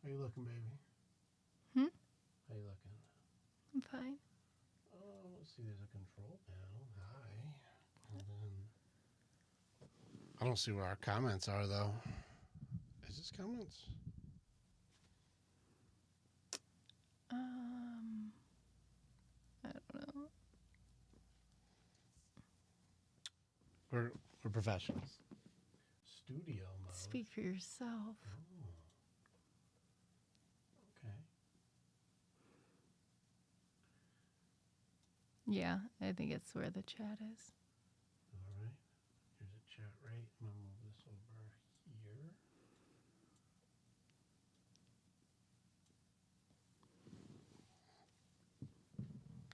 How you looking, baby? Hmm? How you looking? I'm fine. Oh, let's see. There's a control panel. Hi. And then I don't see where our comments are, though. Is this comments? I don't know. We're professionals. Studio mode. Speak for yourself. Oh. Okay. Yeah, I think it's where the chat is. All right. Here's a chat right. I'm gonna move this over here.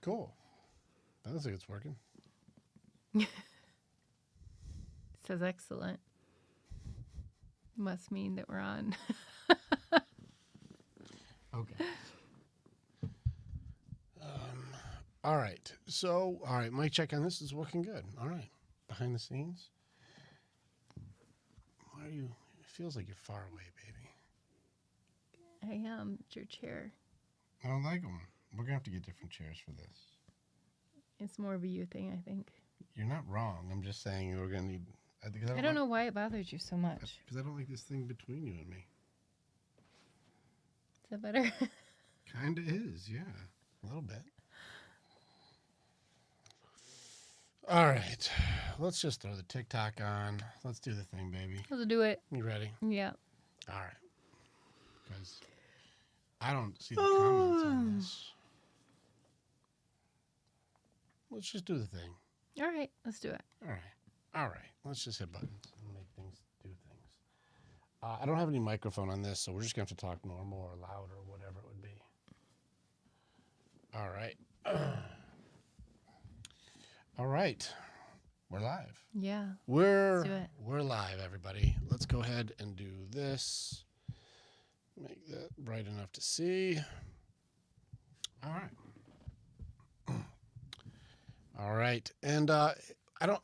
Cool. That looks like it's working. It says excellent. Must mean that we're on. Okay. All right. So, all right, mic check on this is working good. All right. Behind the scenes. Why are you? It feels like you're far away, baby. I am. It's your chair. I don't like them. We're gonna have to get different chairs for this. It's more of a you thing, I think. You're not wrong. I'm just saying we're gonna need. I don't know why it bothers you so much. Because I don't like this thing between you and me. Is that better? Kinda is, yeah, a little bit. All right, let's just throw the TikTok on. Let's do the thing, baby. Let's do it. You ready? Yeah. All right. Because I don't see the comments on this. Let's just do the thing. All right. Let's do it. All right. All right. Let's just hit buttons and make things do things. I don't have any microphone on this, so we're just going to have to talk normal or loud or whatever it would be. All right. All right. We're live. Yeah. We're Let's do it. We're live, everybody. Let's go ahead and do this. Make that bright enough to see. All right. All right. And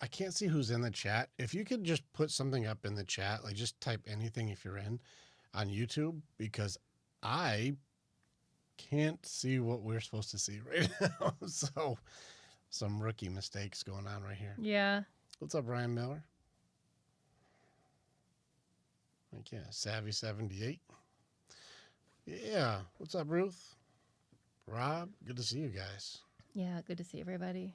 I can't see who's in the chat. If you could just put something up in the chat, like just type anything if you're in on YouTube, because I can't see what we're supposed to see right now. So some rookie mistakes going on right here. Yeah. What's up, Ryan Miller? Like, yeah, Savvy 78. Yeah. What's up, Ruth? Rob, good to see you guys. Yeah. Good to see everybody.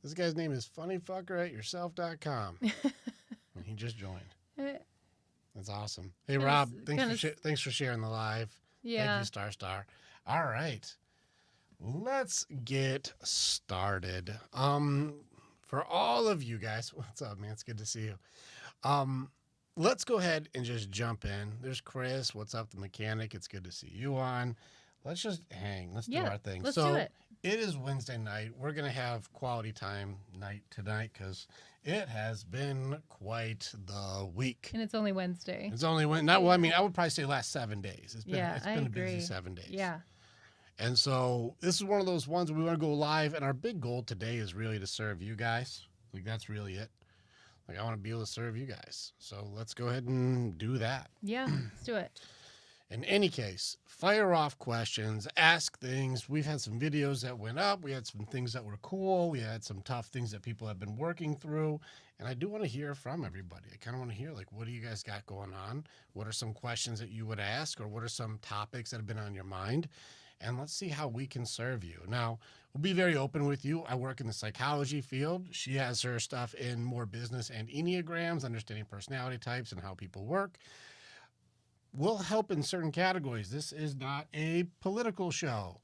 This guy's name is funnyfucker@yourself.com. And he just joined. That's awesome. Hey, Rob, thanks for sharing the live. Yeah. Thank you, Star. All right. Let's get started. For all of you guys, what's up, man? It's good to see you. Let's go ahead and just jump in. There's Chris. What's up, the mechanic? It's good to see you on. Let's just hang. Let's do our thing. Let's do it. It is Wednesday night. We're going to have quality time night tonight because it has been quite the week. And it's only Wednesday. It's only Wednesday. Well, I mean, I would probably say last 7 days. It's been a busy 7 days. Yeah. And so this is one of those ones we want to go live. And our big goal today is really to serve you guys. Like, that's really it. Like, I want to be able to serve you guys. So let's go ahead and do that. Yeah. Let's do it. In any case, fire off questions, ask things. We've had some videos that went up. We had some things that were cool. We had some tough things that people have been working through. And I do want to hear from everybody. I kind of want to hear, like, what do you guys got going on? What are some questions that you would ask? Or what are some topics that have been on your mind? And let's see how we can serve you. Now, we'll be very open with you. I work in the psychology field. She has her stuff in more business and Enneagrams, understanding personality types and how people work. We'll help in certain categories. This is not a political show.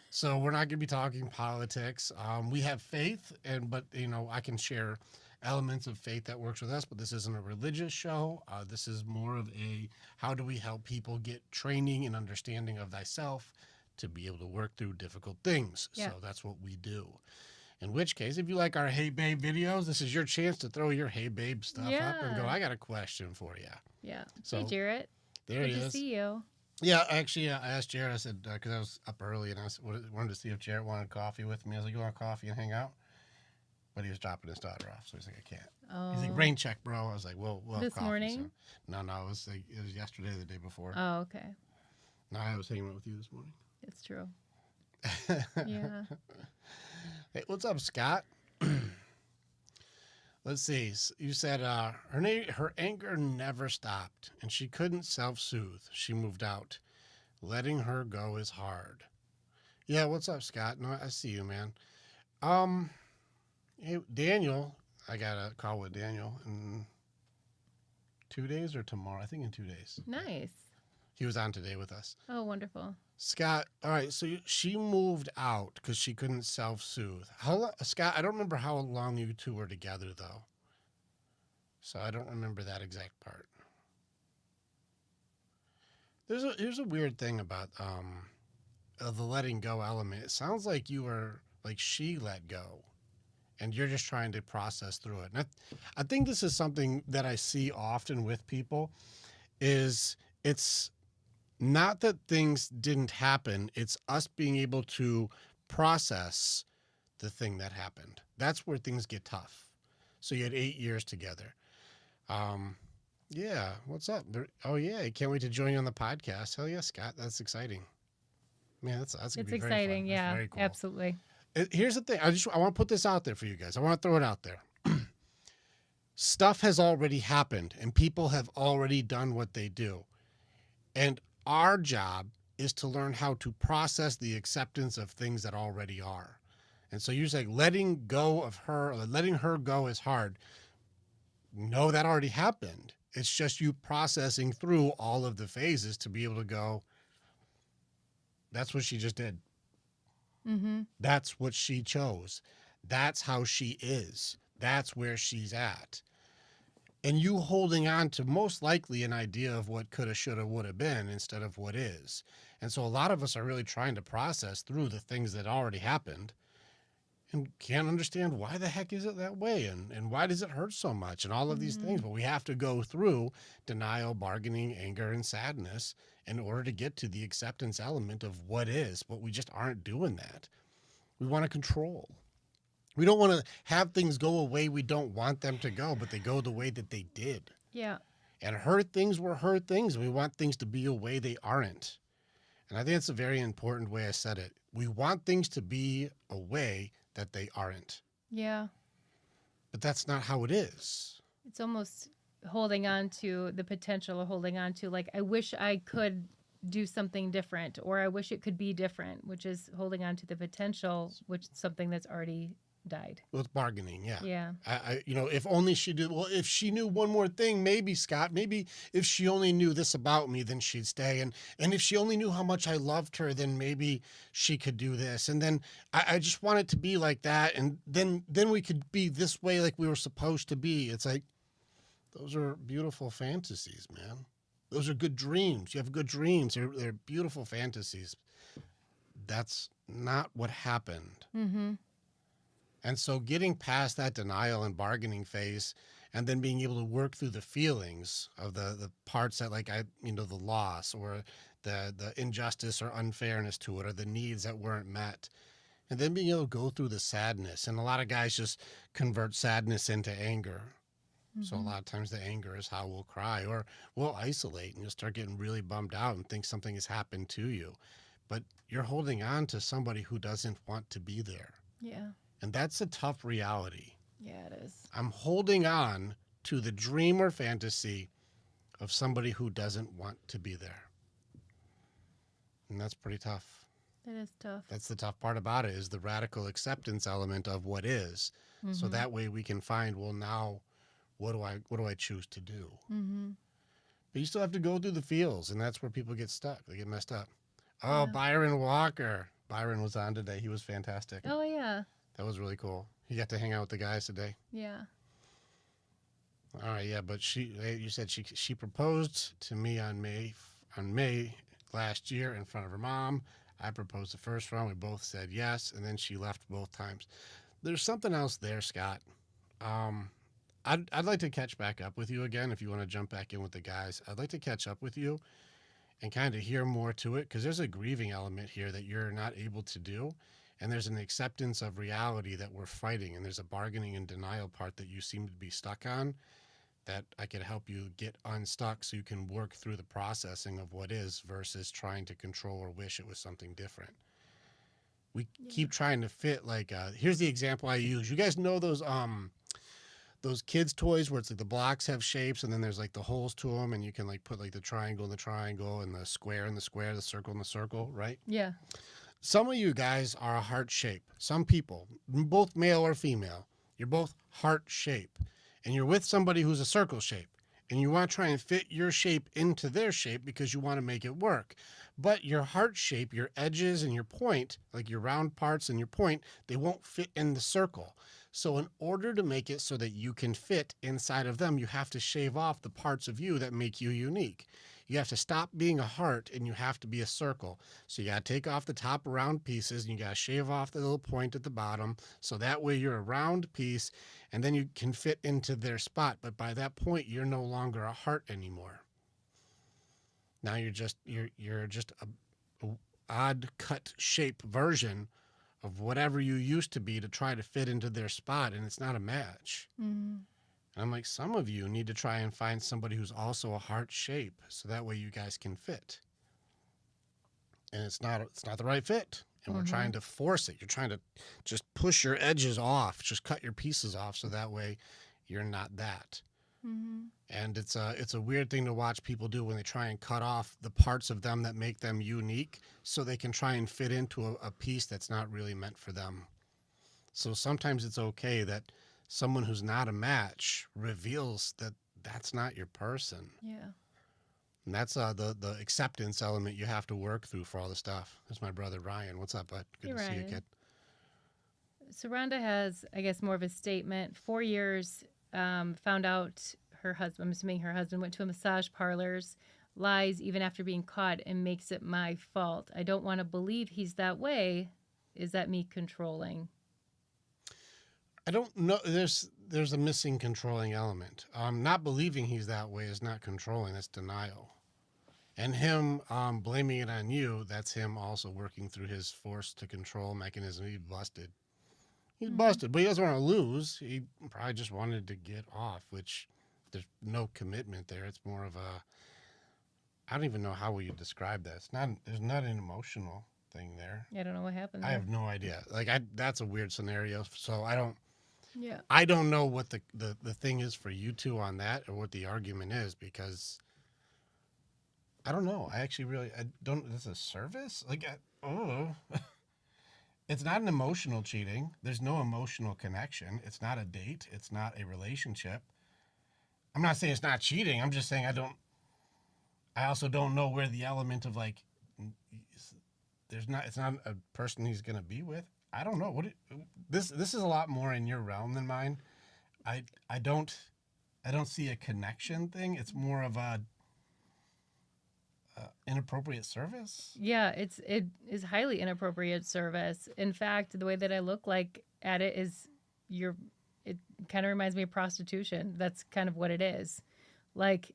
So we're not going to be talking politics. We have faith, but I can share elements of faith that works with us, but this isn't a religious show. This is more of a how do we help people get training and understanding of thyself to be able to work through difficult things. Yeah. So that's what we do. In which case, if you like our Hey Babe videos, this is your chance to throw your Hey Babe stuff up and go, I got a question for you. Yeah. So, hey, Jarrett. There he is. Good to see you. Yeah, actually, I asked Jared, I said, because I was up early and I wanted to see if Jared wanted coffee with me. I was like, you want coffee and hang out? but he was dropping his daughter off, so he's like, I can't. Oh. He's like, rain check, bro. I was like, we'll have This coffee morning? soon. No, it was yesterday, or the day before. Oh, okay. No, I was hanging out with you this morning. It's true. Yeah. Hey, what's up, Scott? Let's see. You said her anger never stopped, and she couldn't self-soothe. She moved out. Letting her go is hard. Yeah, what's up, Scott? No, I see you, man. Hey, Daniel, I got a call with Daniel in 2 days or tomorrow. I think in 2 days. Nice. He was on today with us. Oh, wonderful. Scott, all right, so she moved out because she couldn't self-soothe. Scott, I don't remember how long you two were together, though. So I don't remember that exact part. Here's a weird thing about the letting go element. It sounds like she let go, and you're just trying to process through it. And I think this is something that I see often with people. It's not that things didn't happen, it's us being able to process the thing that happened. That's where things get tough. So you had 8 years together. Yeah, what's up? Oh yeah, can't wait to join you on the podcast. Hell yeah, Scott, that's exciting. Man, that's gonna It's be very exciting. fun. Yeah, That's very cool. absolutely. Here's the thing. I want to put this out there for you guys. I want to throw it out there. Stuff has already happened, and people have already done what they do. And our job is to learn how to process the acceptance of things that already are. And so you're saying letting go of her, or letting her go is hard. No, that already happened. It's just you processing through all of the phases to be able to go, that's what she just did. Mm-hmm. That's what she chose. That's how she is. That's where she's at. And you holding on to most likely an idea of what coulda, shoulda, woulda been instead of what is. And so a lot of us are really trying to process through the things that already happened and can't understand why the heck is it that way and why does it hurt so much and all of these things. But we have to go through denial, bargaining, anger, and sadness in order to get to the acceptance element of what is, but we just aren't doing that. We want to control. We don't want to have things go away we don't want them to go, but they go the way that they did. Yeah. And her things were her things. We want things to be a way they aren't. And I think it's a very important way I said it. We want things to be a way that they aren't. Yeah. But that's not how it is. It's almost holding on to the potential, or holding on to, like, I wish I could do something different, or I wish it could be different, which is holding on to the potential, which is something that's already died. With bargaining, yeah. Yeah. If only she did, well, if she knew one more thing, maybe, Scott, maybe if she only knew this about me, then she'd stay. And if she only knew how much I loved her, then maybe she could do this. And then I just want it to be like that. And then we could be this way like we were supposed to be. It's like, those are beautiful fantasies, man. Those are good dreams. You have good dreams. They're beautiful fantasies. That's not what happened. Mm-hmm. And so getting past that denial and bargaining phase and then being able to work through the feelings of the parts that the loss or the injustice or unfairness to it or the needs that weren't met. And then being able to go through the sadness. And a lot of guys just convert sadness into anger. Mm-hmm. So a lot of times the anger is how we'll cry or we'll isolate and you'll start getting really bummed out and think something has happened to you. But you're holding on to somebody who doesn't want to be there. Yeah. And that's a tough reality. Yeah, it is. I'm holding on to the dream or fantasy of somebody who doesn't want to be there. And that's pretty tough. It is tough. That's the tough part about it is the radical acceptance element of what is. Mm-hmm. So that way we can find, well, now what do I choose to do? Mm-hmm. But you still have to go through the feels, and that's where people get stuck. They get messed up. Oh, yeah. Byron Walker. Byron was on today. He was fantastic. Oh, yeah. That was really cool. He got to hang out with the guys today. Yeah. All right, yeah, but you said she proposed to me on May last year in front of her mom. I proposed the first round. We both said yes, and then she left both times. There's something else there, Scott. I'd like to catch back up with you again if you want to jump back in with the guys. I'd like to catch up with you and kind of hear more to it because there's a grieving element here that you're not able to do. and there's an acceptance of reality that we're fighting, and there's a bargaining and denial part that you seem to be stuck on, that I could help you get unstuck so you can work through the processing of what is versus trying to control or wish it was something different. We Yeah. keep trying to fit like here's the example I use. You guys know those kids toys where it's like the blocks have shapes and then there's like the holes to them, and you can like put like the triangle in the triangle and the square in the square, the circle in the circle, right? Yeah. Some of you guys are a heart shape. Some people, both male or female, you're both heart shape, and you're with somebody who's a circle shape, and you want to try and fit your shape into their shape because you want to make it work. But your heart shape, your edges and your point, like your round parts and your point, they won't fit in the circle. So in order to make it so that you can fit inside of them, you have to shave off the parts of you that make you unique. You have to stop being a heart and you have to be a circle. So you got to take off the top round pieces and you got to shave off the little point at the bottom. So that way you're a round piece and then you can fit into their spot. But by that point, you're no longer a heart anymore. Now you're just a odd cut shape version of whatever you used to be to try to fit into their spot, and it's not a match. Mm-hmm. And I'm like, some of you need to try and find somebody who's also a heart shape, so that way you guys can fit. And it's not the right fit, and we're trying to force it. You're trying to just push your edges off, just cut your pieces off, so that way you're not that. Mm-hmm. And it's a weird thing to watch people do when they try and cut off the parts of them that make them unique so they can try and fit into a piece that's not really meant for them. So sometimes it's okay that someone who's not a match reveals that that's not your person. Yeah. And that's the acceptance element you have to work through for all the stuff. There's my brother Ryan. What's up, bud? Good Hey, to see you, Ryan. kid. So Rhonda has, I guess, more of a statement. 4 years, found out her husband, I'm assuming her husband, went to a massage parlors, lies even after being caught, and makes it my fault. I don't want to believe he's that way. Is that me controlling? I don't know. There's a missing controlling element. Not believing he's that way is not controlling. That's denial. And him blaming it on you, that's him also working through his force to control mechanism. He's busted. He's busted, but he doesn't want to lose. He probably just wanted to get off, which there's no commitment there. It's more of a, I don't even know how you describe that. There's not an emotional thing there. I don't know what happened I there. have no idea. That's a weird scenario. So Yeah. I don't know what the thing is for you two on that or what the argument is, because I don't know. I don't, this is a service? It's not an emotional cheating. There's no emotional connection. It's not a date. It's not a relationship. I'm not saying it's not cheating. I'm just saying I also don't know where the element of it's not a person he's going to be with. I don't know this is a lot more in your realm than mine. I don't see a connection thing. It's more of a inappropriate service. Yeah, it is highly inappropriate service. In fact, the way that I look like at it is it kind of reminds me of prostitution. That's kind of what it is. Like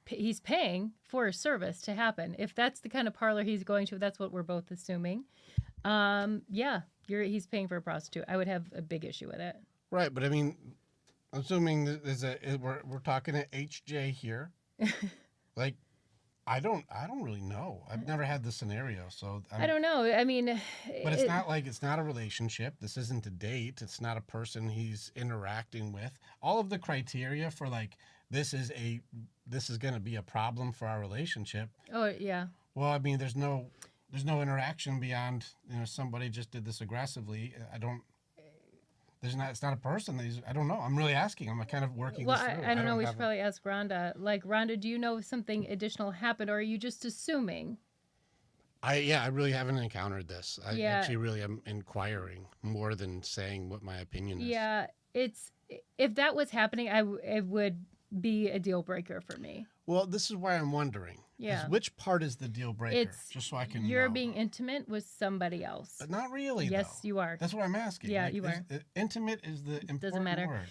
he's paying for a service to happen. If that's the kind of parlor he's going to, that's what we're both assuming. Yeah, he's paying for a prostitute. I would have a big issue with it. Right, but I mean, I'm assuming we're talking at HJ here. Like, I don't really know. I've never had the scenario, so I don't know. I mean, but it's not a relationship. This isn't a date. It's not a person he's interacting with. All of the criteria for this is going to be a problem for our relationship. Oh yeah. Well, I mean, there's no interaction beyond somebody just did this aggressively. It's not a person. I don't know. I'm really asking. I'm kind of working this through. I don't know. We should probably ask Rhonda. Like, Rhonda, do you know if something additional happened, or are you just assuming? I really haven't encountered this. I Yeah. actually really am inquiring more than saying what my opinion is. Yeah, if that was happening, it would be a deal breaker for me. Well, this is why I'm wondering. Yeah. Which part is the deal breaker? It's just so I can you're know. being intimate with somebody else. But not really. Yes, though. you are. That's what I'm asking. Yeah, you are. Intimate is the important Doesn't matter. word.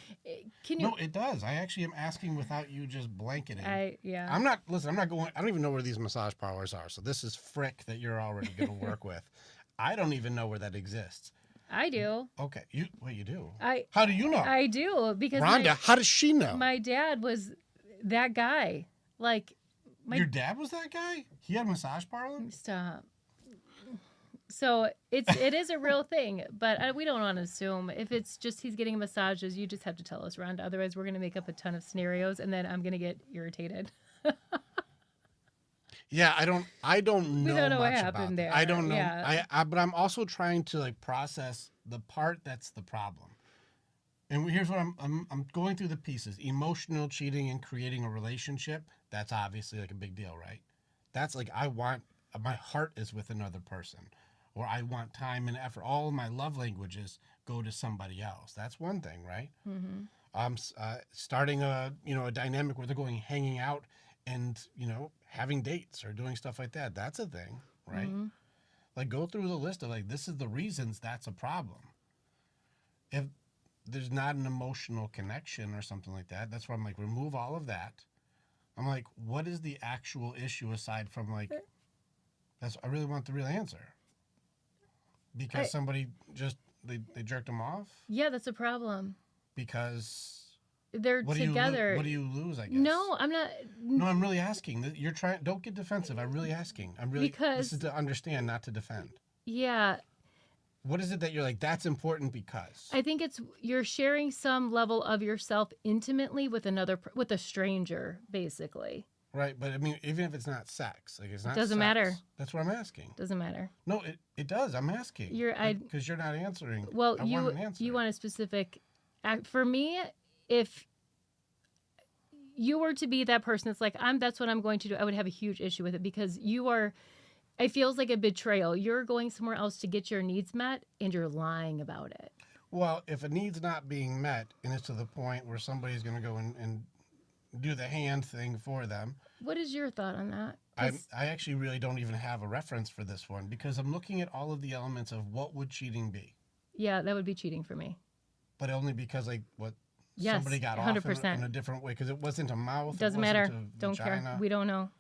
Can you? No, it does. I actually am asking without you just blanketing. Yeah. I'm not going. I don't even know where these massage parlors are. So this is frick that you're already going to work with. I don't even know where that exists. I do. Okay, you do. I How do you know? I do because Rhonda, how does she know? my dad was that guy. Like Your dad was that guy? He had a massage parlor? stop. So it is a real thing, but we don't want to assume. If it's just he's getting massages, you just have to tell us, Rhonda. Otherwise, we're going to make up a ton of scenarios, and then I'm going to get irritated. Yeah, I don't know. We don't know what much happened about there. that. I don't know. Yeah. But I'm also trying to like process the part that's the problem. And here's what I'm going through the pieces. Emotional cheating and creating a relationship, that's obviously like a big deal, right? That's like my heart is with another person, or I want time and effort. All of my love languages go to somebody else. That's one thing, right? Starting a dynamic where they're going hanging out and having dates or doing stuff like that. That's a thing, right? Like go through the list of like this is the reasons that's a problem. If there's not an emotional connection or something like that, that's where I'm like remove all of that. I'm like, what is the actual issue aside from like I really want the real answer. Because somebody just they jerked them off? Yeah, that's a problem. Because they're together. What do you lose, I guess? No, I'm not. No, I'm really asking. You're trying. Don't get defensive. I'm really asking. Because this is to understand, not to defend. Yeah, What is it that you're like? That's important because. I think you're sharing some level of yourself intimately with with a stranger, basically. Right, but I mean, even if it's not sex, like it's not. Doesn't sex, matter. That's what I'm asking. Doesn't matter. No, it does. I'm asking. Because you're not answering. Well, I want an answer. you want a specific. For me, if you were to be that person that's like that's what I'm going to do, I would have a huge issue with it because you are. It feels like a betrayal. You're going somewhere else to get your needs met, and you're lying about it. Well, if a need's not being met, and it's to the point where somebody's going to go and do the hand thing for them. What is your thought on that? I actually really don't even have a reference for this one because I'm looking at all of the elements of what would cheating be. Yeah, that would be cheating for me. But only because somebody got 100%. off in a different way because it wasn't a mouth. Doesn't matter. Don't care. We don't know.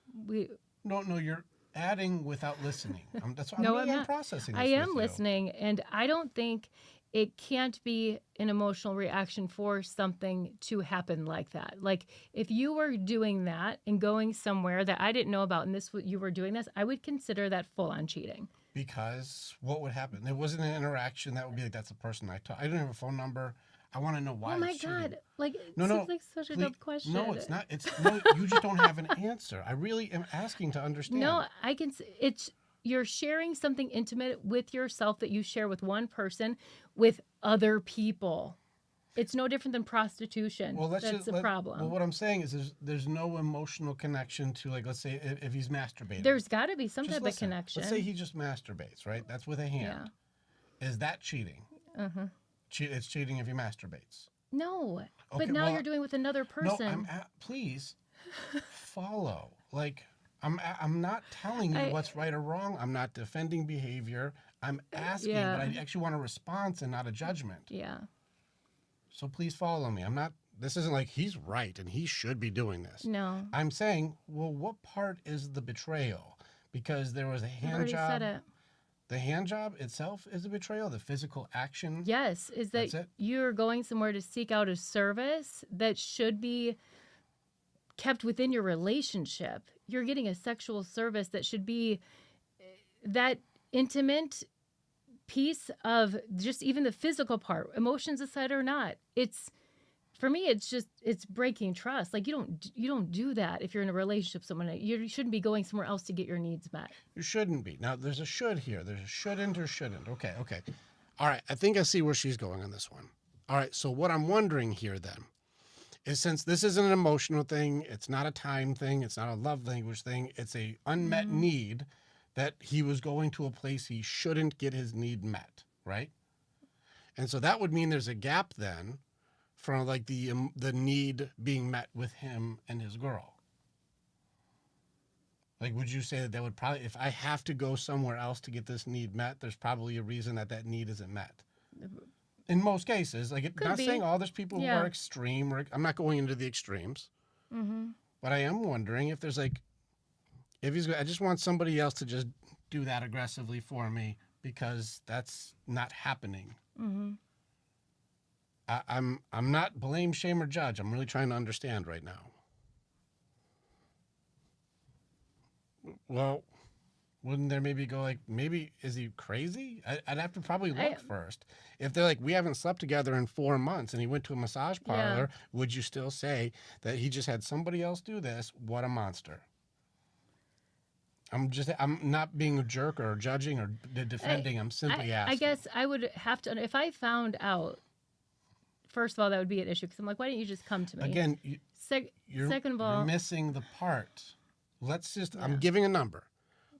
No, you're adding without listening. That's why no, I'm not processing this I am with you. listening, and I don't think it can't be an emotional reaction for something to happen like that. Like if you were doing that and going somewhere that I didn't know about, and you were doing this, I would consider that full on cheating. Because what would happen? There wasn't an interaction that would be like, that's the person I talk. I don't have a phone number. I want to know why. Oh my it's God! cheating. Like No, seems like such a dumb question. No, it's not. No, you just don't have an answer. I really am asking to understand. No, I can. You're sharing something intimate with yourself that you share with one person with other people. It's no different than prostitution. Well, that's a problem. Well, what I'm saying is there's no emotional connection to, like, let's say if he's masturbating. There's got to be some type of connection. Let's say he just masturbates, right? That's with a hand. Yeah. Is that cheating? Uh-huh. It's cheating if he masturbates. No, okay, but now you're doing it with another person. No, please follow. Like, I'm not telling you what's right or wrong. I'm not defending behavior. I'm asking, but I actually want a response and not a judgment. Yeah. So please follow me. This isn't like he's right and he should be doing this. No. I'm saying, well, what part is the betrayal? Because there was a hand job. Said it. The hand job itself is a betrayal, the physical action. Yes, is that you're going somewhere to seek out a service that should be kept within your relationship. You're getting a sexual service that should be that intimate piece of just even the physical part, emotions aside or not. For me, it's breaking trust. Like you don't do that if you're in a relationship with someone. You shouldn't be going somewhere else to get your needs met. You shouldn't be. Now there's a should here. There's a shouldn't or shouldn't. Okay. All right. I think I see where she's going on this one. All right. So what I'm wondering here then is, since this isn't an emotional thing, it's not a time thing, it's not a love language thing, it's a unmet need that he was going to a place he shouldn't get his need met, right? And so that would mean there's a gap then from like the need being met with him and his girl. Like, would you say that would probably, if I have to go somewhere else to get this need met, there's probably a reason that need isn't met? In most cases, like, not saying there's people who are extreme, or I'm not going into the extremes, but I am wondering if there's like, I just want somebody else to just do that aggressively for me because that's not happening. Mm-hmm. I'm not blame, shame, or judge. I'm really trying to understand right now. Well, wouldn't there maybe go like, maybe is he crazy? I'd have to probably look first. If they're like, we haven't slept together in 4 months and he went to a massage parlor, would you still say that he just had somebody else do this? What a monster. I'm not being a jerk or judging or defending. I'm simply asking. I guess I would have to, if I found out, first of all, that would be an issue because I'm like, why didn't you just come to me? Again, second of all, you're missing the part. Let's just, I'm giving a number.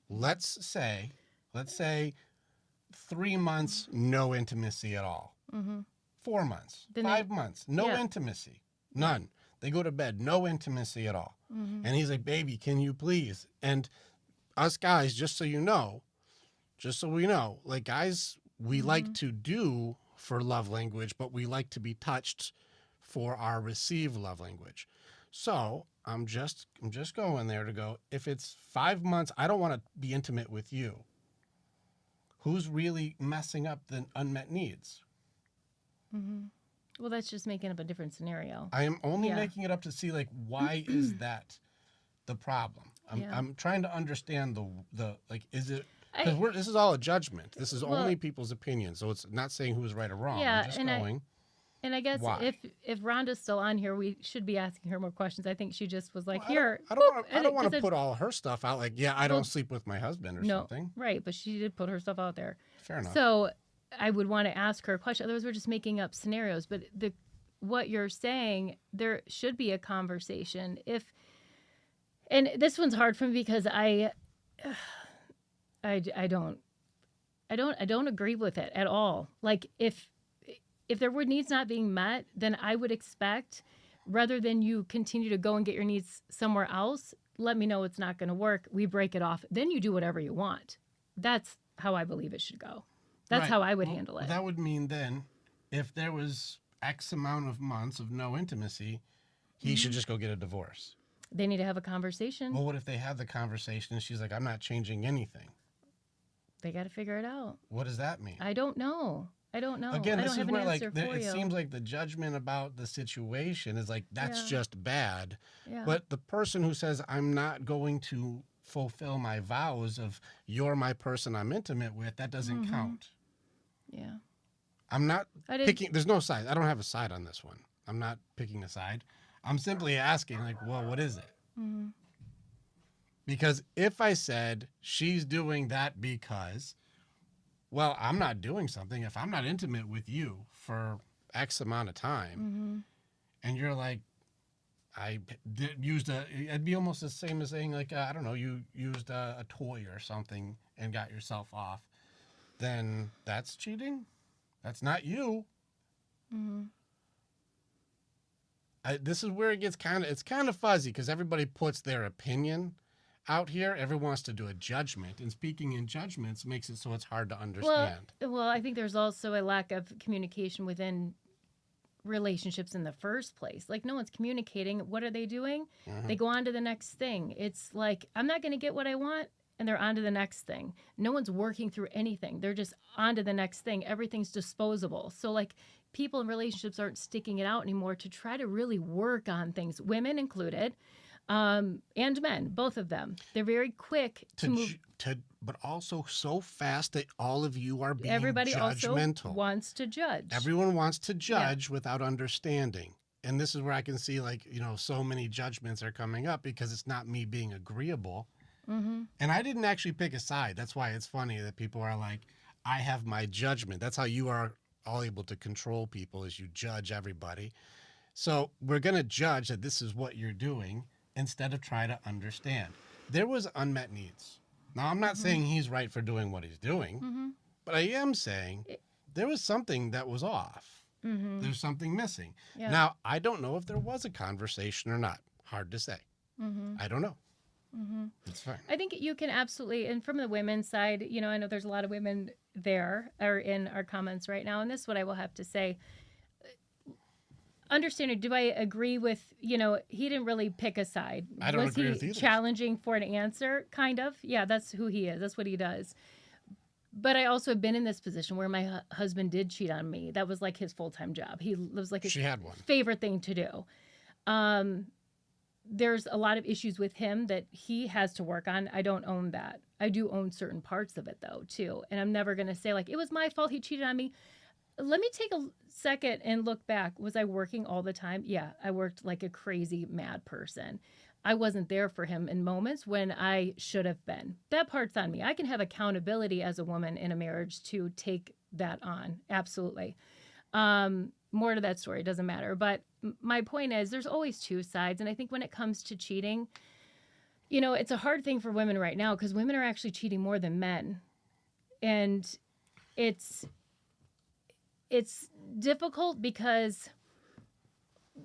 Let's say 3 months, no intimacy at all. 4 months, Then 5 months, no intimacy, none. They go to bed, no intimacy at all. And he's like, baby, can you please? And us guys, just so we know, like guys, we like to do for love language, but we like to be touched for our receive love language. So I'm just going there to go, if it's 5 months, I don't want to be intimate with you. Who's really messing up the unmet needs? Well, that's just making up a different scenario. I am only making it up to see like, why is that the problem? I'm trying to understand the like, is it, because this is all a judgment. This is only people's opinion. So it's not saying who's right or wrong. Yeah, I'm just going. And I guess why? if Rhonda's still on here, we should be asking her more questions. I think she just was like, Well, here. I don't want to put all her stuff out. Like, I don't sleep with my husband or something. Right, but she did put her stuff out there. Fair enough. So I would want to ask her a question. Otherwise, we're just making up scenarios. But what you're saying, there should be a conversation. And this one's hard for me because I don't agree with it at all. Like if there were needs not being met, then I would expect, rather than you continue to go and get your needs somewhere else, let me know it's not going to work. We break it off. Then you do whatever you want. That's how I believe it should go. That's how I would handle it. That would mean then, if there was X amount of months of no intimacy, he should just go get a divorce. They need to have a conversation. Well, what if they have the conversation and she's like, I'm not changing anything? They got to figure it out. What does that mean? I don't know. Again, I this don't is have where an like answer for it you. seems like the judgment about the situation is like, that's just bad. Yeah. But the person who says, I'm not going to fulfill my vows of you're my person I'm intimate with, that doesn't count. Yeah. I'm not picking, there's no side. I don't have a side on this one. I'm not picking a side. I'm simply asking like, well, what is it? Because if I said she's doing that because, well, I'm not doing something. If I'm not intimate with you for X amount of time, and you're like, it'd be almost the same as saying like, I don't know, you used a toy or something and got yourself off, then that's cheating. That's not you. This is where it gets it's kind of fuzzy because everybody puts their opinion out here. Everyone wants to do a judgment, and speaking in judgments makes it so it's hard to understand. Well, I think there's also a lack of communication within relationships in the first place. Like no one's communicating. What are they doing? They go on to the next thing. It's like, I'm not going to get what I want, and they're on to the next thing. No one's working through anything. They're just on to the next thing. Everything's disposable. So like people in relationships aren't sticking it out anymore to try to really work on things, women included, and men, both of them. They're very quick to move. But also so fast that all of you are being Everybody judgmental. also wants to judge. Everyone wants to judge without understanding. And this is where I can see like, so many judgments are coming up because it's not me being agreeable. And I didn't actually pick a side. That's why it's funny that people are like, I have my judgment. That's how you are all able to control people, is you judge everybody. So we're going to judge that this is what you're doing instead of try to understand. There was unmet needs. Now, I'm not saying he's right for doing what he's doing, but I am saying there was something that was off. There's something missing. Yeah. Now, I don't know if there was a conversation or not. Hard to say. I don't know. It's fine. I think you can absolutely, and from the women's side, I know there's a lot of women there or in our comments right now, and this is what I will have to say. Understanding, do I agree with, he didn't really pick a side. I don't agree with either. Was he challenging for an answer? Kind of. Yeah, that's who he is. That's what he does. but I also have been in this position where my husband did cheat on me. That was like his full-time job. He was like his She had one. favorite thing to do. There's a lot of issues with him that he has to work on. I don't own that. I do own certain parts of it though, too. And I'm never going to say like, it was my fault he cheated on me. Let me take a second and look back. Was I working all the time? Yeah, I worked like a crazy mad person. I wasn't there for him in moments when I should have been. That part's on me. I can have accountability as a woman in a marriage to take that on. Absolutely. More to that story, doesn't matter. But my point is, there's always two sides. And I think when it comes to cheating, you know, it's a hard thing for women right now because women are actually cheating more than men. And it's difficult because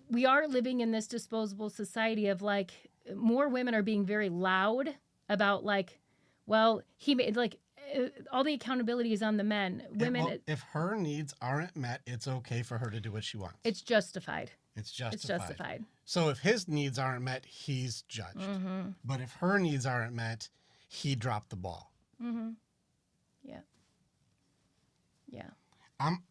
we are living in this disposable society of like more women are being very loud about like, well, he made like all the accountability is on the men. Women, Well, if her needs aren't met, it's okay for her to do what she wants. it's justified. It's justified. It's justified. So if his needs aren't met, he's judged. Mm-hmm. But if her needs aren't met, he dropped the ball. Mm-hmm. Yeah. Yeah.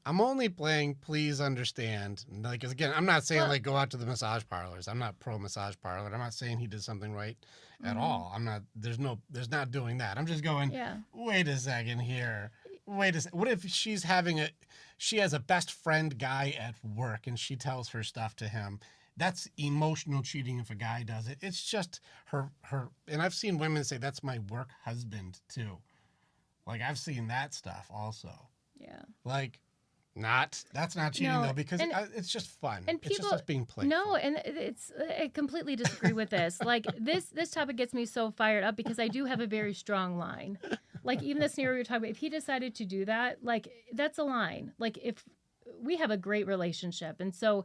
I'm only playing, please understand. Like, 'cause again, I'm not saying Well- like go out to the massage parlors. I'm not pro massage parlor. I'm not saying he did something right at Mhm. all. I'm not. There's not doing that. I'm just going. Yeah. Wait a second here. Wait a second. What if she has a best friend guy at work and she tells her stuff to him? That's emotional cheating if a guy does it. It's just her. And I've seen women say that's my work husband too. Like I've seen that stuff also. Yeah. Like, that's not cheating No, though because and- it's just fun. and It's just people- us being playful. No, and I completely disagree with this. Like this topic gets me so fired up because I do have a very strong line. Like even the scenario you're talking about, if he decided to do that, like that's a line. Like if we have a great relationship, and so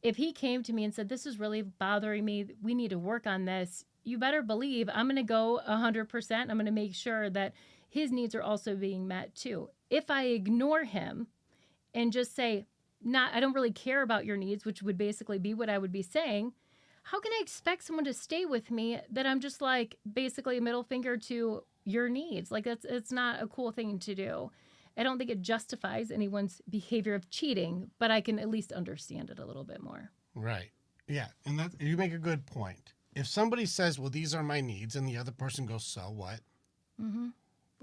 if he came to me and said, "This is really bothering me. We need to work on this," you better believe I'm going to go 100%. I'm going to make sure that his needs are also being met too. If I ignore him and just say, I don't really care about your needs, which would basically be what I would be saying, how can I expect someone to stay with me that I'm just like basically a middle finger to your needs? Like it's not a cool thing to do. I don't think it justifies anyone's behavior of cheating, but I can at least understand it a little bit more. Right. Yeah, and that you make a good point. If somebody says, "Well, these are my needs," and the other person goes, "So what?" Mm-hmm.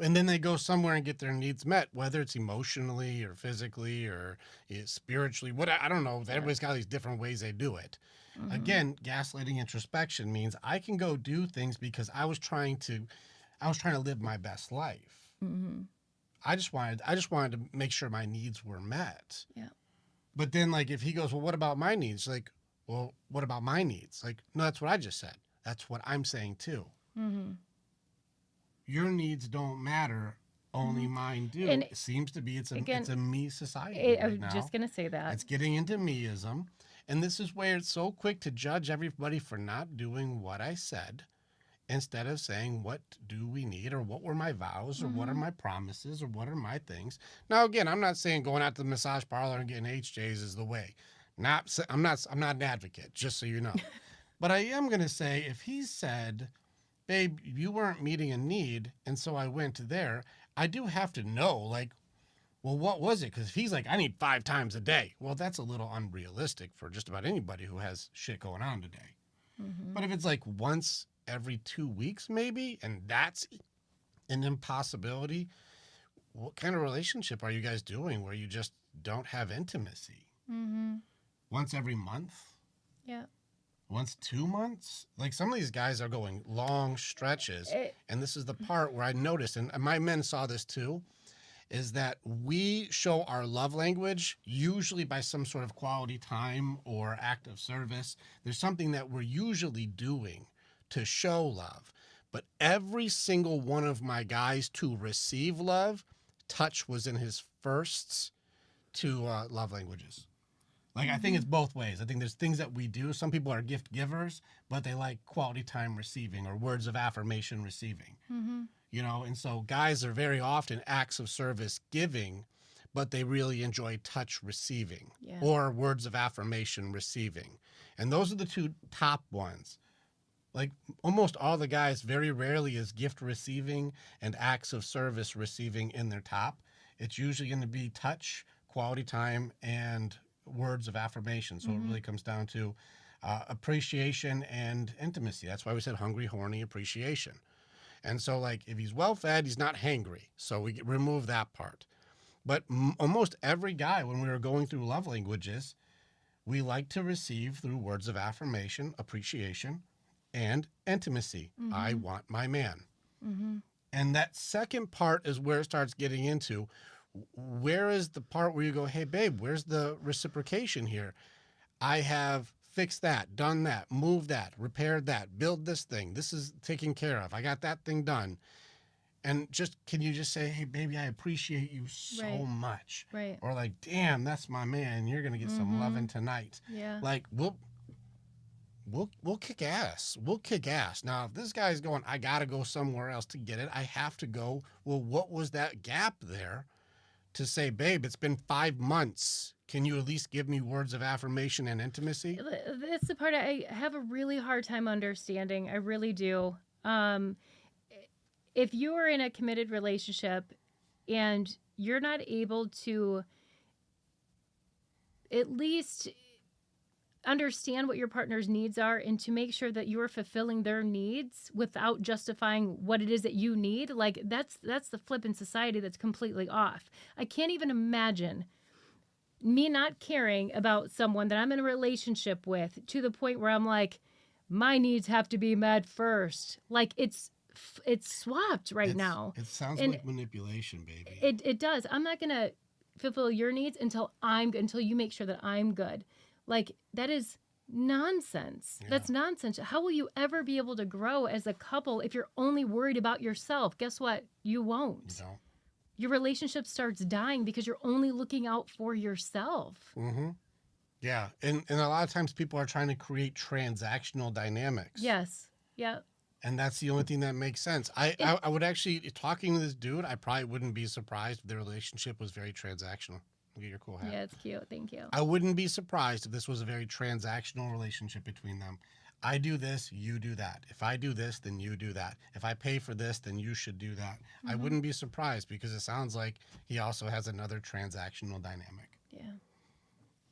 And then they go somewhere and get their needs met, whether it's emotionally or physically or spiritually. What I don't know. Everybody's got these different ways they do it. Mm-hmm. Again, gaslighting introspection means I can go do things because I was trying to live my best life. Mm-hmm. I just wanted to make sure my needs were met. Yeah. But then like if he goes, "Well, what about my needs?" Like, "Well, what about my needs?" Like, "No, that's what I just said. That's what I'm saying too. Mm-hmm. Your needs don't matter. Only mine do." And it seems to be it's a me society I right was now. just going to say that. It's getting into meism. And this is where it's so quick to judge everybody for not doing what I said instead of saying, what do we need, or what were my vows, or what are my promises, or what are my things. Now, again, I'm not saying going out to the massage parlor and getting HJs is the way. I'm not an advocate, just so you know. But I am going to say, if he said, "Babe, you weren't meeting a need, and so I went there," I do have to know, like, well, what was it? Because if he's like, "I need 5 times a day," well, that's a little unrealistic for just about anybody who has shit going on today. Mm-hmm. But if it's like once every 2 weeks, maybe, and that's an impossibility, what kind of relationship are you guys doing where you just don't have intimacy? Mm-hmm. Once every month? Yeah. Once 2 months? Like some of these guys are going long stretches. And this is the part where I noticed, and my men saw this too, is that we show our love language usually by some sort of quality time or act of service. There's something that we're usually doing to show love. But every single one of my guys to receive love, touch was in his first 2 love languages. Like, I think it's both ways. I think there's things that we do. Some people are gift givers, but they like quality time receiving or words of affirmation receiving. Mm-hmm. You know, and so guys are very often acts of service giving, but they really enjoy touch receiving or words of affirmation receiving. And those are the 2 top ones. Like almost all the guys, very rarely is gift receiving and acts of service receiving in their top. It's usually going to be touch, quality time, and words of affirmation. So it Mm-hmm. really comes down to appreciation and intimacy. That's why we said hungry, horny, appreciation. And so, like, if he's well fed, he's not hangry. So we remove that part. But almost every guy, when we were going through love languages, we like to receive through words of affirmation, appreciation, and intimacy. I Mm-hmm. want my man. Mm-hmm. And that second part is where it starts getting into where is the part where you go, hey, babe, where's the reciprocation here? I have fixed that, done that, moved that, repaired that, build this thing. This is taken care of. I got that thing done. And just, can you just say, hey, baby, I appreciate you so Right. much. Right. Or like, damn, that's my man. You're going to get some Mm-hmm. loving tonight. Yeah. Like, we'll kick ass. We'll kick ass. Now, if this guy's going, I got to go somewhere else to get it, I have to go. Well, what was that gap there to say, babe, it's been 5 months. Can you at least give me words of affirmation and intimacy? That's the part I have a really hard time understanding. I really do. If you are in a committed relationship and you're not able to at least understand what your partner's needs are and to make sure that you're fulfilling their needs without justifying what it is that you need, like that's the flip in society that's completely off. I can't even imagine me not caring about someone that I'm in a relationship with to the point where I'm like, my needs have to be met first. Like it's swapped right now. It sounds And like manipulation, baby. it does. I'm not gonna fulfill your needs until you make sure that I'm good. Like that is nonsense. Yeah. That's nonsense. How will you ever be able to grow as a couple if you're only worried about yourself? Guess what? You won't. You know? Your relationship starts dying because you're only looking out for yourself. Mm-hmm. Yeah. And a lot of times people are trying to create transactional dynamics. Yes. Yeah. And that's the only thing that makes sense. I would actually, talking to this dude, I probably wouldn't be surprised if the relationship was very transactional. Look at your cool hat. Yeah, it's cute. Thank you. I wouldn't be surprised if this was a very transactional relationship between them. I do this, you do that. If I do this, then you do that. If I pay for this, then you should do that. Mm-hmm. I wouldn't be surprised because it sounds like he also has another transactional dynamic. Yeah.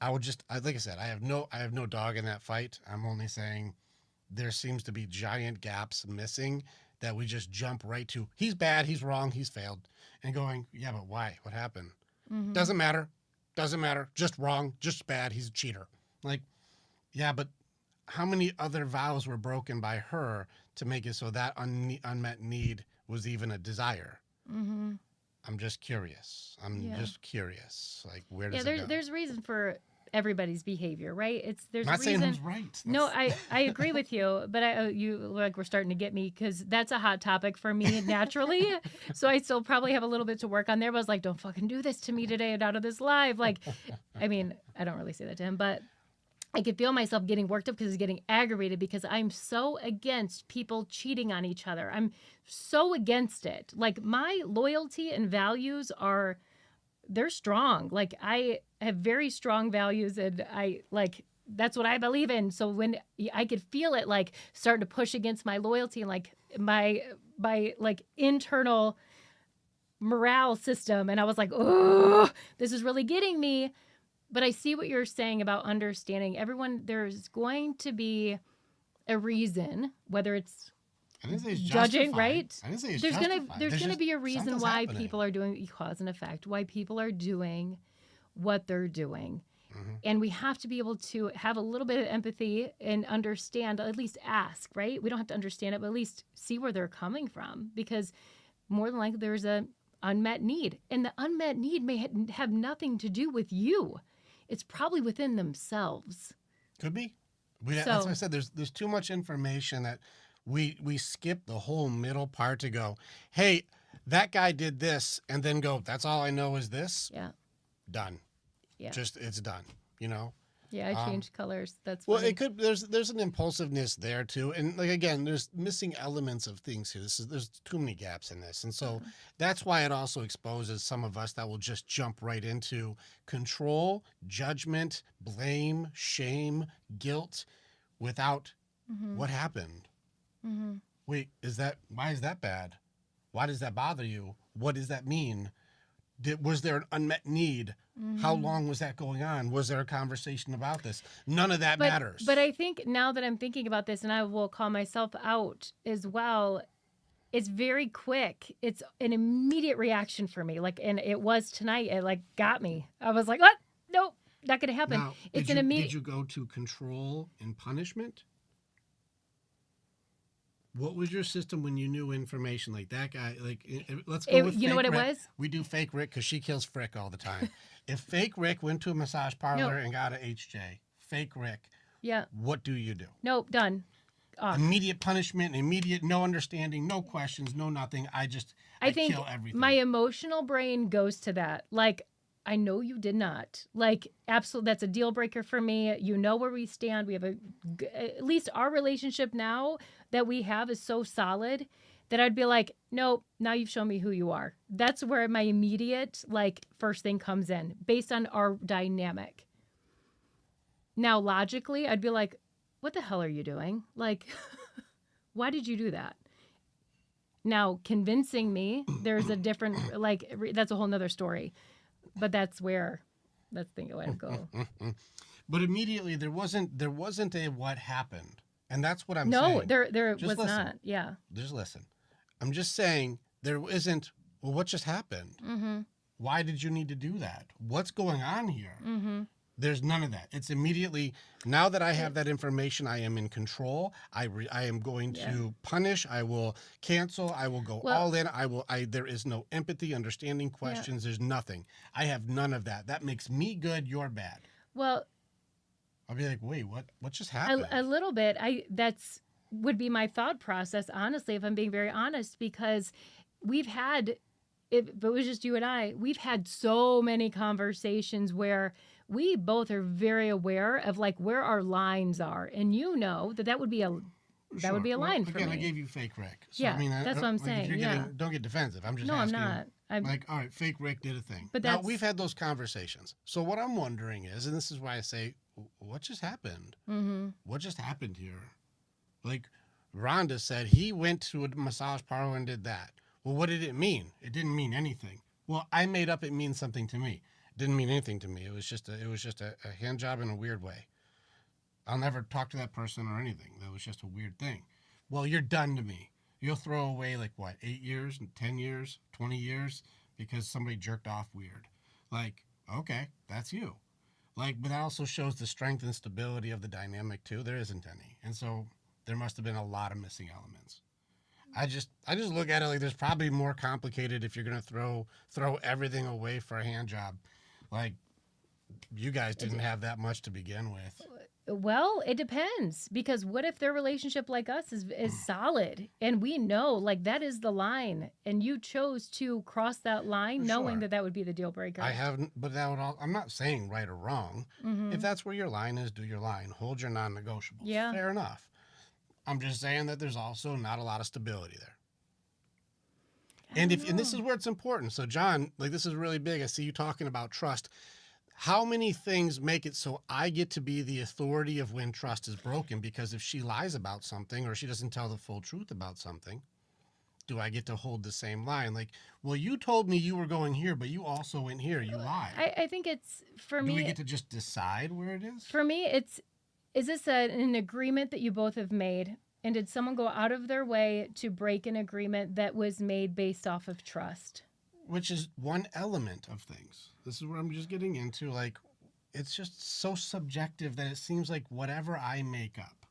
Like I said, I have no dog in that fight. I'm only saying there seems to be giant gaps missing that we just jump right to. He's bad, he's wrong, he's failed. And going, yeah, but why? What happened? Mm-hmm. Doesn't matter. Just wrong, just bad. He's a cheater. Like, yeah, but how many other vows were broken by her to make it so that unmet need was even a desire? Mm-hmm. I'm just curious. Just curious. Like, where does it go? There's reason for everybody's behavior, right? There's I'm not reason. saying who's right. No, I agree with you, but you like we're starting to get me because that's a hot topic for me naturally. So I still probably have a little bit to work on there. But I was like, don't fucking do this to me today and out of this live. Like, I mean, I don't really say that to him, but I could feel myself getting worked up because he's getting aggravated because I'm so against people cheating on each other. I'm so against it. Like my loyalty and values they're strong. Like I have very strong values and that's what I believe in. So when I could feel it like starting to push against my loyalty and like my like internal morale system. And I was like, oh, this is really getting me. But I see what you're saying about understanding there's going to be a reason, whether it's I didn't say it's judging, justified. right? I didn't say it's There's justified. gonna be a reason something's why happening. people are doing cause and effect, why people are doing what they're doing. Mm-hmm. And we have to be able to have a little bit of empathy and understand, at least ask, right? We don't have to understand it, but at least see where they're coming from because more than likely there's an unmet need. And the unmet need may have nothing to do with you. It's probably within themselves. Could be. That's what I said. There's too much information that we skip the whole middle part to go, hey, that guy did this, and then go, that's all I know is this. Yeah. Done. Yeah. Just it's done. You know. Yeah, I changed colors. That's Well, funny. it could. There's an impulsiveness there too, and like again, there's missing elements of things here. There's too many gaps in this, and so that's why it also exposes some of us that will just jump right into control, judgment, blame, shame, guilt, without what happened. Mm-hmm. Wait, why is that bad? Why does that bother you? What does that mean? Was there an unmet need? How Mm-hmm. long was that going on? Was there a conversation about this? None of that But matters. I think now that I'm thinking about this, and I will call myself out as well, it's very quick. It's an immediate reaction for me. Like, and it was tonight. It like got me. I was like, what? Nope, not gonna happen. Now, It's did an you did immediate. you go to control and punishment? What was your system when you knew information like that guy? Like, let's go with You know fake what it Rick. was? We do fake Rick because she kills Frick all the time. If fake Rick went to a massage No. parlor and got a HJ, fake Rick, Yeah. what do you do? Nope. Done. Off. Immediate punishment, immediate no understanding, no questions, no nothing. I I think kill everything. my emotional brain goes to that. Like, I know you did not. Like, absolutely, that's a deal breaker for me. You know where we stand. We have at least our relationship now that we have is so solid that I'd be like, nope, now you've shown me who you are. That's where my immediate, like, first thing comes in based on our dynamic. Now, logically, I'd be like, what the hell are you doing? Like, why did you do that? Now, convincing me, there's a different, like, that's a whole nother story. But that's where, that's the way to go. But immediately there wasn't a what happened, and that's what I'm No, saying. there Just was listen. not. Yeah. Just listen. I'm just saying there isn't. Well, what just happened? Mm-hmm. Why did you need to do that? What's going on here? Mm-hmm. There's none of that. It's immediately, now that I have that information, I am in control. I am going Yeah. to punish. I will cancel. I will go Well- all in. There is no empathy, understanding, questions. There's nothing. I have none of that. That makes me good. You're bad. Well, I'll be like, wait, what just happened? a little bit. That's would be my thought process, honestly, if I'm being very honest, because we've had, if it was just you and I, we've had so many conversations where we both are very aware of like where our lines are, and you know that would be a Sure. would be a Well, line for again, me. I gave you fake Rick. So, Yeah, I mean, that's what I'm like, saying, If you're yeah. getting, don't get defensive. I'm just No, I'm asking. not. I'm Like, all right, fake Rick did a thing. But now that's- we've had those conversations. So what I'm wondering is, and this is why I say, what just happened? mm-hmm. What just happened here? Like, Rhonda said he went to a massage parlor and did that. Well, what did it mean? It didn't mean anything. Well, I made up it means something to me. It didn't mean anything to me. It was just a hand job in a weird way. I'll never talk to that person or anything. That was just a weird thing. Well, you're done to me. You'll throw away like what, 8 years, 10 years, 20 years because somebody jerked off weird. Like, okay, that's you. Like, but that also shows the strength and stability of the dynamic too. There isn't any. And so there must have been a lot of missing elements. I just look at it like there's probably more complicated if you're gonna throw everything away for a hand job. Like, you guys didn't have that much to begin with. Well, it depends, because what if their relationship like us is solid and we know like that is the line, and you chose to cross that line knowing Sure. that would be the deal breaker. I haven't, but that would all. I'm not saying right or wrong. Mhm. If that's where your line is, do your line. Hold your non-negotiables. Yeah. Fair enough. I'm just saying that there's also not a lot of stability there. And this is where it's important. So John, like, this is really big. I see you talking about trust. How many things make it so I get to be the authority of when trust is broken? Because if she lies about something or she doesn't tell the full truth about something, do I get to hold the same line? Like, well, you told me you were going here, but you also went here. You lied. I think it's for Do me. we get to just decide where it is? For me, is this an agreement that you both have made? And did someone go out of their way to break an agreement that was made based off of trust? Which is one element of things. This is where I'm just getting into, like, it's just so subjective that it seems like whatever I make up.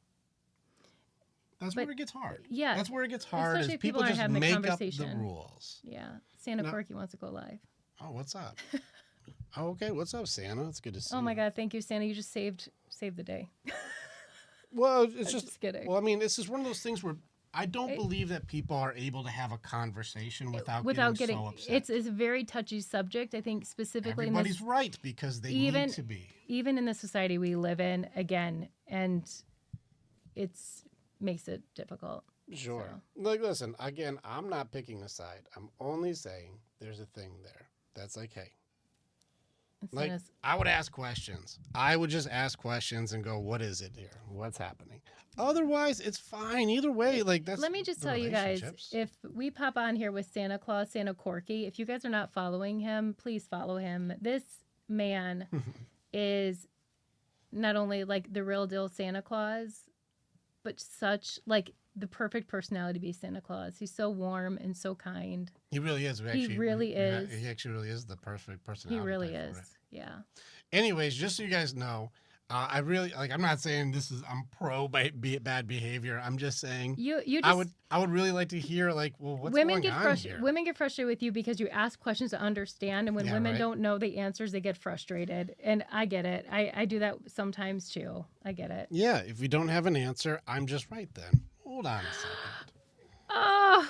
That's where it gets hard. Yeah. That's where it gets hard. Especially Is if people people aren't just having the make up the conversation. rules. Yeah. Santa No. Quirky wants to go live. Oh, what's up? Oh, okay. What's up, Santa? It's good to see you. Oh my God. Thank you, Santa. You just saved the day. Well, it's I'm just just kidding. Well, I mean, this is one of those things where I don't believe that people are able to have a conversation without getting so upset. It's a very touchy subject. I think specifically in Everybody's this, right because they even need to be. even in the society we live in, again, and it's makes it difficult. Sure. So. Like, listen, again, I'm not picking a side. I'm only saying there's a thing there. That's okay. Like, Santa's. I would ask questions. I would just ask questions and go, "What is it here? What's happening?" Otherwise, it's fine either way. Like, that's Let me just the tell you guys, relationships. if we pop on here with Santa Claus, Santa Corky, if you guys are not following him, please follow him. This man is not only like the real deal Santa Claus, but such like the perfect personality to be Santa Claus. He's so warm and so kind. He really is. He really is. He actually really is the perfect He personality really type is. for it. Yeah. Anyways, just so you guys know, I really like. I'm not saying I'm pro bad behavior. I'm just saying You I just would really like to hear like, well, what's women going get on here? women get frustrated with you because you ask questions to understand, and when Yeah, women right. don't know the answers, they get frustrated. And I get it. I do that sometimes too. I get it. Yeah, if we don't have an answer, I'm just right then. Hold on a second. Oh,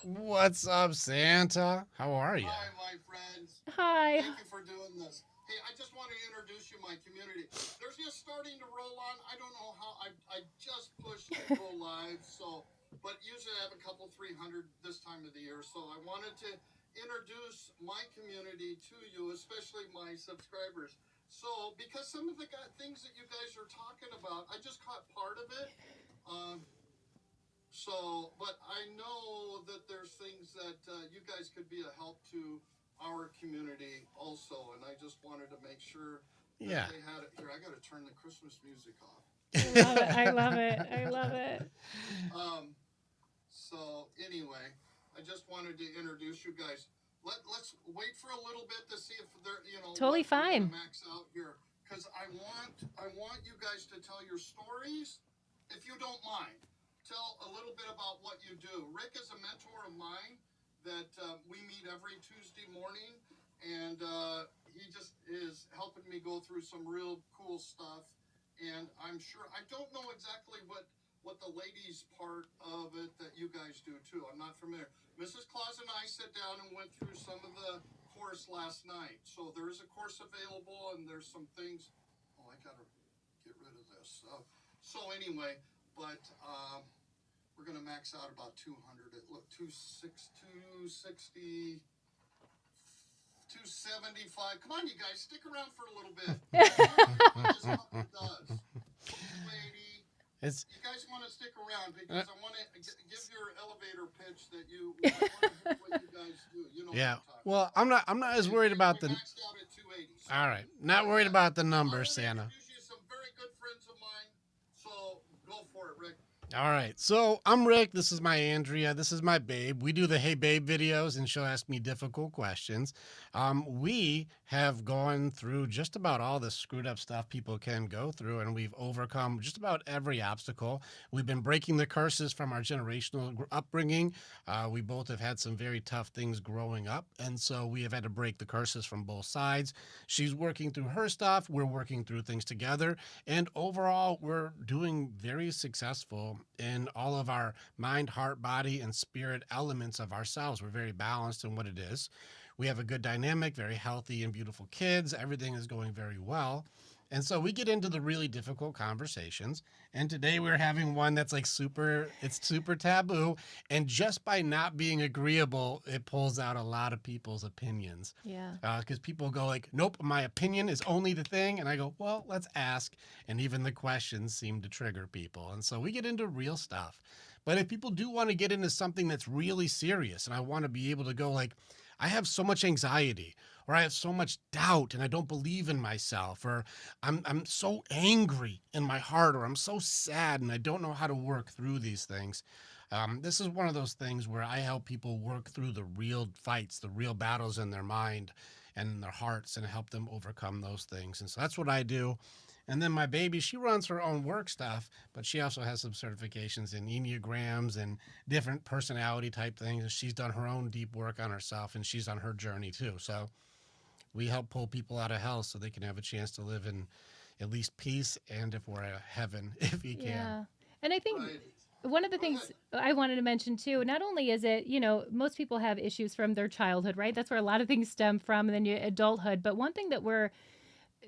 What's up, Santa? How are you? Hi, my friends. hi. Thank you for doing this. Hey, I just want to introduce you my community. They're just starting to roll on. I don't know how. I just pushed go live, so but usually I have a couple 300 this time of the year. So I wanted to introduce my community to you, especially my subscribers. So because some of the things that you guys are talking about, I just caught part of it. So, but I know that there's things that you guys could be a help to our community also, and I just wanted to make sure that Yeah. they had it here. I got to turn the Christmas music off. I love it. I love it. I love it. So anyway, I just wanted to introduce you guys. Let's wait for a little bit to see if they're Totally what we're gonna fine. max out here because I want you guys to tell your stories if you don't mind. Tell a little bit about what you do. Rick is a mentor of mine that we meet every Tuesday morning, and he just is helping me go through some real cool stuff. And I'm sure I don't know exactly what the ladies part of it that you guys do too. I'm not familiar. Mrs. Claus and I sat down and went through some of the course last night. So there is a course available, and there's some things. Oh, I gotta get rid of this. So anyway, but. We're going to max out about 200. It look 260, 275. Come on, you guys, stick around for a little bit. It's You guys want to stick around because I want to give your elevator pitch that you I want to hear what you guys do. You know yeah. what Well, I'm talking I'm not as worried about we the. maxed out at 280. So All right, not worried about the I numbers, want to Santa. introduce you to some very good friends of mine. So go for it, Rick. All right, so I'm Rick. This is my Andrea. This is my babe. We do the Hey Babe videos, and she'll ask me difficult questions. We have gone through just about all the screwed up stuff people can go through, and we've overcome just about every obstacle. We've been breaking the curses from our generational upbringing. We both have had some very tough things growing up, and so we have had to break the curses from both sides. She's working through her stuff. We're working through things together, and overall, we're doing very successful in all of our mind, heart, body, and spirit elements of ourselves. We're very balanced in what it is. We have a good dynamic, very healthy and beautiful kids. Everything is going very well. And so we get into the really difficult conversations. And today we're having one that's like it's super taboo. And just by not being agreeable, it pulls out a lot of people's opinions. Yeah. Because people go like, nope, my opinion is only the thing. And I go, well, let's ask. And even the questions seem to trigger people. And so we get into real stuff. But if people do want to get into something that's really serious, and I want to be able to go like, I have so much anxiety, or I have so much doubt and I don't believe in myself, or I'm so angry in my heart, or I'm so sad and I don't know how to work through these things. This is one of those things where I help people work through the real fights, the real battles in their mind and in their hearts, and help them overcome those things. And so that's what I do. And then my baby, she runs her own work stuff, but she also has some certifications in Enneagrams and different personality type things. She's done her own deep work on herself, and she's on her journey too. So we help pull people out of hell so they can have a chance to live in at least peace, and if we're at heaven, if you can. Yeah. And I think Right. one of the things I wanted to mention too, not only is it, most people have issues from their childhood, right? That's where a lot of things stem from, and then your adulthood. But one thing that we're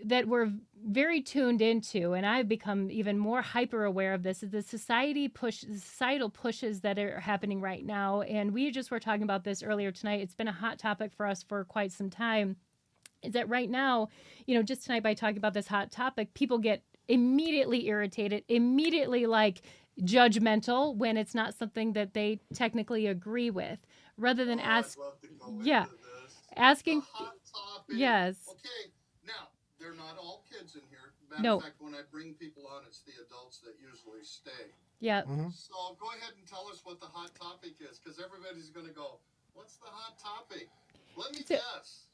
that we're very tuned into, and I've become even more hyper aware of this, is the societal pushes that are happening right now. And we just were talking about this earlier tonight. It's been a hot topic for us for quite some time. Is that right now, just tonight by talking about this hot topic, people get immediately irritated, immediately like judgmental when it's not something that they technically agree with, rather than I'd love to go yeah, into this. asking, The hot topic. yes, Okay, now they're not all kids in here. Matter no, of fact, when I bring people on, it's the adults that usually stay. yeah, So go ahead and tell us what the hot topic is, because everybody's going to go, "What's the hot topic?" Let me So- guess,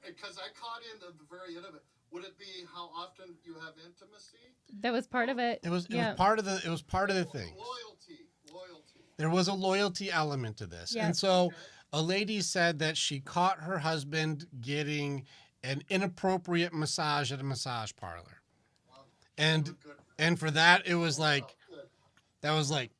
because I caught in the very end of it. Would it be how often you have intimacy? that was part of it. It was yeah. part of the thing. Loyalty. There was a loyalty element to this. Yeah. And so a lady said that she caught her husband getting an inappropriate massage at a massage parlor. And for that, it was like, that was like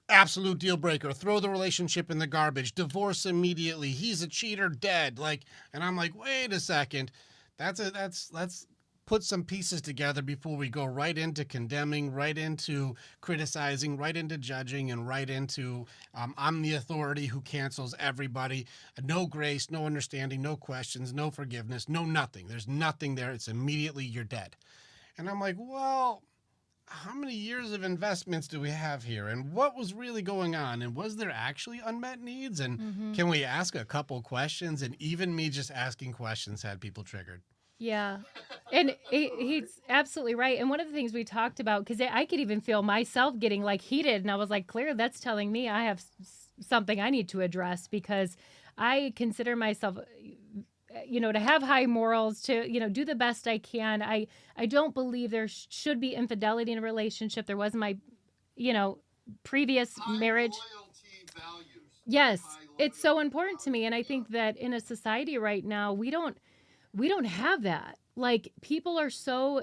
absolute deal breaker. Throw the relationship in the garbage. Divorce immediately. He's a cheater, dead. Like, and I'm like, wait a second. Let's put some pieces together before we go right into condemning, right into criticizing, right into judging, and right into I'm the authority who cancels everybody. No grace, no understanding, no questions, no forgiveness, no nothing. There's nothing there. It's immediately you're dead. And I'm like, well, how many years of investments do we have here? And what was really going on? And was there actually unmet needs? And can we ask a couple questions? And even me just asking questions had people triggered. Yeah. And he's absolutely right. And one of the things we talked about, because I could even feel myself getting like heated, and I was like, clear, that's telling me I have something I need to address, because I consider myself, to have high morals, to, do the best I can. I don't believe there should be infidelity in a relationship. There was my, previous marriage. Loyalty values. Yes. High It's so loyalty important to me. And I values. think that in a society right now, we don't have that. Like, people are so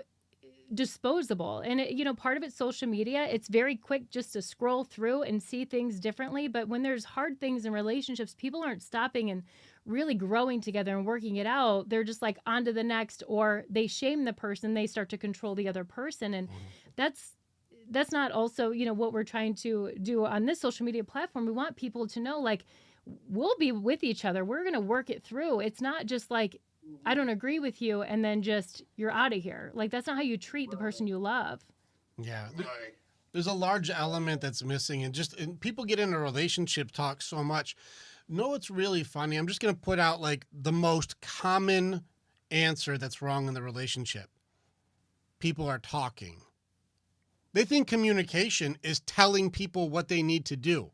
disposable, and part of it's social media. It's very quick just to scroll through and see things differently, but when there's hard things in relationships, people aren't stopping and really growing together and working it out. They're just like on to the next, or they shame the person, they start to control the other person. And that's not also what we're trying to do on this social media platform. We want people to know, like, we'll be with each other, we're going to work it through. It's not just like, I don't agree with you, and then just you're out of here. Like, that's not how you treat the person you love. Yeah. Right. There's a large element that's missing. And people get into relationship talk so much. No, it's really funny. I'm just going to put out like the most common answer that's wrong in the relationship. People are talking. They think communication is telling people what they need to do.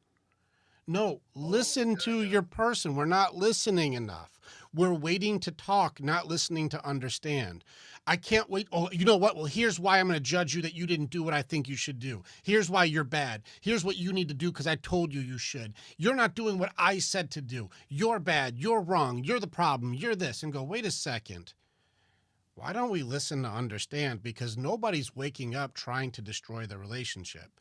No, listen to your person. We're not listening enough. We're waiting to talk, not listening to understand. I can't wait. Oh, you know what? Well, here's why I'm going to judge you that you didn't do what I think you should do. Here's why you're bad. Here's what you need to do because I told you you should. You're not doing what I said to do. You're bad. You're wrong. You're the problem. You're this. And go, wait a second. Why don't we listen to understand? Because nobody's waking up trying to destroy the relationship.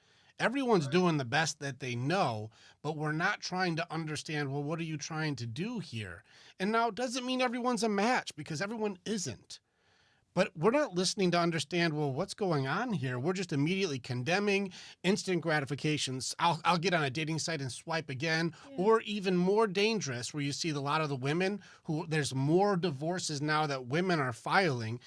Everyone's doing the best that they know, but we're not trying to understand, well, what are you trying to do here? And now it doesn't mean everyone's a match, because everyone isn't. But we're not listening to understand, well, what's going on here? We're just immediately condemning instant gratifications. I'll get on a dating site and swipe again, or even more dangerous, where you see a lot of the women who there's more divorces now that women are filing.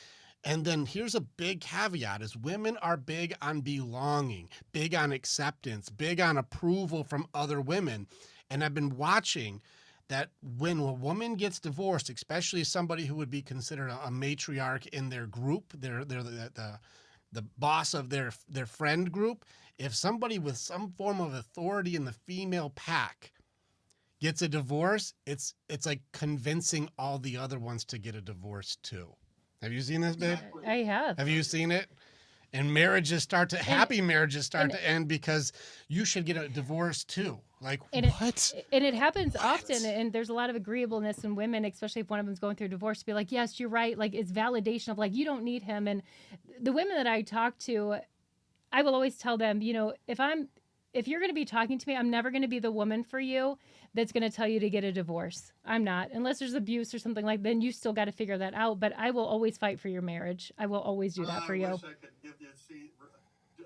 And then here's a big caveat is women are big on belonging, big on acceptance, big on approval from other women. And I've been watching that when a woman gets divorced, especially somebody who would be considered a matriarch in their group, they're the boss of their friend group, if somebody with some form of authority in the female pack gets a divorce, it's like convincing all the other ones to get a divorce too. Have you seen this, babe? I have. Have you seen it? And happy marriages start to end because you should get a divorce too. Like, what? And it happens often, and there's a lot of agreeableness in women, especially if one of them's going through a divorce, to be like, yes, you're right. Like, it's validation of like, you don't need him. And the women that I talk to, I will always tell them, if if you're going to be talking to me, I'm never going to be the woman for you that's going to tell you to get a divorce. I'm not. Unless there's abuse or something like, then you still got to figure that out, but I will always fight for your marriage. I will always do that I for you. wish I could give you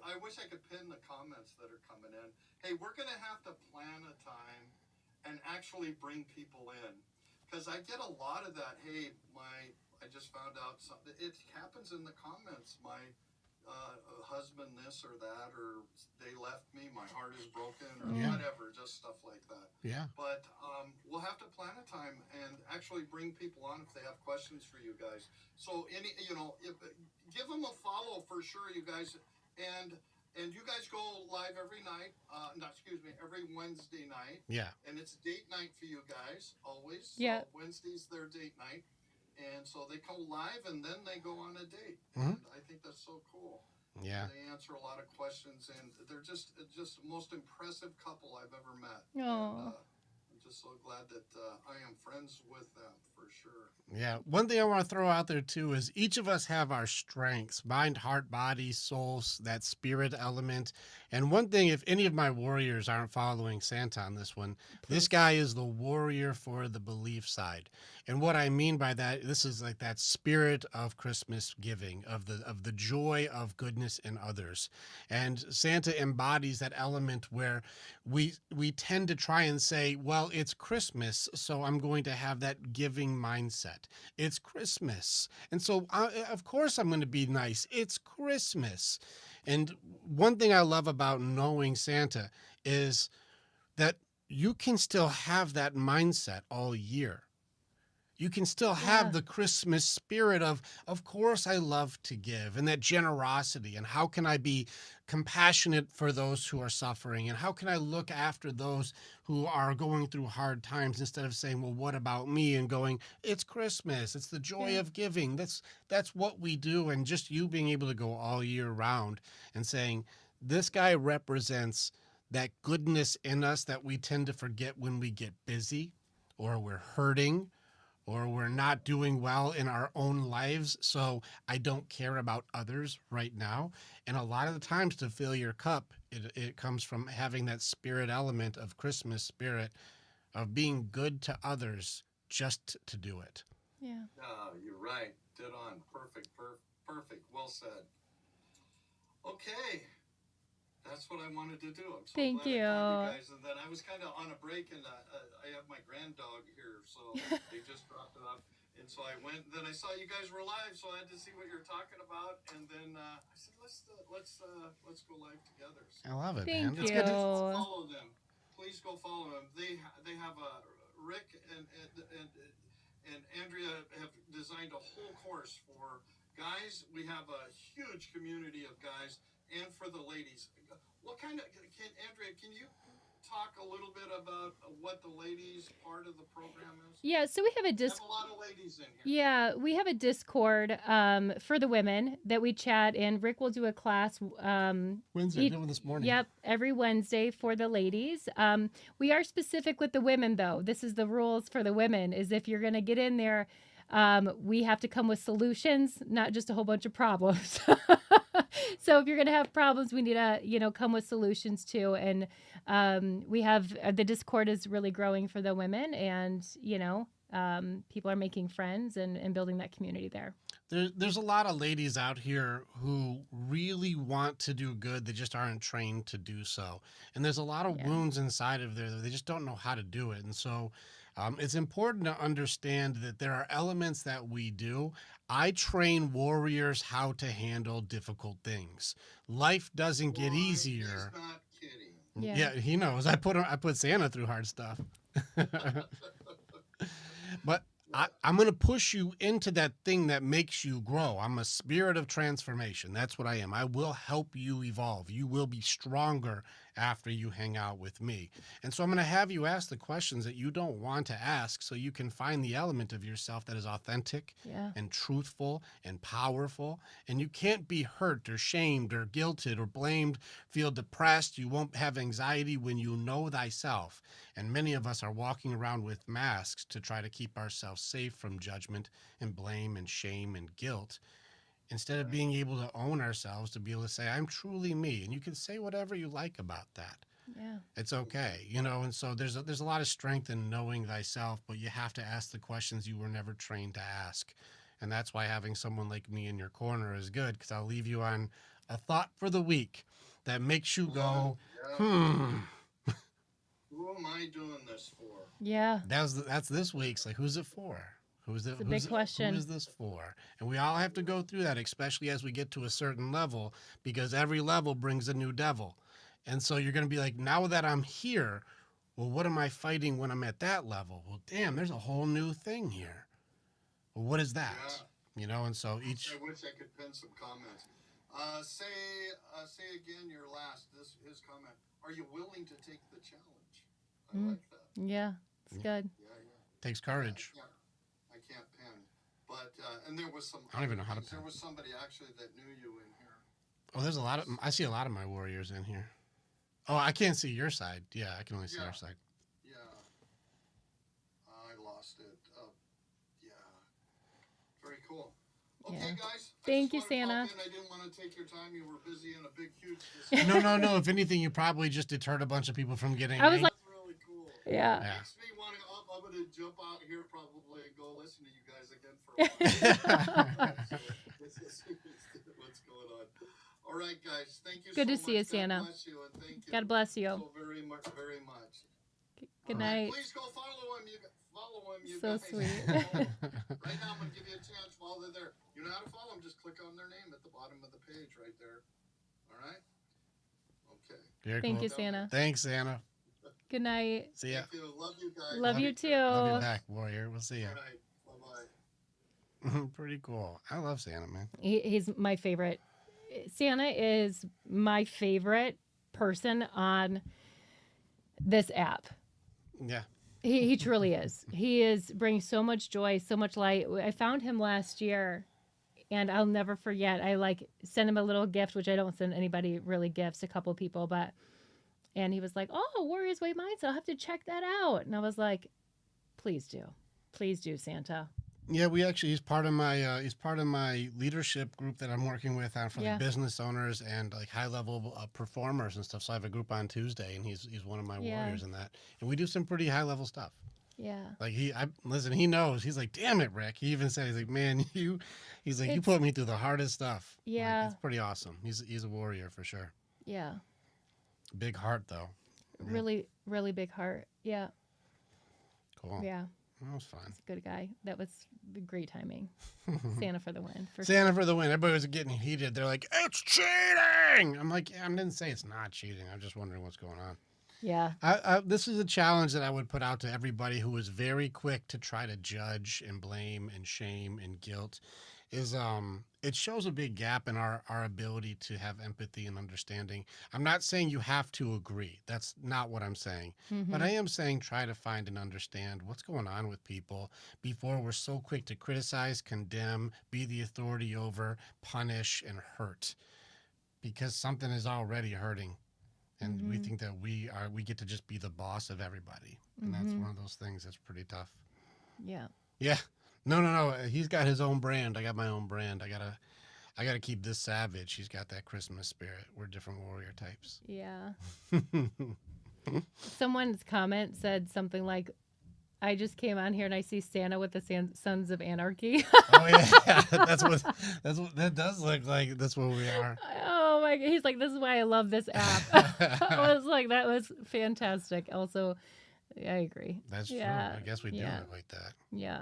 I wish I could pin the comments that are coming in. Hey, we're going to have to plan a time and actually bring people in, because I get a lot of that. Hey, I just found out something. It happens in the comments. My husband this or that, or they left me, my heart is broken, or Yeah. whatever, just stuff like that. Yeah. But we'll have to plan a time and actually bring people on if they have questions for you guys. So give them a follow for sure, you guys. And you guys go live every night, every Wednesday night. Yeah. And it's date night for you guys, always. Yeah. So Wednesday's their date night. And so they come live and then they go on a date. Mhm. And I think that's so cool. Yeah. They answer a lot of questions, and they're just the most impressive couple I've ever met. Aw. And, I'm just so glad that I am friends with them for sure. Yeah. One thing I want to throw out there too is each of us have our strengths: mind, heart, body, soul, that spirit element. And one thing, if any of my warriors aren't following Santa on this one, this guy is the warrior for the belief side. And what I mean by that, this is like that spirit of Christmas giving, of the joy of goodness in others. And Santa embodies that element where we tend to try and say, well, it's Christmas, so I'm going to have that giving mindset. It's Christmas, and so of course I'm going to be nice. It's Christmas. And one thing I love about knowing Santa is that you can still have that mindset all year. You can still have Yeah. the Christmas spirit of course I love to give, and that generosity, and how can I be compassionate for those who are suffering, and how can I look after those who are going through hard times, instead of saying, well, what about me, and going, it's Christmas, it's the joy Yeah. of giving. That's what we do. And just you being able to go all year round and saying, this guy represents that goodness in us that we tend to forget when we get busy, or we're hurting, or we're not doing well in our own lives, so I don't care about others right now. And a lot of the times, to fill your cup, it comes from having that spirit element of Christmas spirit, of being good to others just to do it. Yeah. Oh, you're right. Dead on. Perfect. Perfect. Well said. Okay. That's what I wanted to do. I'm so Thank glad I called you. you guys. And then I was kind of on a break, and I have my grand dog here, so they just dropped it off. And so I went. Then I saw you guys were live, so I had to see what you're talking about. And then I said, let's go live together. So I love it, Thank man. It's you. good to follow them. Please go follow them. They have a Rick and Andrea have designed a whole course for guys. We have a huge community of guys, and for the ladies. What kind of Andrea? Can you talk a little bit about what the ladies part of the program is? Yeah, so we have a We disc. have a lot of ladies in here. Yeah, we have a Discord for the women that we chat in. Rick will do a class. Wednesday, each- doing this morning. Yep, every Wednesday for the ladies. We are specific with the women, though. This is the rules for the women: is if you're going to get in there, we have to come with solutions, not just a whole bunch of problems. So if you're going to have problems, we need to, come with solutions too. And we have the Discord is really growing for the women, and people are making friends and building that community there. There's a lot of ladies out here who really want to do good. They just aren't trained to do so. And there's a lot of Yeah. wounds inside of there that they just don't know how to do it. And so it's important to understand that there are elements that we do. I train warriors how to handle difficult things. Life doesn't get Boy, easier. He's not kidding. Yeah. Yeah, he knows. I put Santa through hard stuff. But I'm going to push you into that thing that makes you grow. I'm a spirit of transformation. That's what I am. I will help you evolve. You will be stronger after you hang out with me. And so I'm going to have you ask the questions that you don't want to ask, so you can find the element of yourself that is authentic Yeah. and truthful and powerful. And you can't be hurt or shamed or guilted or blamed, feel depressed. You won't have anxiety when you know thyself. And many of us are walking around with masks to try to keep ourselves safe from judgment and blame and shame and guilt, instead of being able to own ourselves, to be able to say, I'm truly me. And you can say whatever you like about that. Yeah. It's okay, you know. And so there's a lot of strength in knowing thyself, but you have to ask the questions you were never trained to ask. And that's why having someone like me in your corner is good, because I'll leave you on a thought for the week that makes you go, Yeah. Who am I doing this for? Yeah. That's this week's, like, who's it for? It's a big question. Who is this for? And we all have to go through that, especially as we get to a certain level, because every level brings a new devil. And so you're going to be like, now that I'm here, well, what am I fighting when I'm at that level? Well, damn, there's a whole new thing here. Well, what is that? Yeah. You know, and so each. I wish I could pin some comments. Say again your last. His comment. Are you willing to take the challenge? I like that. Yeah. It's good. Yeah. Takes courage. I can't pin. But and there was some. I don't even know how to There pin. was somebody actually that knew you in here. Oh, there's a lot of. I see a lot of my warriors in here. Oh, I can't see your side. Yeah, I can only see your side. Yeah. I lost it. Yeah. Very cool. Okay, Yeah. guys. Thank I you, just wanna Santa. pop in. I didn't want to take your time. You were busy in a big, huge. No. If anything, you probably just deterred a bunch of people from getting. I was like, That's really cool. yeah. Makes me want to. I'm going to jump out here probably and go listen to you guys again for a while. What's going on? All right, guys. Thank you. Good so to see you, much. Santa. God bless you, and thank you. God bless you. So very much, very much. Good All right, night. please go follow him. Follow him. You So guys. sweet. Right now, I'm going to give you a chance while they're there. You know how to follow them. Just click on their name at the bottom of the page right there. All right? Okay. Very Thank cool. you, Santa. Thanks, Santa. Good night. See ya. Thank you. Love you guys. Love you too. Love you back, warrior. We'll see ya. All right. Bye-bye. Pretty cool. I love Santa, man. He's my favorite. Santa is my favorite person on this app. Yeah. He truly is. He is bringing so much joy, so much light. I found him last year, and I'll never forget. I sent him a little gift, which I don't send anybody really gifts, a couple people, and he was like, "Oh, Warriors Way Minds, I'll have to check that out." And I was like, "Please do, Santa." Yeah, he's part of my leadership group that I'm working with for Yeah. like business owners and like high level performers and stuff. So I have a group on Tuesday, and he's one of my Yeah. warriors in that, and we do some pretty high level stuff. Yeah. Like he knows. He's like, damn it, Rick. He even said, he's like, man, you put me through the hardest stuff. Like, Yeah. it's pretty awesome. He's a warrior for sure. Yeah. Big heart though. Yeah. Really, really big heart. Yeah. Cool. Yeah. That was fun. He's a good guy. That was great timing. Santa for the win. Santa for the win. Everybody was getting heated. They're like, it's cheating. I'm like, yeah, I didn't say it's not cheating. I'm just wondering what's going on. Yeah. This is a challenge that I would put out to everybody who is very quick to try to judge and blame and shame and guilt. It shows a big gap in our ability to have empathy and understanding. I'm not saying you have to agree. That's not what I'm saying. But I am saying try to find and understand what's going on with people before we're so quick to criticize, condemn, be the authority over, punish, and hurt. Because something is already hurting. And we think that we get to just be the boss of everybody. And that's one of those things that's pretty tough. Yeah. Yeah. No. He's got his own brand. I got my own brand. I gotta keep this savage. He's got that Christmas spirit. We're different warrior types. Yeah. Someone's comment said something like, I just came on here and I see Santa with the Sons of Anarchy. Oh yeah, that does look like. That's what we are. Oh my God. He's like, this is why I love this app. I was like, that was fantastic. Also, I agree. That's Yeah. true. I guess we do Yeah. it like that. Yeah.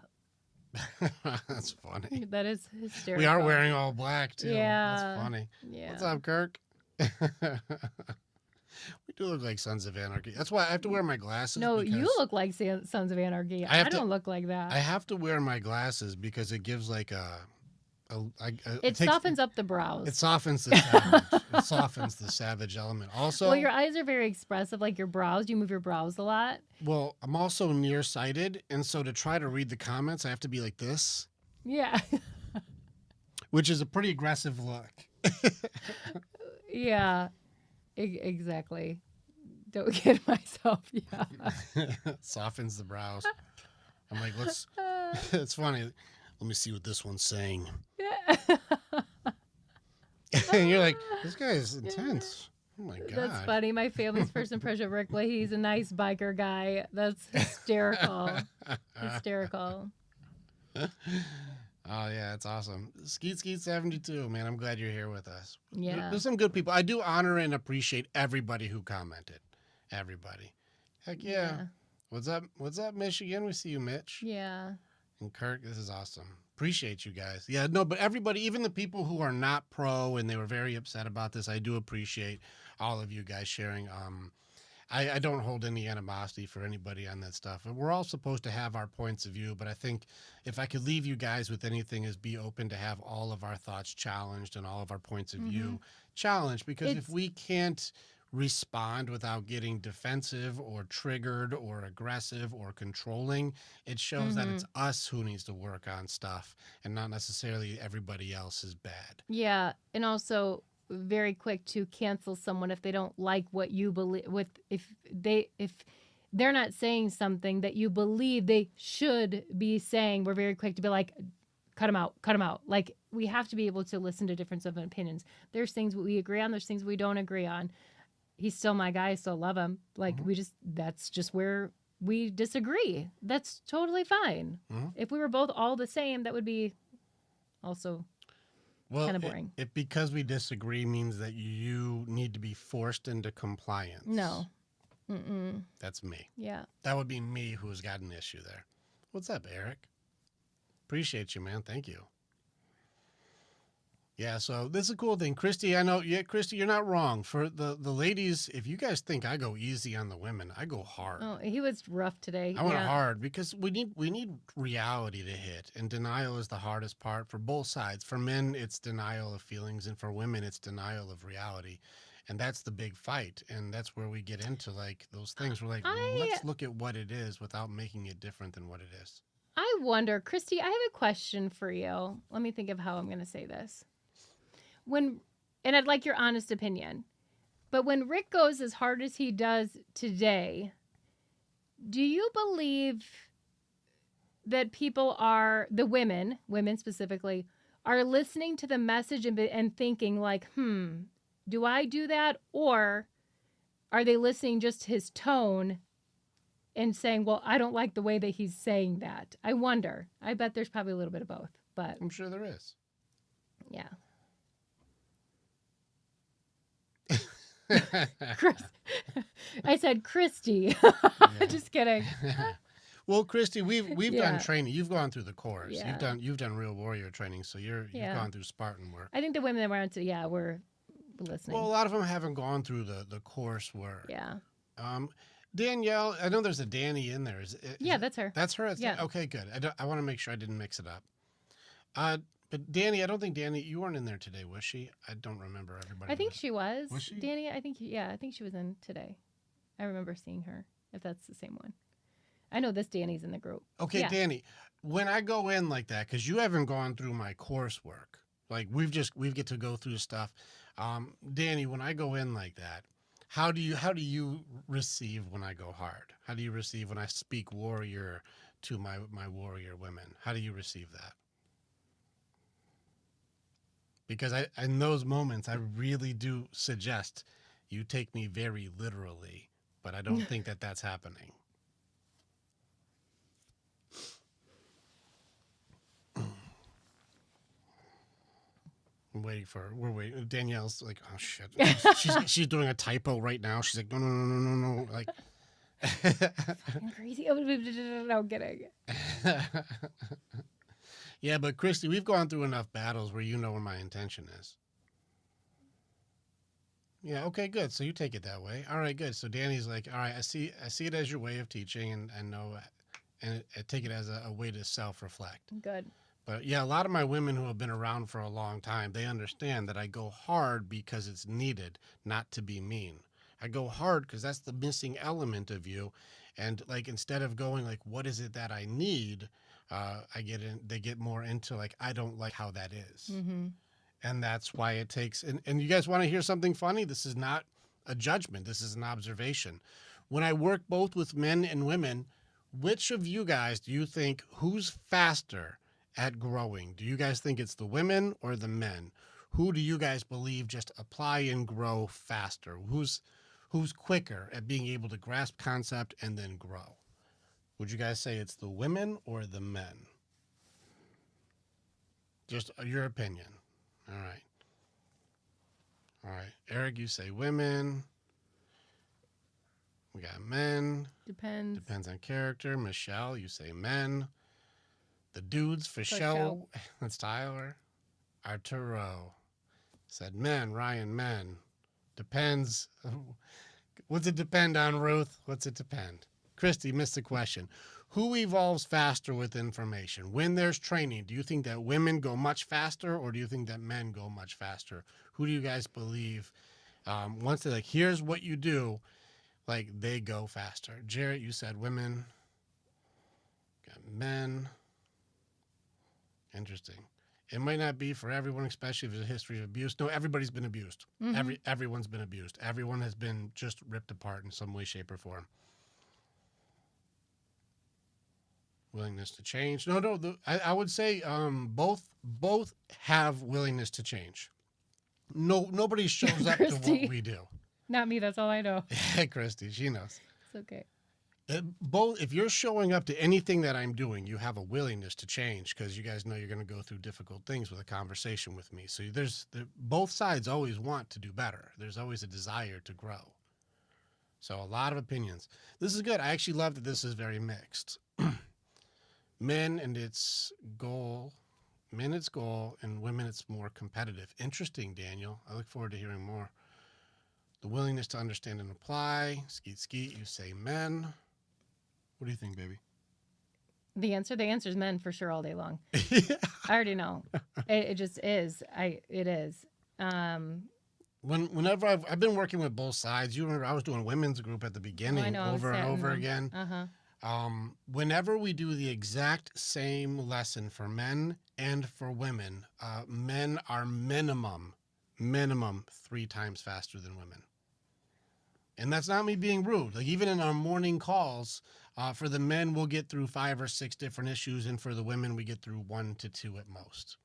That's funny. That is hysterical. We are wearing all black too. Yeah. That's funny. Yeah. What's up, Kirk? We do look like Sons of Anarchy. That's why I have to wear my glasses. No, because you look like Sons of Anarchy. I have I to- don't look like that. I have to wear my glasses because it gives like it softens up the brows. It softens the savage. It softens the savage element. Also, Well, your eyes are very expressive, like your brows. You move your brows a lot. well, I'm also nearsighted, and so to try to read the comments, I have to be like this, Yeah. which is a pretty aggressive look. Yeah. Exactly. Don't kid myself. Yeah. Softens the brows. I'm like, it's funny. Let me see what this one's saying. And you're like, this guy is intense. Oh my God. That's funny. My family's first impression of Rick, well, he's a nice biker guy. That's hysterical. Hysterical. Oh yeah, it's awesome. Skeet Skeet 72, man. I'm glad you're here with us. Yeah. There's some good people. I do honor and appreciate everybody who commented. Everybody. Heck yeah. What's up? What's up, Michigan? We see you, Mitch. Yeah. And Kirk, this is awesome. Appreciate you guys. Yeah, no, but everybody, even the people who are not pro and they were very upset about this, I do appreciate all of you guys sharing. I don't hold any animosity for anybody on that stuff. We're all supposed to have our points of view, but I think if I could leave you guys with anything is be open to have all of our thoughts challenged and all of our points of view challenged, because if we can't respond without getting defensive or triggered or aggressive or controlling, it shows that it's us who needs to work on stuff and not necessarily everybody else is bad. Yeah. And also very quick to cancel someone if they don't like what you believe if they're not saying something that you believe they should be saying. We're very quick to be like, cut them out. Like, we have to be able to listen to difference of opinions. There's things we agree on, there's things we don't agree on. He's still my guy, I still love him. Like, that's just where we disagree. That's totally fine. If we were both all the same, that would be also kind of boring. It because we disagree means that you need to be forced into compliance. No. That's me. Yeah. That would be me who's got an issue there. What's up, Eric? Appreciate you, man. Thank you. Yeah, so this is a cool thing. Christy, I know, Christy, you're not wrong. For the ladies, if you guys think I go easy on the women, I go hard. Oh, he was rough today. I went hard because we need reality to hit, and denial is the hardest part for both sides. For men, it's denial of feelings, and for women, it's denial of reality. And that's the big fight, and that's where we get into like those things. We're like, let's look at what it is without making it different than what it is. I wonder, Christy, I have a question for you. Let me think of how I'm going to say this. And I'd like your honest opinion, but when Rick goes as hard as he does today, do you believe that people the women specifically, are listening to the message and thinking like, do I do that? Or are they listening just to his tone and saying, well, I don't like the way that he's saying that? I wonder. I bet there's probably a little bit of both, but I'm sure there is. Yeah. I said Christy. Just kidding. Well, Christy, we've done training. You've gone through the course. Yeah. You've done real warrior training, so you've gone through Spartan work. I think the women that were on were listening. Well, a lot of them haven't gone through the course work. Yeah. Danielle, I know there's a Danny in there. That's her. That's her. Yeah. Okay, good. I want to make sure I didn't mix it up. But Danny, I don't think Danny, you weren't in there today, was she? I don't remember everybody. I think she was. Was she? Danny, I think she was in today. I remember seeing her, if that's the same one. I know this Danny's in the group. Okay, yeah. Danny, when I go in like that, because you haven't gone through my coursework, like we get to go through stuff. Danny, when I go in like that, how do you receive when I go hard? How do you receive when I speak warrior to my warrior women? How do you receive that? Because in those moments, I really do suggest you take me very literally, but I don't think that that's happening. We're waiting. Danielle's like, oh shit. She's doing a typo right now. She's like, no. Like, fucking crazy. No, kidding. Yeah, but Christy, we've gone through enough battles where you know where my intention is. Yeah, okay, good. So you take it that way. All right, good. So Danny's like, all right, I see it as your way of teaching and know, and I take it as a way to self-reflect. Good. But yeah, a lot of my women who have been around for a long time, they understand that I go hard because it's needed, not to be mean. I go hard because that's the missing element of you. And like, instead of going like, what is it that I need? They get more into like, I don't like how that is. Mm-hmm. And that's why it takes, and you guys want to hear something funny? This is not a judgment. This is an observation. When I work both with men and women, which of you guys do you think who's faster at growing? Do you guys think it's the women or the men? who do you guys believe just apply and grow faster? Who's quicker at being able to grasp concept and then grow? Would you guys say it's the women or the men? Just your opinion. All right. All right. Eric, you say women. We got men. Depends. Depends on character. Michelle, you say men. The dudes for show. show. That's Tyler. Arturo said men. Ryan, men. Depends. What's it depend on, Ruth? What's it depend? Christy missed the question. Who evolves faster with information? When there's training, do you think that women go much faster or do you think that men go much faster? Who do you guys believe? Once they're like, here's what you do, like they go faster. Jarrett, you said women. Got men. Interesting. It might not be for everyone, especially if there's a history of abuse. No, everybody's been abused. Mm-hmm. Everyone's been abused. Everyone has been just ripped apart in some way, shape, or form. Willingness to change. No. I would say both have willingness to change. No, nobody shows up to what we do. Not me. That's all I know. Christy, she knows. It's okay. Both, if you're showing up to anything that I'm doing, you have a willingness to change because you guys know you're going to go through difficult things with a conversation with me. So both sides always want to do better. There's always a desire to grow. So a lot of opinions. This is good. I actually love that this is very mixed. Men and its goal, and women it's more competitive. Interesting, Daniel. I look forward to hearing more. The willingness to understand and apply. Skeet, you say men. What do you think, baby? The answer is men for sure all day long. Yeah. I already know. It just is. It is. Whenever I've been working with both sides, you remember I was doing women's group at the beginning I know, over and over again. Uh-huh. Whenever we do the exact same lesson for men and for women, men are minimum 3 times faster than women. And that's not me being rude. Like even in our morning calls, for the men, we'll get through 5 or 6 different issues. And for the women, we get through 1 to 2 at most.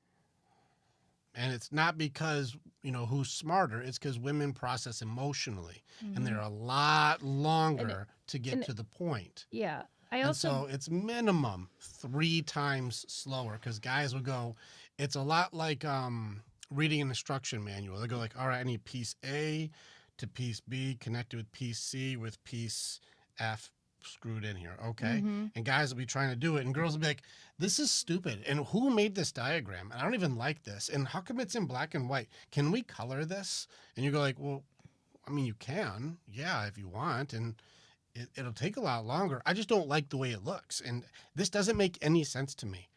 And it's not because, who's smarter. It's because women process emotionally. Mm-hmm. And they're a lot longer to get to the point. Yeah. And so it's minimum 3 times slower because guys will go, it's a lot like reading an instruction manual. They go like, all right, I need piece A to piece B connected with piece C with piece F screwed in here. Okay. Mm-hmm. And guys will be trying to do it and girls will be like, this is stupid. And who made this diagram? And I don't even like this. And how come it's in black and white? Can we color this? And you go like, well, I mean, you can. Yeah, if you want. And it'll take a lot longer. I just don't like the way it looks. And this doesn't make any sense to me.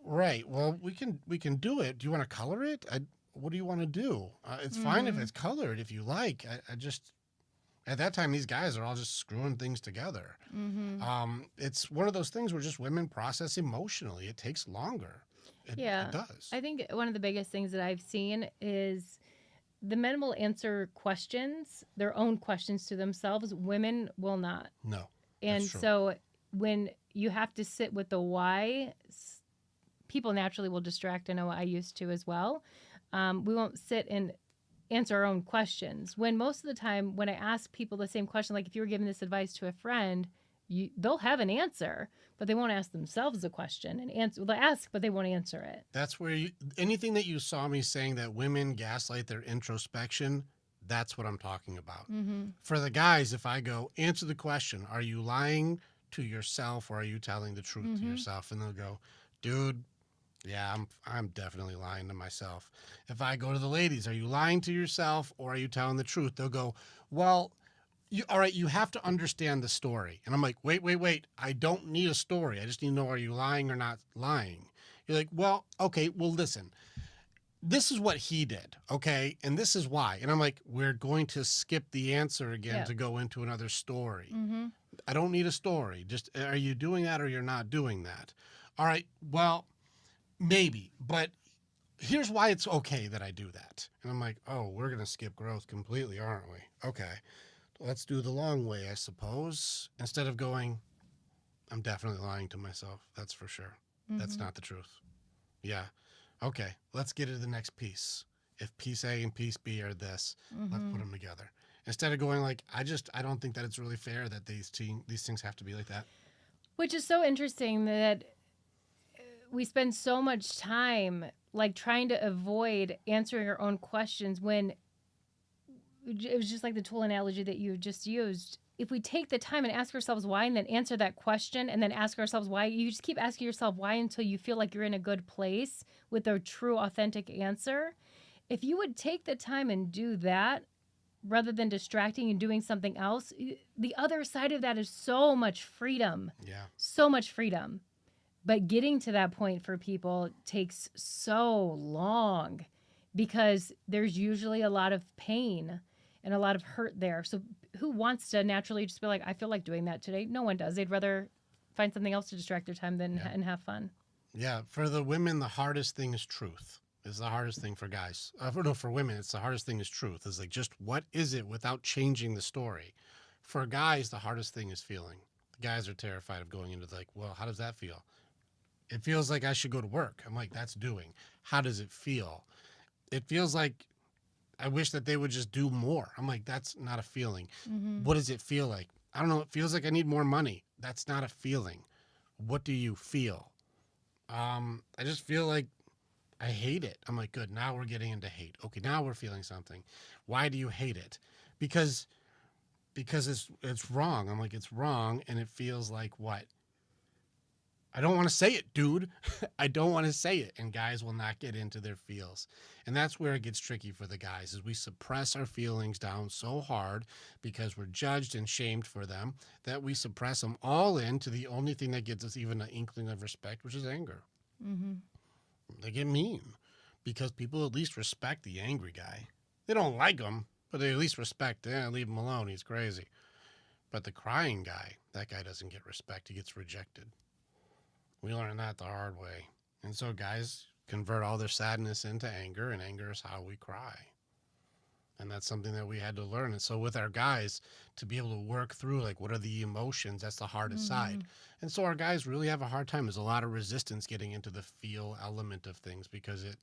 Right. Well, we can do it. Do you want to color it? What do you want to do? It's fine if it's colored if you like. I just, at that time, these guys are all just screwing things together. Mm-hmm. It's one of those things where just women process emotionally. It takes longer. It does. I think one of the biggest things that I've seen is the men will answer questions, their own questions to themselves. Women will not. No. And that's true. so when you have to sit with the why, people naturally will distract. I know I used to as well. We won't sit and answer our own questions. When most of the time, when I ask people the same question, like if you were giving this advice to a friend, they'll have an answer, but they won't ask themselves a question and answer. They'll ask, but they won't answer it. That's where anything that you saw me saying that women gaslight their introspection, that's what I'm talking about. Mm-hmm. For the guys, if I go, answer the question, are you lying to yourself or are you telling the truth to yourself? And they'll go, dude, yeah, I'm definitely lying to myself. If I go to the ladies, are you lying to yourself or are you telling the truth? They'll go, well, all right, you have to understand the story. And I'm like, wait. I don't need a story. I just need to know, are you lying or not lying? You're like, well, okay, well, listen. This is what he did, okay? And this is why. And I'm like, we're going to skip the answer again to go into another story. Mm-hmm. I don't need a story. Just, are you doing that or you're not doing that? All right, well, maybe. But here's why it's okay that I do that. And I'm like, oh, we're going to skip growth completely, aren't we? Okay. Let's do the long way, I suppose. Instead of going, I'm definitely lying to myself. That's for sure. That's not the truth. Yeah. Okay, let's get to the next piece. If piece A and piece B are this, let's put them together. Instead of going like, I don't think that it's really fair that these things have to be like that. Which is so interesting that we spend so much time like trying to avoid answering our own questions when it was just like the tool analogy that you just used. If we take the time and ask ourselves why and then answer that question and then ask ourselves why, you just keep asking yourself why until you feel like you're in a good place with a true, authentic answer. If you would take the time and do that rather than distracting and doing something else, the other side of that is so much freedom. Yeah. So much freedom. But getting to that point for people takes so long because there's usually a lot of pain and a lot of hurt there. So who wants to naturally just be like, I feel like doing that today? No one does. They'd rather find something else to distract their time than and have fun. Yeah. For the women, the hardest thing is truth. It's the hardest thing for guys. For women, it's the hardest thing is truth. It's like, just what is it without changing the story? For guys, the hardest thing is feeling. The guys are terrified of going into like, well, how does that feel? It feels like I should go to work. I'm like, that's doing. How does it feel? It feels like I wish that they would just do more. I'm like, that's not a feeling. What does it feel like? I don't know. It feels like I need more money. That's not a feeling. What do you feel? I just feel like I hate it. I'm like, good. Now we're getting into hate. Okay, now we're feeling something. Why do you hate it? Because it's wrong. I'm like, it's wrong, and it feels like what? I don't want to say it, dude. I don't want to say it. And guys will not get into their feels. And that's where it gets tricky for the guys is we suppress our feelings down so hard because we're judged and shamed for them that we suppress them all into the only thing that gives us even an inkling of respect, which is anger. They get mean because people at least respect the angry guy. They don't like him, but they at least respect him. Leave him alone. He's crazy. But the crying guy, that guy doesn't get respect. He gets rejected. We learned that the hard way. And so guys convert all their sadness into anger, and anger is how we cry. And that's something that we had to learn. And so with our guys, to be able to work through, like, what are the emotions? That's the hardest side. And so our guys really have a hard time. There's a lot of resistance getting into the feel element of things because it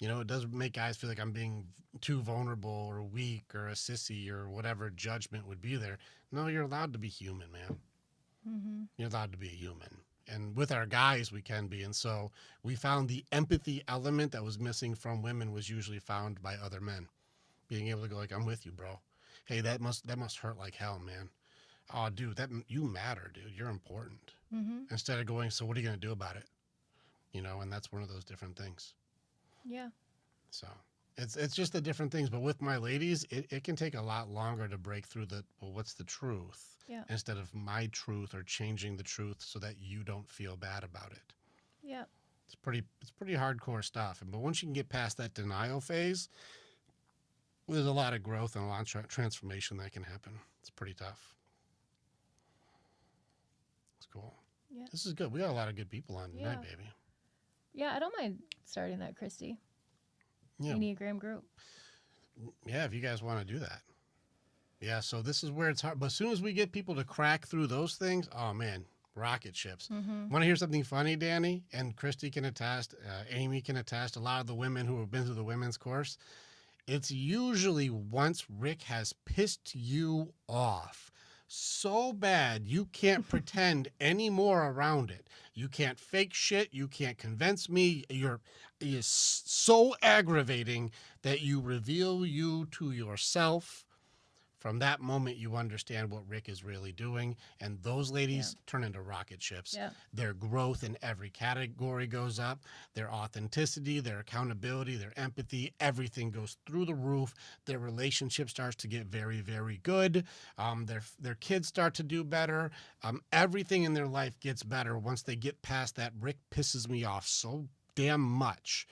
does make guys feel like I'm being too vulnerable or weak or a sissy or whatever judgment would be there. No, you're allowed to be human, man. You're allowed to be a human. And with our guys, we can be. And so we found the empathy element that was missing from women was usually found by other men. Being able to go like, I'm with you, bro. Hey, that must hurt like hell, man. Oh, dude, you matter, dude. You're important. Instead of going, so what are you going to do about it? And that's one of those different things. Yeah. So it's just the different things. But with my ladies, it can take a lot longer to break through what's the truth? Yeah. Instead of my truth or changing the truth so that you don't feel bad about it. Yeah. It's pretty hardcore stuff. But once you can get past that denial phase, there's a lot of growth and a lot of transformation that can happen. It's pretty tough. It's cool. Yeah. This is good. We got a lot of good people on tonight, baby. Yeah, I don't mind starting that, Christy. Yeah. Enneagram group. Yeah, if you guys want to do that. Yeah, so this is where it's hard. But as soon as we get people to crack through those things, oh, man, rocket ships. Want to hear something funny, Danny? And Christy can attest, Amy can attest, a lot of the women who have been through the women's course. It's usually once Rick has pissed you off so bad you can't pretend anymore around it. You can't fake shit. You can't convince me. It is so aggravating that you reveal you to yourself. From that moment, you understand what Rick is really doing. And those ladies turn into rocket ships. Yeah. Their growth in every category goes up. Their authenticity, their accountability, their empathy, everything goes through the roof. Their relationship starts to get very, very good. Their kids start to do better. Everything in their life gets better once they get past that Rick pisses me off so damn much.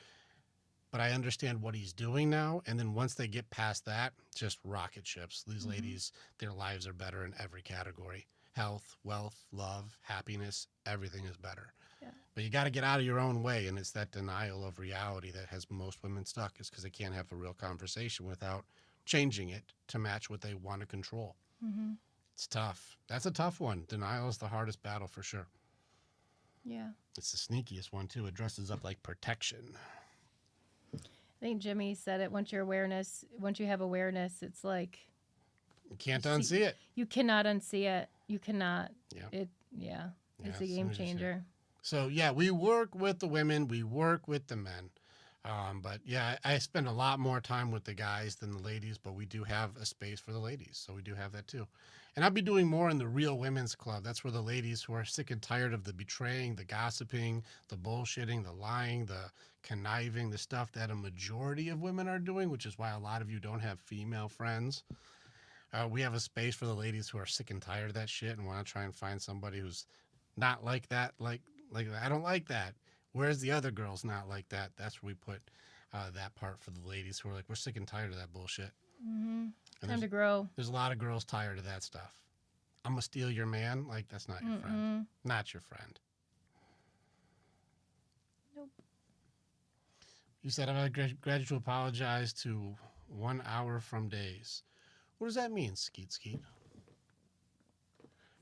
But I understand what he's doing now. And then once they get past that, just rocket ships. These ladies, their lives are better in every category. Health, wealth, love, happiness, everything is better. Yeah. But you got to get out of your own way. And it's that denial of reality that has most women stuck, is because they can't have a real conversation without changing it to match what they want to control. It's tough. That's a tough one. Denial is the hardest battle for sure. Yeah. It's the sneakiest one too. It dresses up like protection. think Jimmy said it. Once you have awareness, it's like You can't You see- unsee it. you cannot unsee it. You cannot. Yeah. Yeah, it's Yeah, a game as soon as you see it. changer. So yeah, we work with the women, we work with the men. But yeah, I spend a lot more time with the guys than the ladies, but we do have a space for the ladies. So we do have that too. And I'll be doing more in the Real Women's Club. That's where the ladies who are sick and tired of the betraying, the gossiping, the bullshitting, the lying, the conniving, the stuff that a majority of women are doing, which is why a lot of you don't have female friends. We have a space for the ladies who are sick and tired of that shit and want to try and find somebody who's not like that. Like I don't like that. Where's the other girls not like that? That's where we put that part for the ladies who are like, we're sick and tired of that bullshit. Mm-hmm. And Time to grow. there's a lot of girls tired of that stuff. I'm gonna steal your man. Like, that's not your friend. Mm-mm. Not your friend. Nope. You said I'm graduate to apologize to 1 hour from days. What does that mean, Skeet Skeet?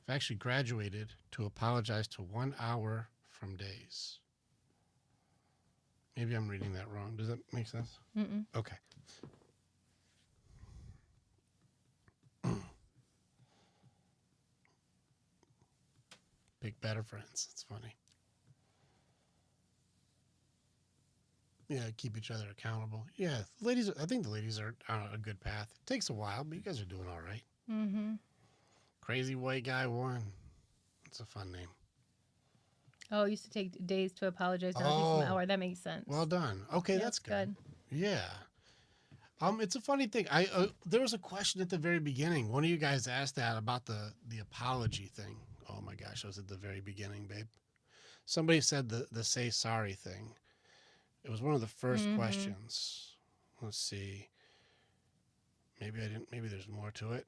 I've actually graduated to apologize to 1 hour from days. Maybe I'm reading that wrong. Does that make sense? Mm-mm. Okay. Big better friends. It's funny. Yeah, keep each other accountable. Yeah, ladies. I think the ladies are on a good path. It takes a while, but you guys are doing all right. Mm-hmm. Crazy White Guy 1. It's a fun name. Oh, it used to take days to apologize. Now it takes Oh. an hour. That makes sense. Well done. Okay, Yeah, that's it's good. Yeah. It's a funny thing. There was a question at the very beginning. One of you guys asked that about the apology thing. Oh my gosh, that was at the very beginning, babe. Somebody said the say sorry thing. It was one of the 1st Mhm. questions. Let's see. Maybe I didn't. Maybe there's more to it.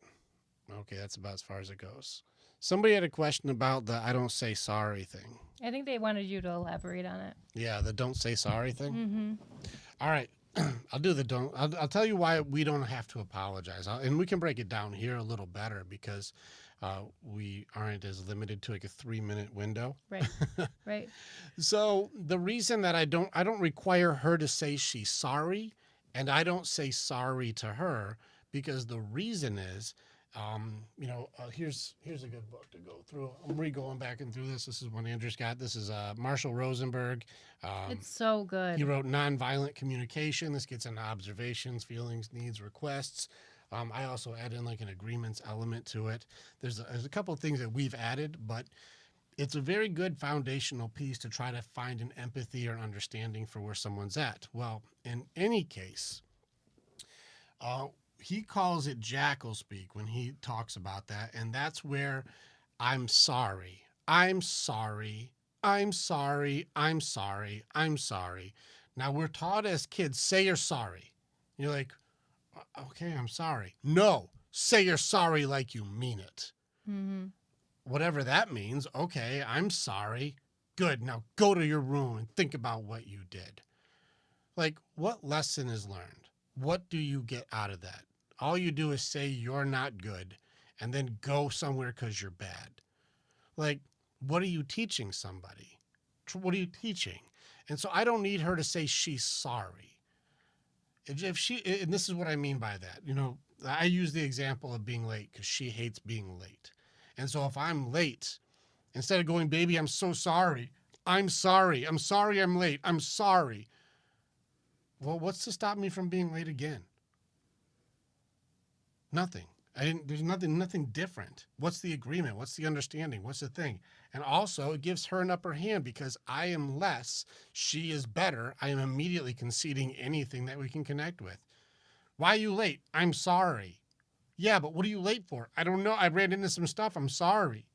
Okay, that's about as far as it goes. Somebody had a question about the I don't say sorry thing. I think they wanted you to elaborate on it. Yeah, the don't say sorry thing. Mm-hmm. All right. I'll do the don't. I'll tell you why we don't have to apologize. And we can break it down here a little better because we aren't as limited to like a 3-minute window. Right. Right. So the reason that I don't require her to say she's sorry, and I don't say sorry to her because the reason is, here's a good book to go through. I'm going back and through this. This is one Andrew's got. This is Marshall Rosenberg. It's so good. He wrote Nonviolent Communication. This gets into observations, feelings, needs, requests. I also add in like an agreements element to it. There's a couple of things that we've added, but it's a very good foundational piece to try to find an empathy or understanding for where someone's at. Well, in any case, he calls it jackal speak when he talks about that. And that's where I'm sorry. I'm sorry. I'm sorry. I'm sorry. I'm sorry. Now we're taught as kids, say you're sorry. You're like, okay, I'm sorry. No, say you're sorry like you mean it. Mm-hmm. Whatever that means. Okay, I'm sorry. Good. Now go to your room and think about what you did. Like, what lesson is learned? What do you get out of that? All you do is say you're not good and then go somewhere because you're bad. Like, what are you teaching somebody? What are you teaching? And so I don't need her to say she's sorry. If she, and this is what I mean by that, I use the example of being late because she hates being late. And so if I'm late, instead of going, baby, I'm so sorry. I'm sorry. I'm sorry I'm late. I'm sorry. Well, what's to stop me from being late again? Nothing. There's nothing different. What's the agreement? What's the understanding? What's the thing? And also it gives her an upper hand because I am less, she is better. I am immediately conceding anything that we can connect with. Why are you late? I'm sorry. Yeah, but what are you late for? I don't know. I ran into some stuff. I'm sorry.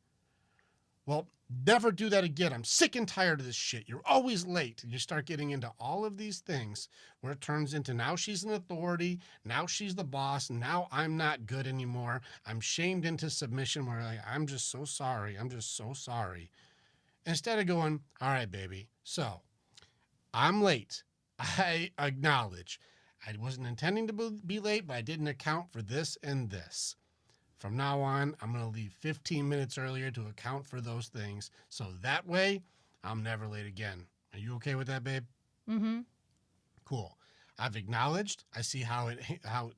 Well, never do that again. I'm sick and tired of this shit. You're always late. And you start getting into all of these things where it turns into now she's an authority. Now she's the boss. Now I'm not good anymore. I'm shamed into submission where I'm just so sorry. I'm just so sorry. Instead of going, all right, baby. So I'm late. I acknowledge. I wasn't intending to be late, but I didn't account for this and this. From now on, I'm going to leave 15 minutes earlier to account for those things. So that way, I'm never late again. Are you okay with that, babe? Mm-hmm. Cool. I've acknowledged. I see how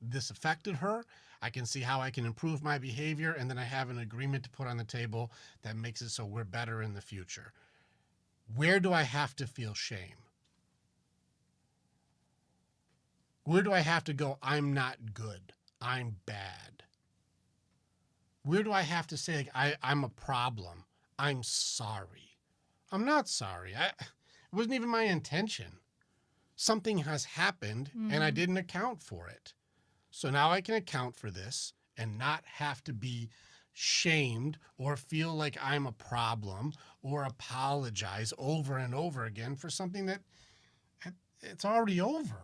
this affected her. I can see how I can improve my behavior, and then I have an agreement to put on the table that makes it so we're better in the future. Where do I have to feel shame? Where do I have to go, I'm not good, I'm bad? Where do I have to say, like, I'm a problem, I'm sorry? I'm not sorry. It wasn't even my intention. Something has happened and I didn't account for it. So now I can account for this and not have to be shamed or feel like I'm a problem or apologize over and over again for something that it's already over.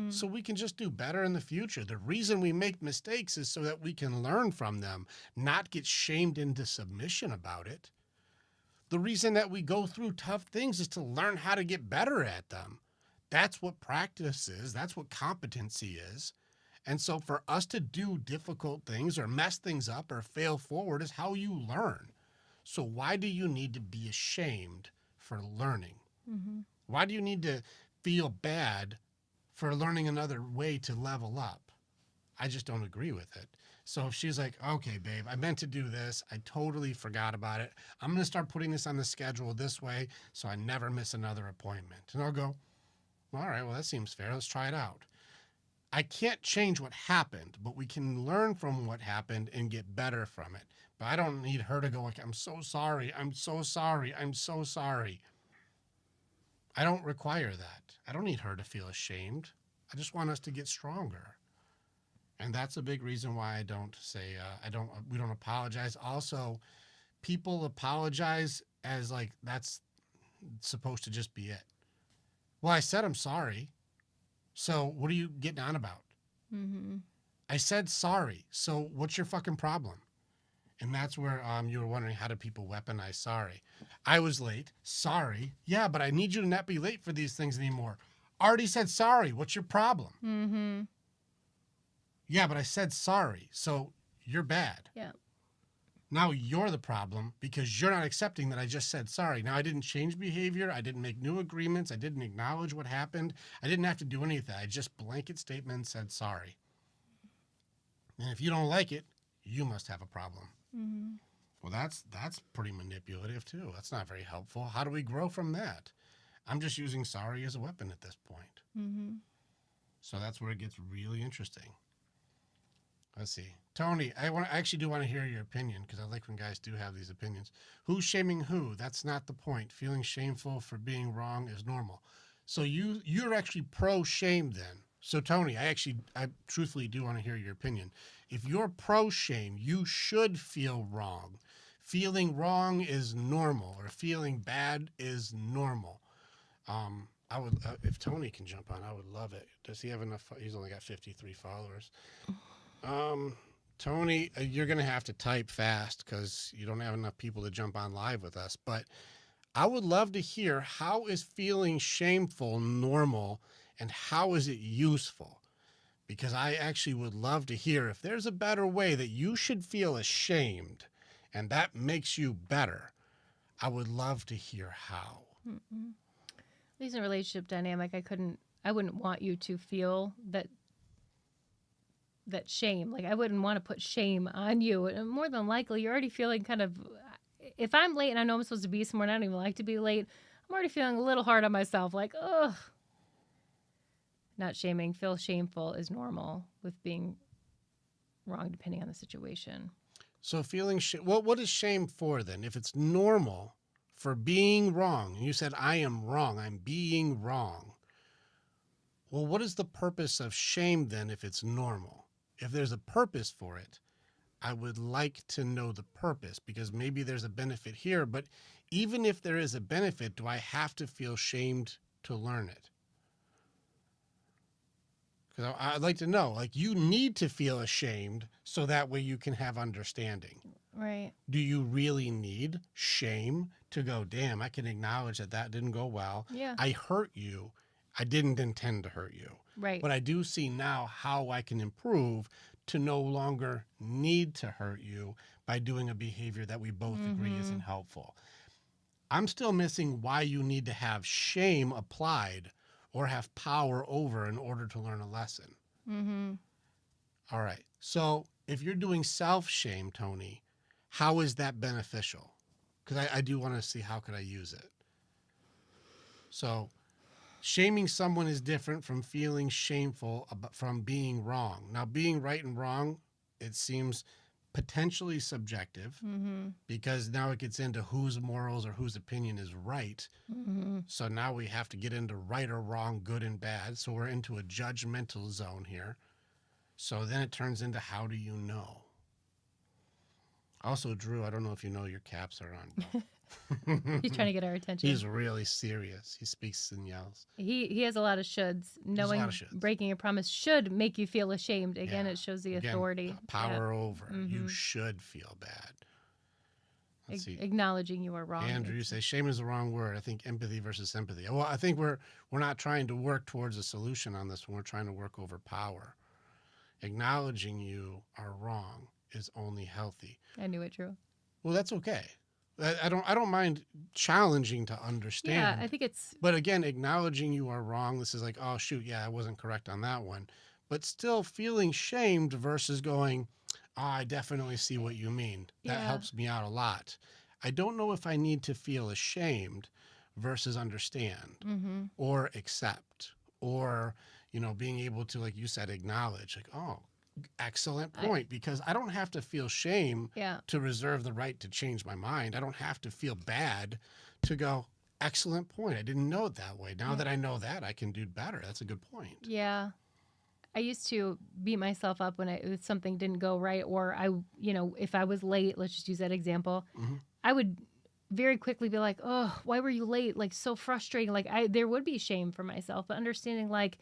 So we can just do better in the future. The reason we make mistakes is so that we can learn from them, not get shamed into submission about it. The reason that we go through tough things is to learn how to get better at them. That's what practice is. That's what competency is. And so for us to do difficult things or mess things up or fail forward is how you learn. So why do you need to be ashamed for learning? Why do you need to feel bad for learning another way to level up? I just don't agree with it. So if she's like, okay, babe, I meant to do this. I totally forgot about it. I'm going to start putting this on the schedule this way so I never miss another appointment. And I'll go, all right, well, that seems fair. Let's try it out. I can't change what happened, but we can learn from what happened and get better from it. But I don't need her to go like, I'm so sorry. I'm so sorry. I'm so sorry. I don't require that. I don't need her to feel ashamed. I just want us to get stronger. And that's a big reason why I don't say, we don't apologize. Also, people apologize as like, that's supposed to just be it. Well, I said I'm sorry. So what are you getting on about? I said sorry. So what's your fucking problem? And that's where you were wondering, how do people weaponize sorry? I was late. Sorry. Yeah, but I need you to not be late for these things anymore. Already said sorry. What's your problem? Yeah, but I said sorry. So you're bad. Yeah. Now you're the problem because you're not accepting that I just said sorry. Now I didn't change behavior. I didn't make new agreements. I didn't acknowledge what happened. I didn't have to do anything. I just blanket statement said sorry. And if you don't like it, you must have a problem. Well, that's pretty manipulative too. That's not very helpful. How do we grow from that? I'm just using sorry as a weapon at this point. So that's where it gets really interesting. Let's see. Tony, I actually do want to hear your opinion because I like when guys do have these opinions. Who's shaming who? That's not the point. Feeling shameful for being wrong is normal. So you're actually pro shame then. So Tony, I truthfully do want to hear your opinion. If you're pro shame, you should feel wrong. Feeling wrong is normal, or feeling bad is normal. I would, if Tony can jump on, I would love it. Does he have enough? He's only got 53 followers. Tony, you're going to have to type fast because you don't have enough people to jump on live with us. But I would love to hear, how is feeling shameful normal and how is it useful? Because I actually would love to hear if there's a better way that you should feel ashamed and that makes you better. I would love to hear how. At least in a relationship dynamic, I wouldn't want you to feel that shame. Like, I wouldn't want to put shame on you. And more than likely, you're already feeling kind of, if I'm late and I know I'm supposed to be somewhere and I don't even like to be late, I'm already feeling a little hard on myself. Like, ugh. Not shaming. Feel shameful is normal with being wrong, depending on the situation. So feeling what is shame for then? If it's normal for being wrong, and you said, I am wrong, I'm being wrong. Well, what is the purpose of shame then if it's normal? If there's a purpose for it, I would like to know the purpose, because maybe there's a benefit here, but even if there is a benefit, do I have to feel shamed to learn it? Because I'd like to know, like, you need to feel ashamed so that way you can have understanding. Right. Do you really need shame to go, damn, I can acknowledge that didn't go well. Yeah. I hurt you. I didn't intend to hurt you. Right. But I do see now how I can improve to no longer need to hurt you by doing a behavior that we both agree isn't helpful. I'm still missing why you need to have shame applied or have power over in order to learn a lesson. Mm-hmm. All right. So if you're doing self-shame, Tony, how is that beneficial? Because I do want to see how could I use it. So shaming someone is different from feeling shameful from being wrong. Now, being right and wrong, it seems potentially subjective Mm-hmm. because now it gets into whose morals or whose opinion is right. Mm-hmm. So now we have to get into right or wrong, good and bad. So we're into a judgmental zone here. So then it turns into how do you know? Also, Drew, I don't know if you know your caps are on, bro. He's trying to get our attention. He's really serious. He speaks and yells. He has a lot of shoulds. a lot Knowing of shoulds. breaking a promise should make you feel ashamed. Again, Yeah. it shows the Again, authority. power over. You Mhm. should feel bad. Let's see. Acknowledging you are wrong. Andrew, you say shame is the wrong word. I think empathy versus sympathy. Well, I think we're not trying to work towards a solution on this one. We're trying to work over power. Acknowledging you are wrong is only healthy. I knew it, Drew. Well, that's okay. I don't mind challenging to understand. Yeah, I think it's But again, acknowledging you are wrong. This is like, oh shoot, yeah, I wasn't correct on that one. But still feeling shamed versus going, oh, I definitely see what you mean. That Yeah. helps me out a lot. I don't know if I need to feel ashamed versus understand mm-hmm. or accept or, being able to, like you said, acknowledge, like, oh, excellent point, because I don't have to feel shame Yeah. to reserve the right to change my mind. I don't have to feel bad to go, excellent point. I didn't know it that way. Now Yeah. that I know that, I can do better. That's a good point. Yeah. I used to beat myself up when if something didn't go right, or if I was late, let's just use that example, Mhm. I would very quickly be like, oh, why were you late? Like, so frustrating. Like, there would be shame for myself, but understanding, like,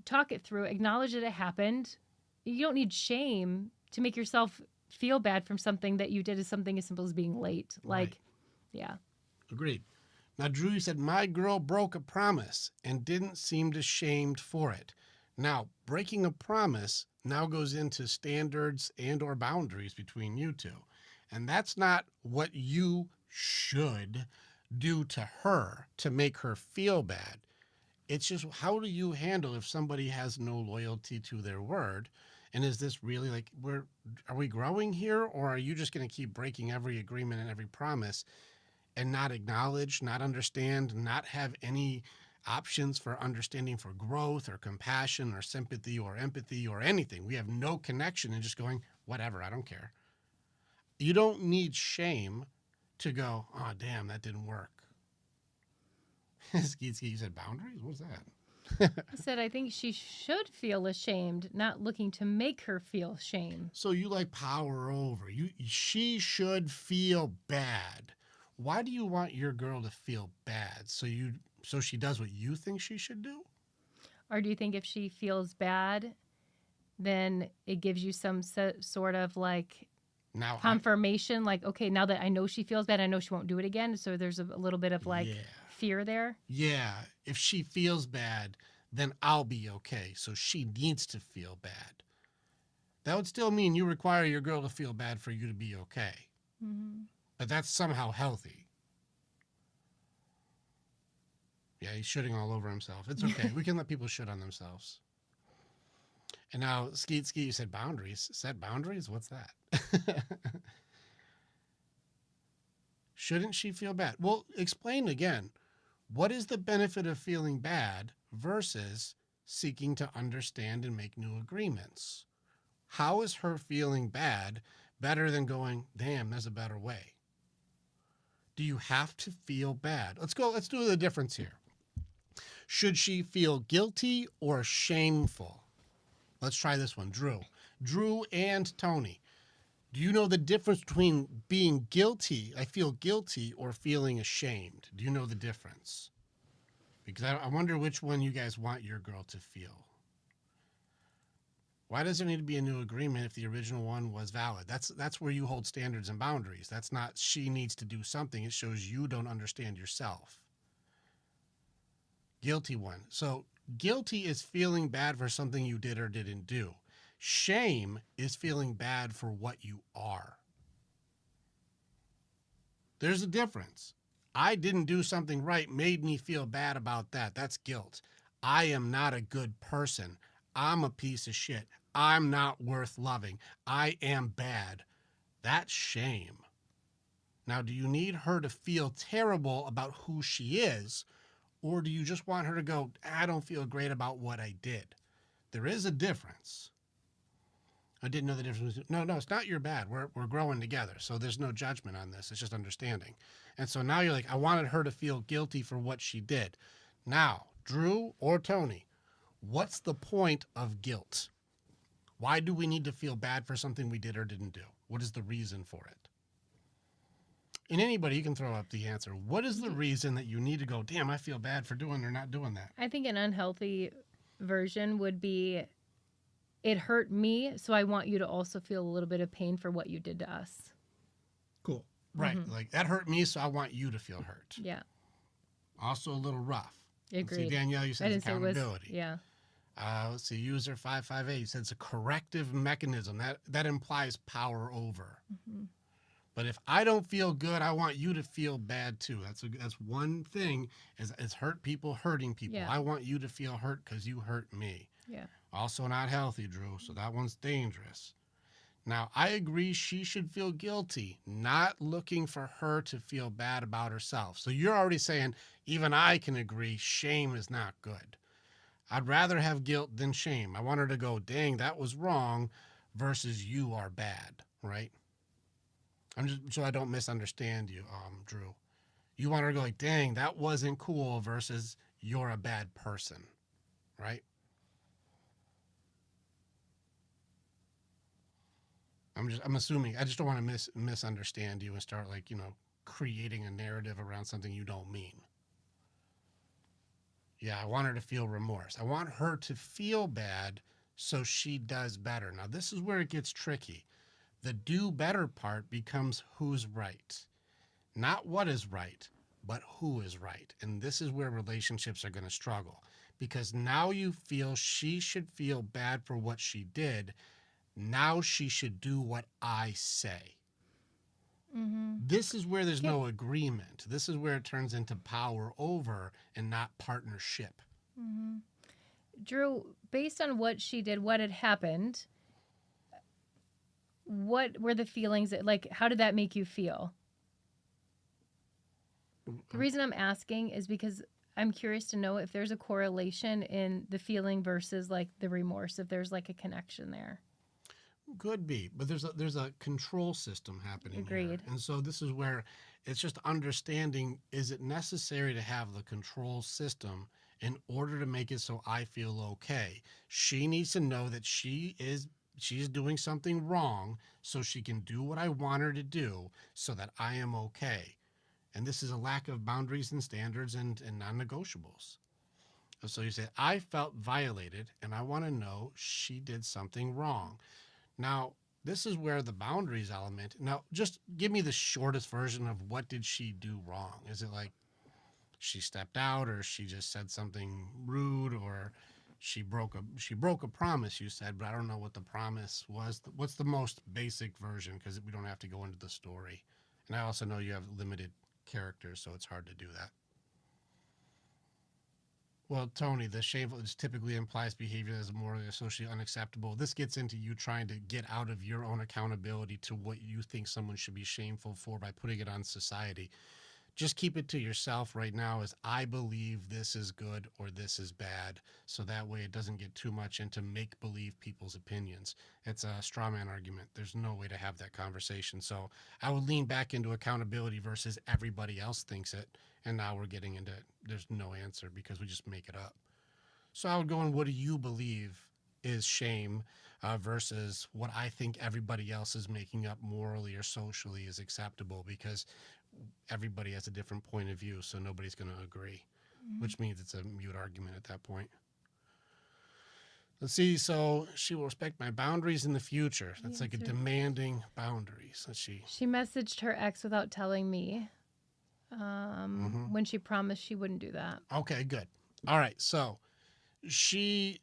talk it through, acknowledge that it happened. You don't need shame to make yourself feel bad from something that you did as something as simple as being late. Like, Right. yeah. Agreed. Now, Drew, you said, my girl broke a promise and didn't seem ashamed for it. Now, breaking a promise now goes into standards and or boundaries between you two. And that's not what you should do to her to make her feel bad. It's just, how do you handle if somebody has no loyalty to their word? And is this really like, are we growing here, or are you just going to keep breaking every agreement and every promise and not acknowledge, not understand, not have any options for understanding, for growth or compassion or sympathy or empathy or anything? We have no connection and just going, whatever, I don't care. You don't need shame to go, oh, damn, that didn't work. Ski, you said boundaries? What was that? I said, I think she should feel ashamed, not looking to make her feel shame. So you like power over. She should feel bad. Why do you want your girl to feel bad? So she does what you think she should do? Or do you think if she feels bad, then it gives you some sort of like Now confirmation, like, okay, now that I know she feels bad, I know she won't do it again. So there's a little bit of like yeah. fear there. Yeah, if she feels bad, then I'll be okay. So she needs to feel bad. That would still mean you require your girl to feel bad for you to be okay. Mm-hmm. But that's somehow healthy. Yeah, he's shitting all over himself. It's okay. We can let people shit on themselves. And now, Skeet, you said boundaries. Set boundaries? What's that? Shouldn't she feel bad? Well, explain again. What is the benefit of feeling bad versus seeking to understand and make new agreements? How is her feeling bad better than going, damn, there's a better way? Do you have to feel bad? Let's do the difference here. Should she feel guilty or shameful? Let's try this one. Drew and Tony. Do you know the difference between being guilty, I feel guilty, or feeling ashamed? Do you know the difference? Because I wonder which one you guys want your girl to feel. Why does there need to be a new agreement if the original one was valid? That's where you hold standards and boundaries. That's not she needs to do something. It shows you don't understand yourself. Guilty one. So guilty is feeling bad for something you did or didn't do. Shame is feeling bad for what you are. There's a difference. I didn't do something right, made me feel bad about that. That's guilt. I am not a good person. I'm a piece of shit. I'm not worth loving. I am bad. That's shame. Now, do you need her to feel terrible about who she is, or do you just want her to go, I don't feel great about what I did? There is a difference. I didn't know the difference. No, it's not your bad. We're growing together. So there's no judgment on this. It's just understanding. And so now you're like, I wanted her to feel guilty for what she did. Now, Drew or Tony, what's the point of guilt? Why do we need to feel bad for something we did or didn't do? What is the reason for it? And anybody, you can throw up the answer. What is the reason that you need to go, damn, I feel bad for doing or not doing that? I think an unhealthy version would be, it hurt me, so I want you to also feel a little bit of pain for what you did to us. Cool. Right. Like, that hurt me, so I want you to feel hurt. Yeah. Also a little rough. Let's see, Agreed. Danielle, you I said didn't say it was, accountability. yeah. Let's see, user 558 said it's a corrective mechanism. That implies power over. But if I don't feel good, I want you to feel bad too. That's one thing is hurt people hurting people. Yeah. I want you to feel hurt because you hurt me. Yeah. Also not healthy, Drew. So that one's dangerous. Now, I agree she should feel guilty, not looking for her to feel bad about herself. So you're already saying, even I can agree, shame is not good. I'd rather have guilt than shame. I want her to go, dang, that was wrong, versus you are bad, right? I'm just so I don't misunderstand you, Drew. You want her to go like, dang, that wasn't cool, versus you're a bad person, right? I'm assuming. I just don't want to misunderstand you and start like, creating a narrative around something you don't mean. Yeah, I want her to feel remorse. I want her to feel bad so she does better. Now, this is where it gets tricky. The do better part becomes who's right. Not what is right, but who is right. And this is where relationships are going to struggle. Because now you feel she should feel bad for what she did. Now she should do what I say. This is where there's no agreement. This is where it turns into power over and not partnership. Drew, based on what she did, what had happened, what were the feelings like, how did that make you feel? The reason I'm asking is because I'm curious to know if there's a correlation in the feeling versus like the remorse, if there's like a connection there. Could be, but there's a control system happening here. Agreed. And so this is where it's just understanding, is it necessary to have the control system in order to make it so I feel okay? She needs to know that she's doing something wrong so she can do what I want her to do so that I am okay. And this is a lack of boundaries and standards and non-negotiables. So you say, I felt violated and I want to know she did something wrong. Now, this is where the boundaries element. Now, just give me the shortest version of what did she do wrong? Is it like she stepped out, or she just said something rude, or she broke a promise, you said, but I don't know what the promise was. What's the most basic version? Because we don't have to go into the story. And I also know you have limited characters, so it's hard to do that. Well, Tony, the shameful typically implies behavior that is morally or socially unacceptable. This gets into you trying to get out of your own accountability to what you think someone should be shameful for by putting it on society. Just keep it to yourself right now as I believe this is good or this is bad. So that way it doesn't get too much into make-believe people's opinions. It's a straw man argument. There's no way to have that conversation. So I would lean back into accountability versus everybody else thinks it. And now we're getting into there's no answer because we just make it up. So I would go in, what do you believe is shame versus what I think everybody else is making up morally or socially is acceptable, because everybody has a different point of view, so nobody's going to agree, which means it's a mute argument at that point. Let's see. So she will respect my boundaries in the future. That's like a demanding boundaries. Let's see. She messaged her ex without telling me when she promised she wouldn't do that. Okay, good. All right. So she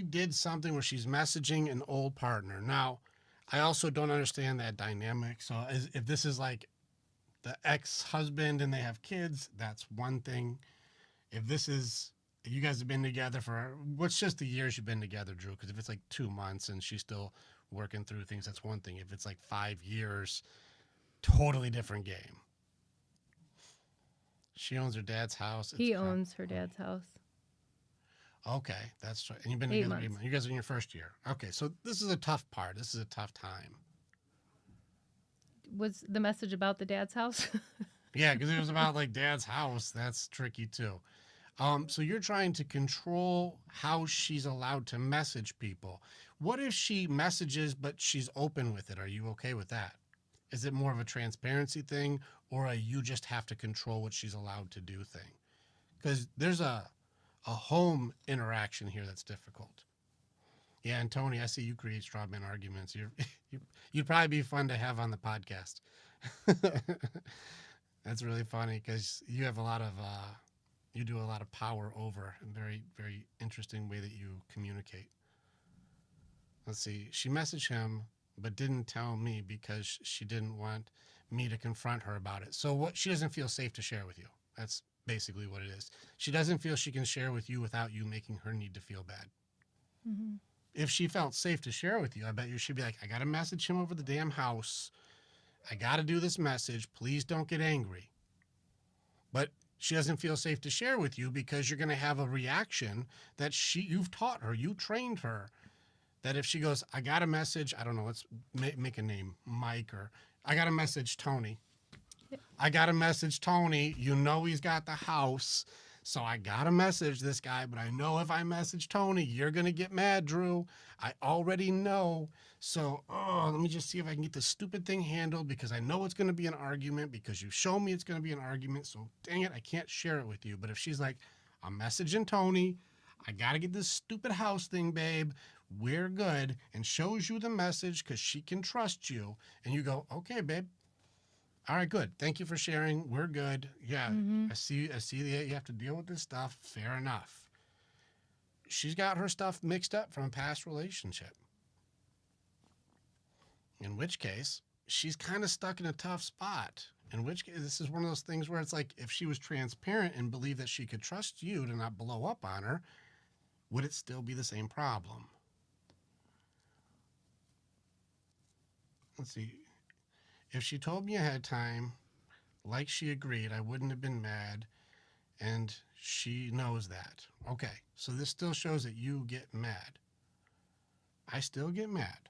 did something where she's messaging an old partner. Now, I also don't understand that dynamic. So if this is like the ex-husband and they have kids, that's one thing. If this is You guys have been together for what's just the years you've been together, Drew? Because if it's like 2 months and she's still working through things, that's one thing. If it's like 5 years, totally different game. She owns her dad's house. He owns her dad's house. Okay, that's right. And you've been 8 together 8 months. months. You guys are in your first year. Okay, so this is a tough part. This is a tough time. Was the message about the dad's house? Yeah, because it was about like dad's house. That's tricky too. So you're trying to control how she's allowed to message people. What if she messages but she's open with it? Are you okay with that? Is it more of a transparency thing, or a you just have to control what she's allowed to do thing? Because there's a home interaction here that's difficult. Yeah, and Tony, I see you create straw man arguments. You'd probably be fun to have on the podcast. That's really funny because you have a lot of you do a lot of power over, and very very interesting way that you communicate. Let's see. She messaged him but didn't tell me because she didn't want me to confront her about it. So what she doesn't feel safe to share with you. That's basically what it is. She doesn't feel she can share with you without you making her need to feel bad. Mm-hmm. If she felt safe to share with you, I bet you she'd be like, I got to message him over the damn house. I got to do this message. Please don't get angry. But she doesn't feel safe to share with you because you're going to have a reaction that you've taught her, you trained her. That if she goes, I got a message, I don't know, let's make a name, Mike, or I got a message, Tony. Yep. I got a message, Tony. You know he's got the house. So I got to message this guy, but I know if I message Tony, you're going to get mad, Drew. I already know. So, let me just see if I can get this stupid thing handled because I know it's going to be an argument because you show me it's going to be an argument. So, dang it, I can't share it with you. But if she's like, I'm messaging Tony, I got to get this stupid house thing, babe. We're good, and shows you the message because she can trust you. And you go, okay, babe. All right, good. Thank you for sharing. We're good. Yeah, Mm-hmm. I see that you have to deal with this stuff. Fair enough. She's got her stuff mixed up from a past relationship. In which case, she's kind of stuck in a tough spot. In which case, this is one of those things where it's like, if she was transparent and believed that she could trust you to not blow up on her, would it still be the same problem? Let's see. If she told me ahead of time, like she agreed, I wouldn't have been mad, and she knows that. Okay, so this still shows that you get mad. I still get mad.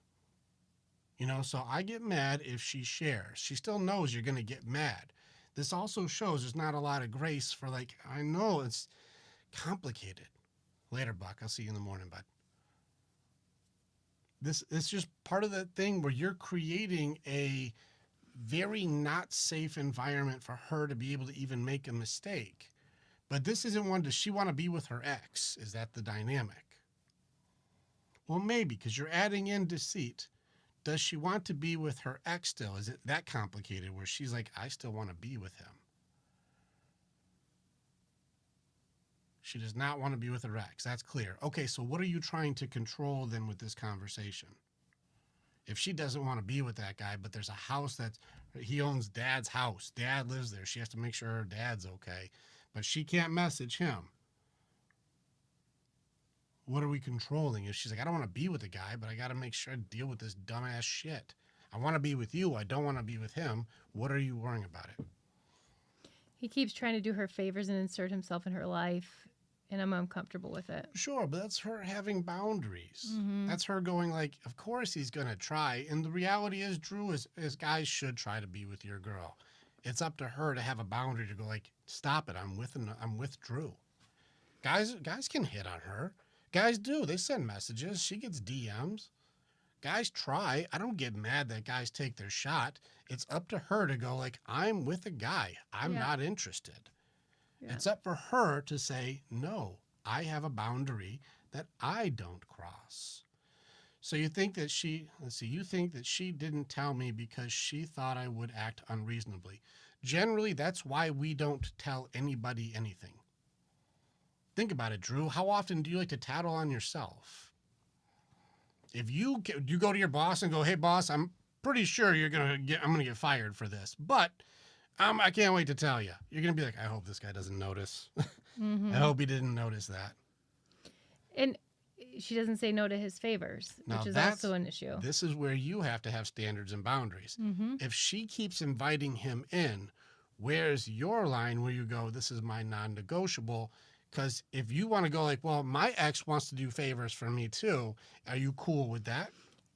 So I get mad if she shares. She still knows you're going to get mad. This also shows there's not a lot of grace for, like, I know it's complicated. Later, Buck. I'll see you in the morning, bud. It's just part of that thing where you're creating a very not safe environment for her to be able to even make a mistake. But this isn't one, does she want to be with her ex? Is that the dynamic? Well, maybe, because you're adding in deceit. Does she want to be with her ex still? Is it that complicated where she's like, I still want to be with him? She does not want to be with her ex. That's clear. Okay, so what are you trying to control then with this conversation? If she doesn't want to be with that guy, but there's a house he owns dad's house. Dad lives there. She has to make sure her dad's okay. But she can't message him. What are we controlling? If she's like, I don't want to be with the guy, but I got to make sure I deal with this dumbass shit. I want to be with you. I don't want to be with him. What are you worrying about it? He keeps trying to do her favors and insert himself in her life, and I'm uncomfortable with it. Sure, but that's her having boundaries. Mm-hmm. That's her going like, of course he's going to try. And the reality is, Drew, is guys should try to be with your girl. It's up to her to have a boundary to go like, stop it. I'm with Drew. Guys can hit on her. Guys do. They send messages. She gets DMs. Guys try. I don't get mad that guys take their shot. It's up to her to go like, I'm with a guy. I'm not interested. Yeah. It's up for her to say, no, I have a boundary that I don't cross. So you think that you think that she didn't tell me because she thought I would act unreasonably. Generally, that's why we don't tell anybody anything. Think about it, Drew. How often do you like to tattle on yourself? If you go to your boss and go, hey, boss, I'm pretty sure I'm going to get fired for this, but I can't wait to tell you. You're going to be like, I hope this guy doesn't notice. Mm-hmm. I hope he didn't notice that. And she doesn't say no to his favors, Now which is that's also an issue. this is where you have to have standards and boundaries. Mm-hmm. If she keeps inviting him in, where's your line where you go, this is my non-negotiable? Because if you want to go like, well, my ex wants to do favors for me too, are you cool with that?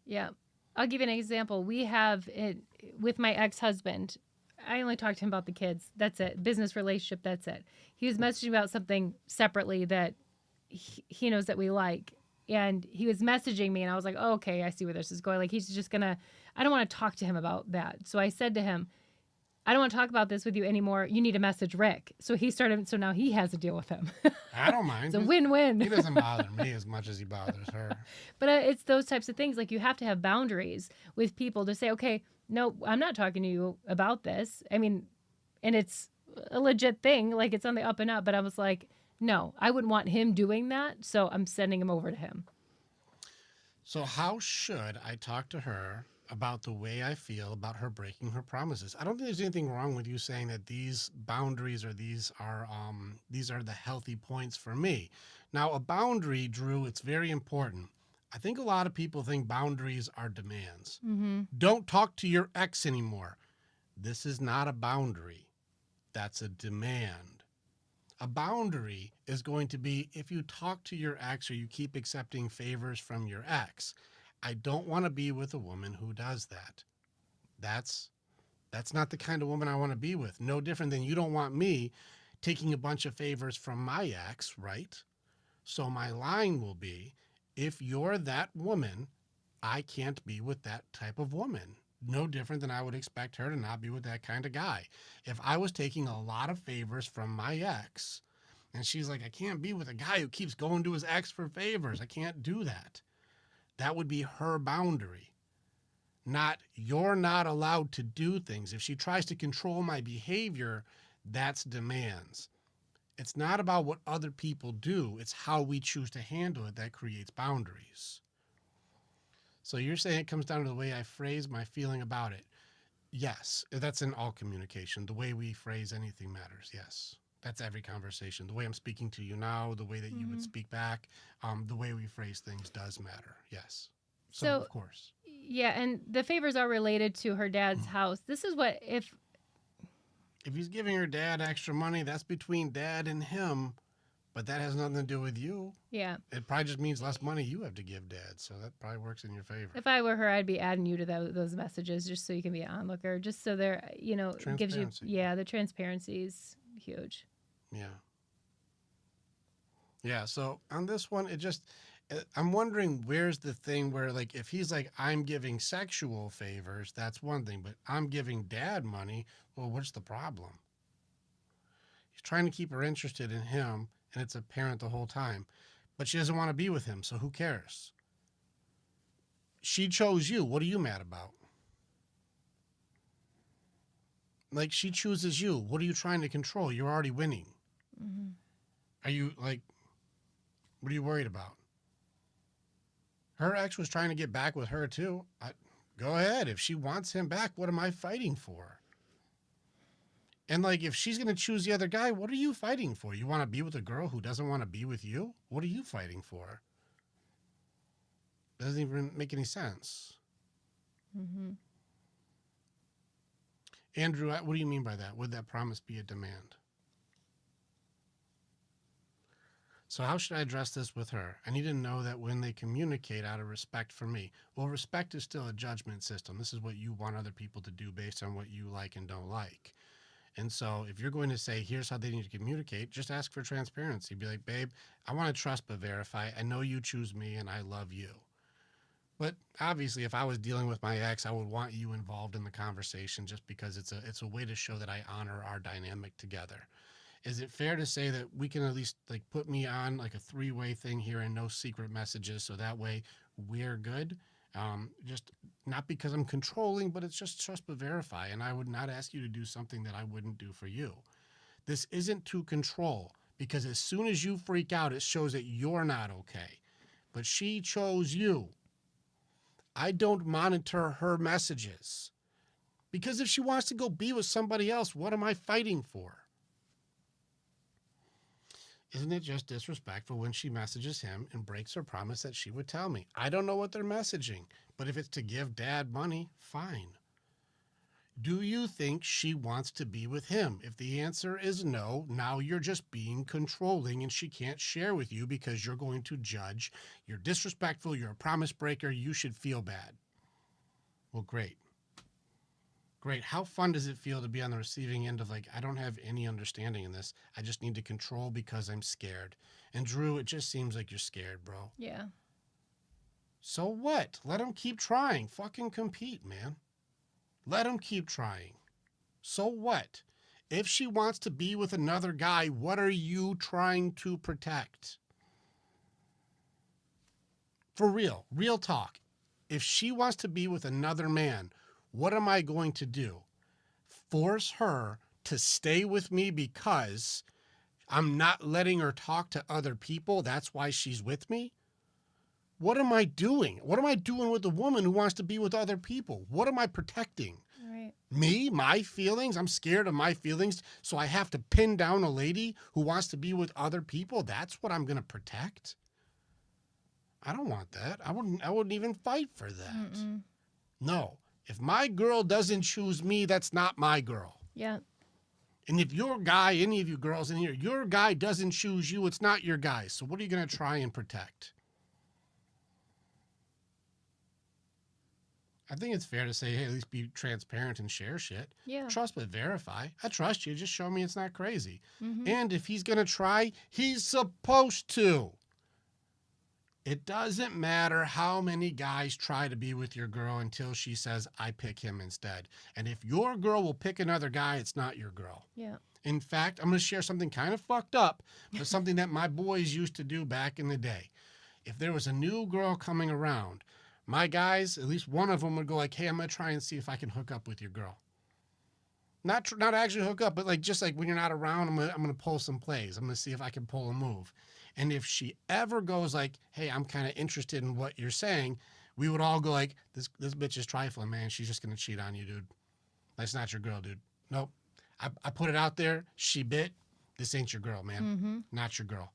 Yeah. I'll give you an example. We have it with my ex-husband. I only talked to him about the kids. That's it. Business relationship. That's it. He was messaging about something separately that he knows that we like. And he was messaging me, and I was like, oh, okay, I see where this is going. Like, he's just going to, I don't want to talk to him about that. So I said to him, I don't want to talk about this with you anymore. You need to message Rick. So he started, so now he has to deal with him. I don't mind. It's a He win-win. doesn't bother me as much as he bothers her. But it's those types of things. Like, you have to have boundaries with people to say, okay, no, I'm not talking to you about this. I mean, and it's a legit thing. Like, it's on the up and up. But I was like, no, I wouldn't want him doing that. So I'm sending him over to him. So how should I talk to her about the way I feel about her breaking her promises? I don't think there's anything wrong with you saying that these boundaries or these are the healthy points for me. Now, a boundary, Drew, it's very important. I think a lot of people think boundaries are demands. Mm-hmm. Don't talk to your ex anymore. This is not a boundary. That's a demand. A boundary is going to be if you talk to your ex or you keep accepting favors from your ex. I don't want to be with a woman who does that. That's not the kind of woman I want to be with. No different than you don't want me taking a bunch of favors from my ex, right? So my line will be, if you're that woman, I can't be with that type of woman. No different than I would expect her to not be with that kind of guy. If I was taking a lot of favors from my ex, and she's like, I can't be with a guy who keeps going to his ex for favors. I can't do that. That would be her boundary. Not, you're not allowed to do things. If she tries to control my behavior, that's demands. It's not about what other people do. It's how we choose to handle it that creates boundaries. So you're saying it comes down to the way I phrase my feeling about it. Yes, that's in all communication. The way we phrase anything matters. Yes, that's every conversation. The way I'm speaking to you now, the way that you would speak back, the way we phrase things does matter. Yes. So of course. Yeah, and the favors are related to her dad's house. This is what, if he's giving her dad extra money, that's between dad and him. But that has nothing to do with you. Yeah. It probably just means less money you have to give dad. So that probably works in your favor. If I were her, I'd be adding you to those messages just so you can be an onlooker, just so they're, gives you, the transparency is huge. Yeah. Yeah. So on this one, I'm wondering where's the thing where, like, if he's like, I'm giving sexual favors, that's one thing, but I'm giving dad money. Well, what's the problem? He's trying to keep her interested in him. And it's apparent the whole time. But she doesn't want to be with him, so who cares? She chose you. What are you mad about? Like, she chooses you. What are you trying to control? You're already winning. Mm-hmm. Are you, like, what are you worried about? Her ex was trying to get back with her, too. Go ahead. If she wants him back, what am I fighting for? And, like, if she's going to choose the other guy, what are you fighting for? You want to be with a girl who doesn't want to be with you? What are you fighting for? Doesn't even make any sense. Mm-hmm. Andrew, what do you mean by that? Would that promise be a demand? So how should I address this with her? I need to know that when they communicate out of respect for me. Well, respect is still a judgment system. This is what you want other people to do based on what you like and don't like. And so if you're going to say, here's how they need to communicate, just ask for transparency. Be like, babe, I want to trust but verify. I know you choose me and I love you. But obviously, if I was dealing with my ex, I would want you involved in the conversation just because it's a way to show that I honor our dynamic together. Is it fair to say that we can at least, like, put me on like a 3-way thing here and no secret messages so that way we're good? Just not because I'm controlling, but it's just trust but verify. And I would not ask you to do something that I wouldn't do for you. This isn't to control, because as soon as you freak out, it shows that you're not okay. But she chose you. I don't monitor her messages, because if she wants to go be with somebody else, what am I fighting for? Isn't it just disrespectful when she messages him and breaks her promise that she would tell me? I don't know what they're messaging, but if it's to give dad money, fine. Do you think she wants to be with him? If the answer is no, now you're just being controlling and she can't share with you because you're going to judge. You're disrespectful. You're a promise breaker. You should feel bad. Well, great. Great. How fun does it feel to be on the receiving end of like, I don't have any understanding in this. I just need to control because I'm scared. And Drew, it just seems like you're scared, bro. Yeah. So what? Let him keep trying. Fucking compete, man. Let him keep trying. So what? If she wants to be with another guy, what are you trying to protect? For real, real talk. If she wants to be with another man, what am I going to do? Force her to stay with me because I'm not letting her talk to other people? That's why she's with me? What am I doing? What am I doing with a woman who wants to be with other people? What am I protecting? Right. Me? My feelings? I'm scared of my feelings, so I have to pin down a lady who wants to be with other people? That's what I'm going to protect? I don't want that. I wouldn't even fight for that. Mm-mm. No. If my girl doesn't choose me, that's not my girl. Yeah. And if your guy, any of you girls in here, your guy doesn't choose you, it's not your guy. So what are you going to try and protect? I think it's fair to say, hey, at least be transparent and share shit. Yeah. Trust but verify. I trust you. Just show me it's not crazy. Mm-hmm. And if he's going to try, he's supposed to. It doesn't matter how many guys try to be with your girl until she says, I pick him instead. And if your girl will pick another guy, it's not your girl. Yeah. In fact, I'm going to share something kind of fucked up, but something that my boys used to do back in the day. If there was a new girl coming around, my guys, at least one of them would go like, hey, I'm going to try and see if I can hook up with your girl. Not actually hook up, but like just like when you're not around, I'm going to pull some plays. I'm going to see if I can pull a move. And if she ever goes like, hey, I'm kind of interested in what you're saying, we would all go like, this bitch is trifling, man. She's just going to cheat on you, dude. That's not your girl, dude. Nope. I put it out there. She bit. This ain't your girl, man. Mm-hmm. Not your girl.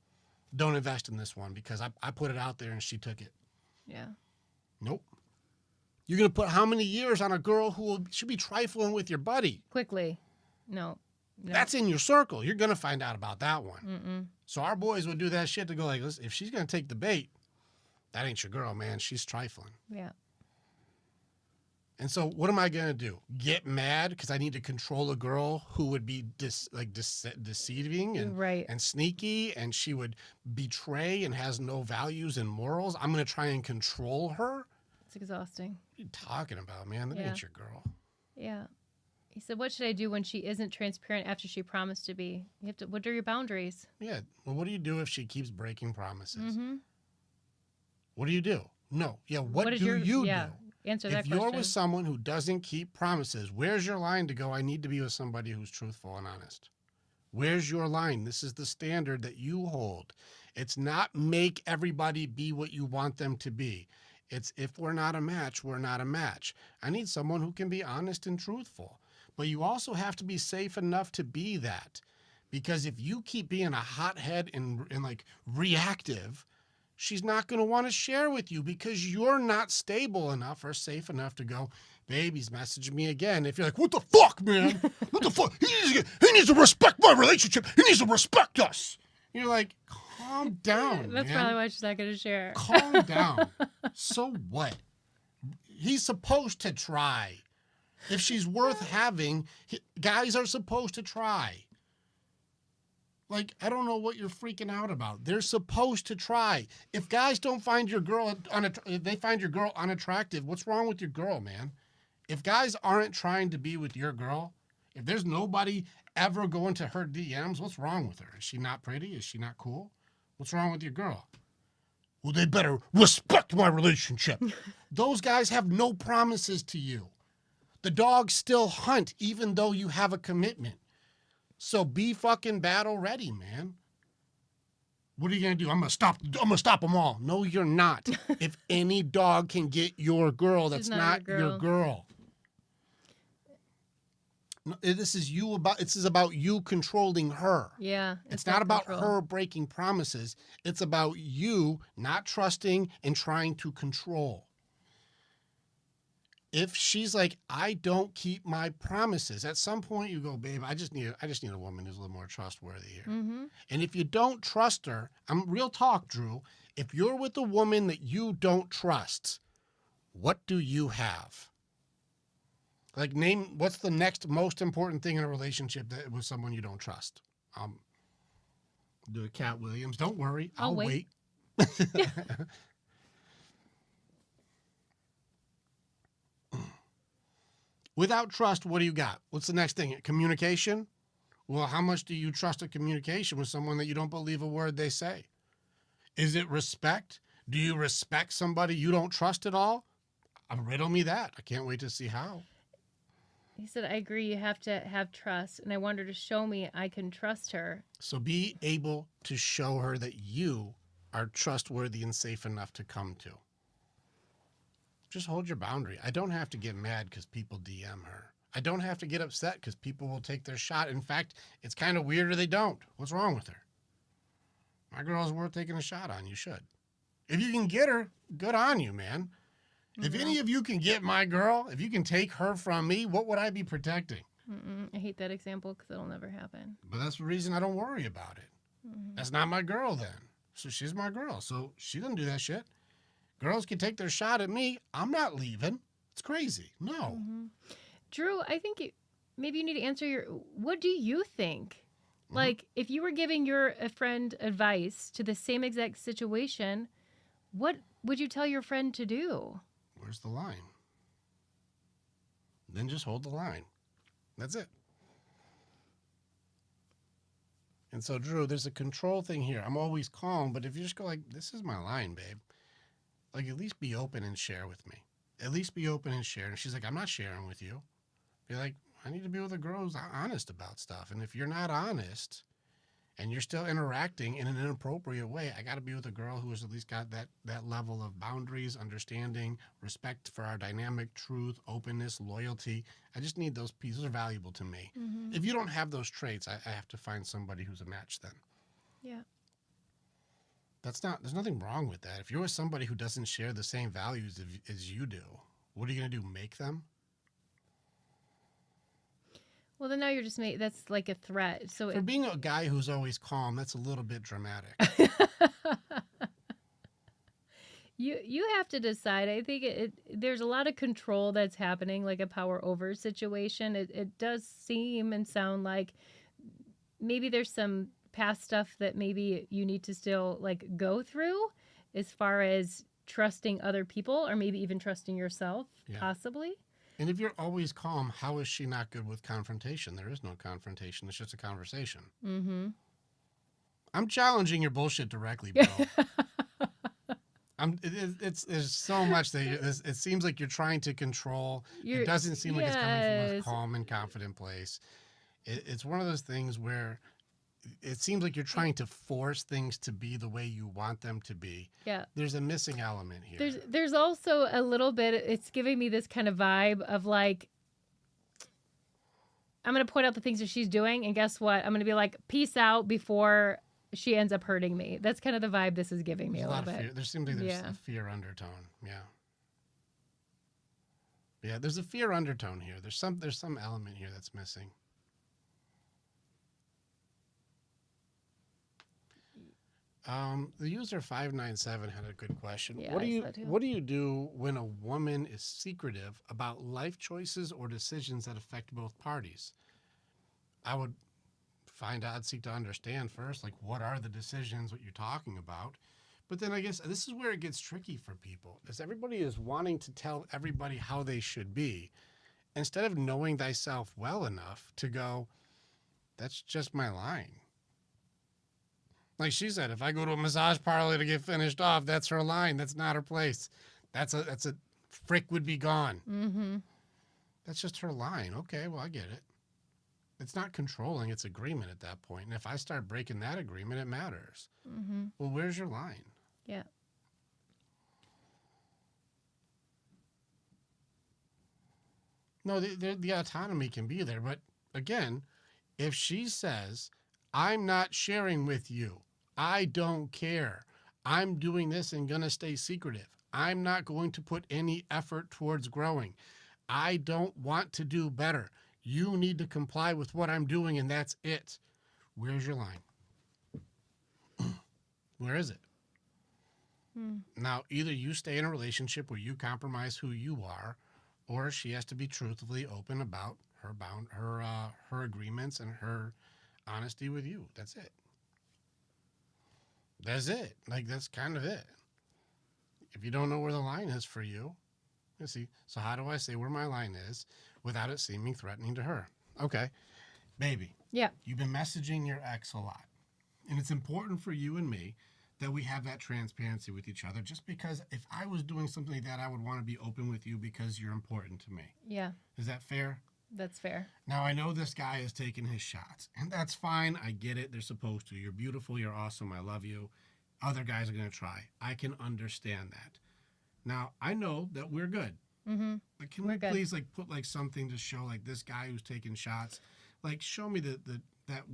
Don't invest in this one because I put it out there and she took it. Yeah. Nope. You're going to put how many years on a girl who should be trifling with your buddy? Quickly. No. That's in your circle. You're going to find out about that one. Mm-mm. So our boys would do that shit to go like, listen, if she's going to take the bait, that ain't your girl, man. She's trifling. Yeah. And so what am I going to do? Get mad because I need to control a girl who would be deceiving and, Right. and sneaky, and she would betray and has no values and morals? I'm going to try and control her? It's exhausting. What are you talking about, man? That Yeah. ain't your girl. Yeah. He said, what should I do when she isn't transparent after she promised to be? You have to, what are your boundaries? Yeah. Well, what do you do if she keeps breaking promises? Mm-hmm. What do you do? No. Yeah. What is do you do? Answer that If question. you're with someone who doesn't keep promises, where's your line to go? I need to be with somebody who's truthful and honest. Where's your line? This is the standard that you hold. It's not make everybody be what you want them to be. It's if we're not a match, we're not a match. I need someone who can be honest and truthful. But you also have to be safe enough to be that. Because if you keep being a hothead and like reactive, she's not going to want to share with you because you're not stable enough or safe enough to go, babe, he's messaging me again. If you're like, what the fuck, man? What the fuck? He needs to respect my relationship. He needs to respect us. You're like, calm down, That's man. probably why she's not going to share. Calm down. So what? He's supposed to try. If she's worth having, guys are supposed to try. Like, I don't know what you're freaking out about. They're supposed to try. If guys don't find your girl, if they find your girl unattractive, what's wrong with your girl, man? If guys aren't trying to be with your girl, if there's nobody ever going to her DMs, what's wrong with her? Is she not pretty? Is she not cool? What's wrong with your girl? Well, they better respect my relationship. Those guys have no promises to you. The dogs still hunt even though you have a commitment. So be fucking battle ready, man. What are you going to do? I'm going to stop them all. No, you're not. If any dog can get your girl, that's She's not not your your girl. No, this is about you controlling her. Yeah. It's not about self-control. her breaking promises. It's about you not trusting and trying to control. If she's like, I don't keep my promises, at some point you go, babe, I just need a woman who's a little more trustworthy here. Mm-hmm. And if you don't trust her, I'm real talk, Drew. If you're with a woman that you don't trust, what do you have? Like, name what's the next most important thing in a relationship that with someone you don't trust. Do a Cat Williams. Don't worry, I'll wait. Without trust, what do you got? What's the next thing? Communication? Well, how much do you trust a communication with someone that you don't believe a word they say? Is it respect? Do you respect somebody you don't trust at all? Riddle me that. I can't wait to see how. He said, I agree. You have to have trust. And I want her to show me I can trust her. So be able to show her that you are trustworthy and safe enough to come to. Just hold your boundary. I don't have to get mad because people DM her. I don't have to get upset because people will take their shot. In fact, it's kind of weird or they don't. What's wrong with her? My girl is worth taking a shot on. You should. If you can get her, good on you, man. If any of you can get my girl, if you can take her from me, what would I be protecting? I hate that example because it'll never happen. But that's the reason I don't worry about it. That's not my girl then. So she's my girl. So she doesn't do that shit. Girls can take their shot at me. I'm not leaving. It's crazy. No. Drew, I think maybe you need to answer what do you think? Like, if you were giving a friend advice to the same exact situation, what would you tell your friend to do? Where's the line? Then just hold the line. That's it. And so, Drew, there's a control thing here. I'm always calm, but if you just go like, this is my line, babe. Like, at least be open and share with me. At least be open and share. And she's like, I'm not sharing with you. Be like, I need to be with a girl who's honest about stuff. And if you're not honest and you're still interacting in an inappropriate way, I got to be with a girl who has at least got that level of boundaries, understanding, respect for our dynamic, truth, openness, loyalty. I just need those pieces. Are valuable to me. If you don't have those traits, I have to find somebody who's a match then. Yeah. There's nothing wrong with that. If you're with somebody who doesn't share the same values as you do, what are you going to do? Make them? Well, then now you're just that's like a threat. So For being a guy who's always calm, that's a little bit dramatic. you have to decide. I think there's a lot of control that's happening, like a power over situation. It does seem and sound like maybe there's some past stuff that maybe you need to still like go through as far as trusting other people or maybe even trusting yourself, possibly. And if you're always calm, how is she not good with confrontation? There is no confrontation. It's just a conversation. I'm challenging your bullshit directly, bro. There's so much that it seems like you're trying to control. It doesn't seem like it's coming from a calm and confident place. It's one of those things where it seems like you're trying to force things to be the way you want them to be. Yeah. There's a missing element here. There's also a little bit, it's giving me this kind of vibe of like, I'm going to point out the things that she's doing. And guess what? I'm going to be like, peace out before she ends up hurting me. That's kind of the vibe this is giving me a little bit. Fear. There seems like there's a fear undertone. Yeah. Yeah, there's a fear undertone here. There's some element here that's missing. The user 597 had a good question. Yeah, what do you do when a woman is secretive about life choices or decisions that affect both parties? I would seek to understand first, like, what are the decisions, what you're talking about? But then I guess this is where it gets tricky for people, is everybody is wanting to tell everybody how they should be, instead of knowing thyself well enough to go, that's just my line. Like she said, if I go to a massage parlor to get finished off, that's her line. That's not her place. That's a frick would be gone. That's just her line. Okay, well, I get it. It's not controlling, it's agreement at that point. And if I start breaking that agreement, it matters. Well, where's your line? Yeah. No, the autonomy can be there, but again, if she says, I'm not sharing with you, I don't care, I'm doing this and going to stay secretive, I'm not going to put any effort towards growing, I don't want to do better, you need to comply with what I'm doing and that's it. Where's your line? Where is it? Now, either you stay in a relationship where you compromise who you are, or she has to be truthfully open about her agreements and her honesty with you. That's it. That's it. Like, that's kind of it. If you don't know where the line is for you, you see. So how do I say where my line is without it seeming threatening to her? Okay, baby. Yeah. You've been messaging your ex a lot, and it's important for you and me that we have that transparency with each other, just because if I was doing something like that, I would want to be open with you because you're important to me. Yeah. Is that fair? That's fair. Now, I know this guy is taking his shots, and that's fine. I get it. They're supposed to. You're beautiful. You're awesome. I love you. Other guys are going to try. I can understand that. Now, I know that we're good. Mm-hmm. But can We're we good. please put something to show this guy who's taking shots? Show me that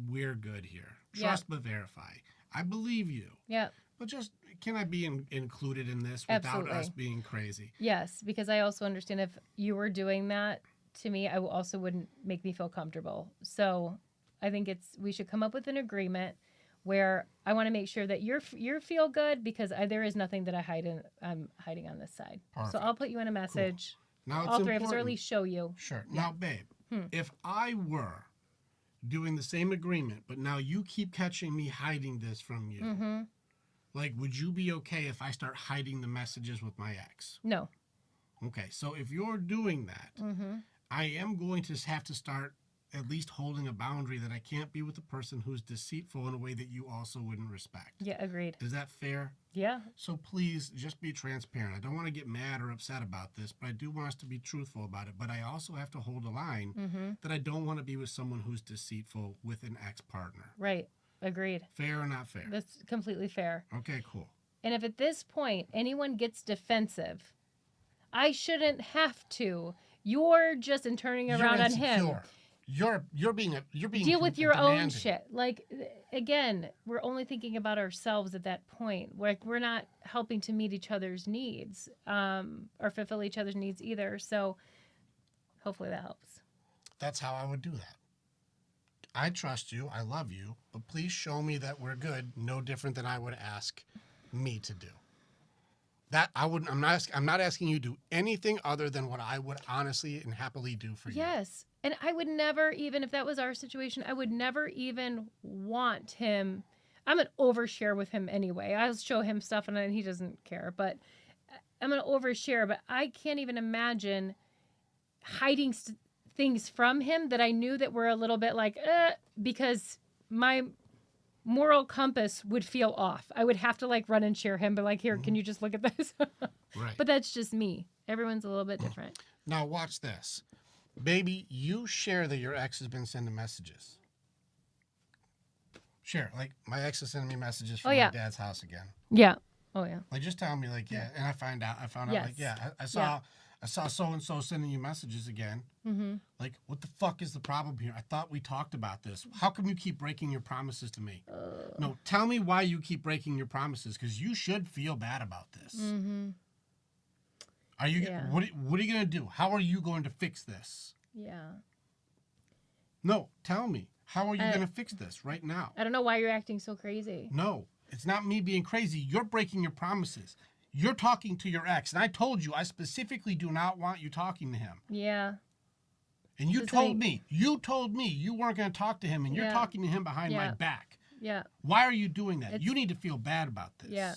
we're good here. Yeah. Trust but verify. I believe you. Yeah. But just, can I be included in this without Absolutely. us being crazy? Yes, because I also understand if you were doing that to me, I also wouldn't make me feel comfortable. So I think we should come up with an agreement where I want to make sure that you feel good, because there is nothing that I'm hiding on this side. Perfect. So I'll put you in a message. Now it's All three of us, or important. at least show you. Sure. Yeah. Now, babe, if I were doing the same agreement, but now you keep catching me hiding this from you, Mm-hmm. would you be okay if I start hiding the messages with my ex? No. Okay, so if you're doing that, Mm-hmm. I am going to have to start at least holding a boundary that I can't be with a person who's deceitful in a way that you also wouldn't respect. Yeah, agreed. Is that fair? Yeah. So please just be transparent. I don't want to get mad or upset about this, but I do want us to be truthful about it. But I also have to hold a line Mm-hmm. that I don't want to be with someone who's deceitful with an ex-partner. Right. Agreed. Fair or not fair? That's completely fair. Okay, cool. And if at this point anyone gets defensive, I shouldn't have to. You're just turning around on him. You're being Deal with your own demanding. shit. Again, we're only thinking about ourselves at that point. We're not helping to meet each other's needs, or fulfill each other's needs either. So hopefully that helps. That's how I would do that. I trust you. I love you. But please show me that we're good. No different than I would ask me to do. That I wouldn't. I'm not asking you to do anything other than what I would honestly and happily do for you. Yes. And I would never, even if that was our situation, I would never even want him. I'm going to overshare with him anyway. I'll show him stuff and he doesn't care, but I'm going to overshare. But I can't even imagine hiding things from him that I knew that were a little bit because my moral compass would feel off. I would have to run and share him, but here, can you just look at this? Right. But that's just me. Everyone's a little bit different. Now watch this. Baby, you share that your ex has been sending messages. Share. My ex is sending me messages from yeah. my dad's house again. Yeah. Oh, yeah. Just tell me, yeah. And I found out, Yes. I saw so-and-so sending you messages again. Mm-hmm. What the fuck is the problem here? I thought we talked about this. How come you keep breaking your promises to me? No, tell me why you keep breaking your promises, because you should feel bad about this. Mm-hmm. Are you? Yeah. What are you going to do? How are you going to fix this? Yeah. No, tell me. How are you going to fix this right now? I don't know why you're acting so crazy. No, it's not me being crazy. You're breaking your promises. You're talking to your ex, and I told you I specifically do not want you talking to him. Yeah. And you told me you weren't going to talk to him, and you're talking to him behind my back. Yeah. Why are you doing that? You need to feel bad about this. Yeah.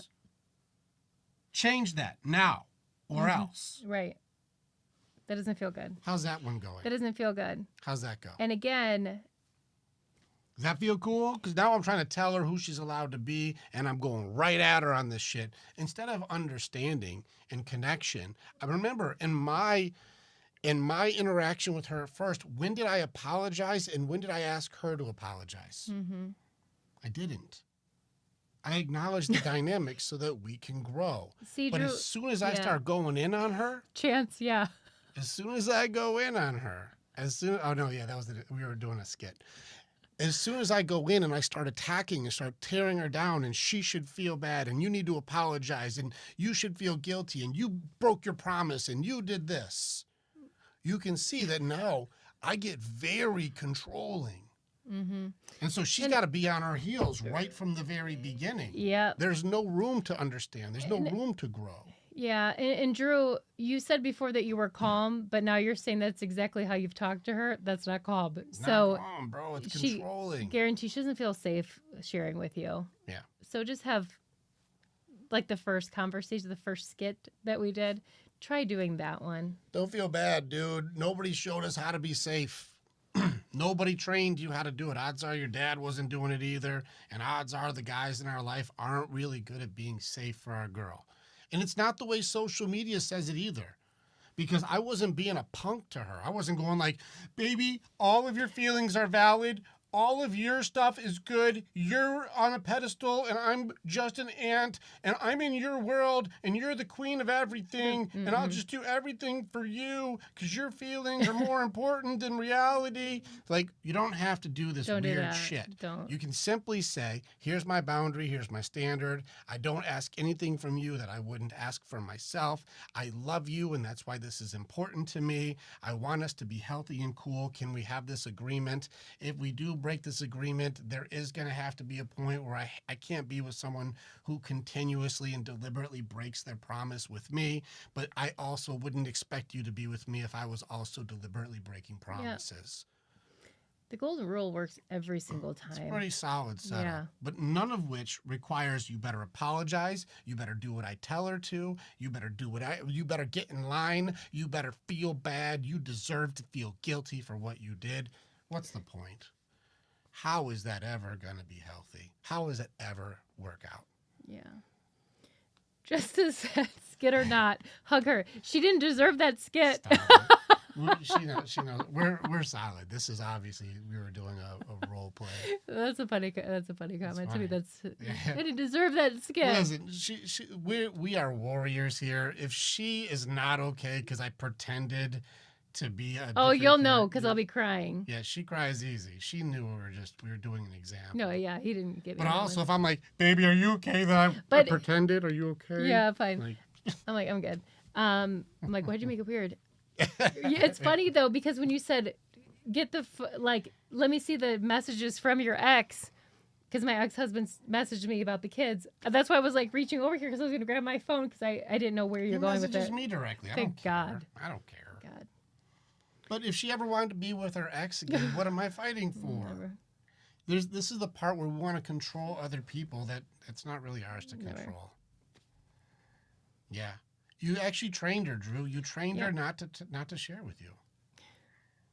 Change that now or else. Right. That doesn't feel good. How's that one going? That doesn't feel good. How's that go? And again, Does that feel cool? Because now I'm trying to tell her who she's allowed to be, and I'm going right at her on this shit. Instead of understanding and connection, I remember in my interaction with her first, when did I apologize and when did I ask her to apologize? mm-hmm. I didn't. I acknowledged the dynamics so that we can grow. See, But Drew, as soon as I start going in on her, chance, yeah. as soon as I go in on her, Oh no, yeah, that was we were doing a skit. As soon as I go in and I start attacking and start tearing her down, and she should feel bad, and you need to apologize, and you should feel guilty, and you broke your promise, and you did this, you can see that now I get very controlling. Mm-hmm. And so she's And- got to be on her heels right from the very beginning. Yeah. There's no room to understand. There's no room to grow. Yeah. And Drew, you said before that you were calm, but now you're saying that's exactly how you've talked to her. That's not calm. It's So not calm, bro. It's she controlling. guarantee she doesn't feel safe sharing with you. Yeah. So just have like the first conversation, the first skit that we did. Try doing that one. Don't feel bad, dude. Nobody showed us how to be safe. Nobody trained you how to do it. Odds are your dad wasn't doing it either. And odds are the guys in our life aren't really good at being safe for our girl. And it's not the way social media says it either. Because I wasn't being a punk to her. I wasn't going like, baby, all of your feelings are valid. All of your stuff is good. You're on a pedestal and I'm just an ant and I'm in your world and you're the queen of everything and I'll just do everything for you because your feelings are more important than reality. Like, you don't have to do this Don't do weird that. shit. Don't. You can simply say, here's my boundary, here's my standard. I don't ask anything from you that I wouldn't ask for myself. I love you and that's why this is important to me. I want us to be healthy and cool. Can we have this agreement? If we do break this agreement, there is going to have to be a point where I can't be with someone who continuously and deliberately breaks their promise with me, but I also wouldn't expect you to be with me if I was also deliberately breaking promises. The golden rule works every single time. It's a pretty solid setup, Yeah. but none of which requires you better apologize, you better do what I tell her to, you better do you better get in line, you better feel bad, you deserve to feel guilty for what you did. What's the point? How is that ever going to be healthy? How does it ever work out? Yeah. Just as skit or not, hug her. She didn't deserve that skit. Stop it. She knows. We're solid. This is obviously we were doing a role play. That's a funny comment to me. funny. That's Yeah. I didn't deserve that skit. Listen, we are warriors here. If she is not okay because I pretended to be a Oh, different you'll know character- because I'll be crying. Yeah, she cries easy. She knew we were doing an example. No, yeah, he didn't get me. But that also, one. if I'm like, baby, are you okay that I But- pretended? Are you okay? Yeah, fine. Like, I'm like, I'm good. I'm like, why'd you make it weird? Yeah, it's funny though because when you said, get the let me see the messages from your ex, because my ex-husband messaged me about the kids. That's why I was like reaching over here because I was gonna grab my phone because I didn't know where you're he going with messages it. me directly. I Thank don't care. God. I don't care. God, But if she ever wanted to be with her ex again, what am I fighting for? never. This is the part where we want to control other people that it's not really ours to Never. control. Yeah. You actually trained her, Drew. You trained her not to share with you.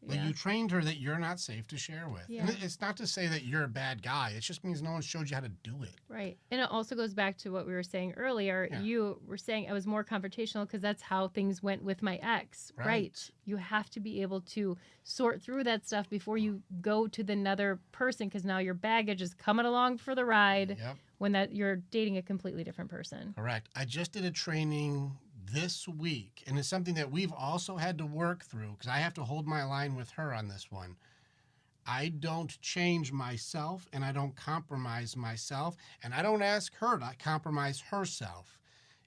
Like Yeah. you trained her that you're not safe to share with. And Yeah. it's not to say that you're a bad guy. It just means no one showed you how to do it. Right. And it also goes back to what we were saying earlier. Yeah. You were saying I was more confrontational because that's how things went with my ex. Right. You have to be able to sort through that stuff before you go to the another person because now your baggage is coming along for the ride Yep. when that you're dating a completely different person. Correct. I just did a training this week, and it's something that we've also had to work through because I have to hold my line with her on this one. I don't change myself, and I don't compromise myself, and I don't ask her to compromise herself.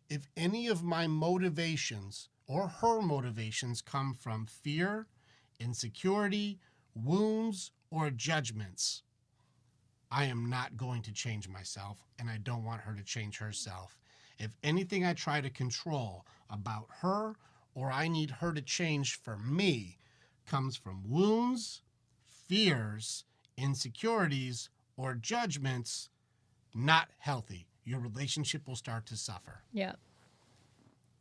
If any of my motivations or her motivations come from fear, insecurity, wounds, or judgments, I am not going to change myself, and I don't want her to change herself. If anything I try to control about her or I need her to change for me comes from wounds, fears, insecurities, or judgments, not healthy. Your relationship will start to suffer. Yeah.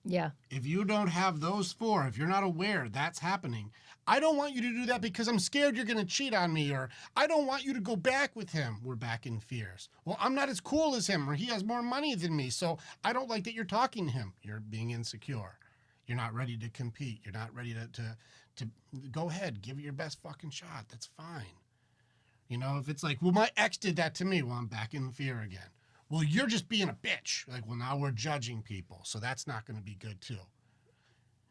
Yeah. If you don't have those four, if you're not aware that's happening, I don't want you to do that because I'm scared you're going to cheat on me, or I don't want you to go back with him. We're back in fears. Well, I'm not as cool as him, or he has more money than me, so I don't like that you're talking to him. You're being insecure. You're not ready to compete. You're not ready to go ahead, give it your best fucking shot. That's fine. You know, if it's like, well, my ex did that to me, well, I'm back in fear again. Well, you're just being a bitch. Like, well, now we're judging people, so that's not going to be good too.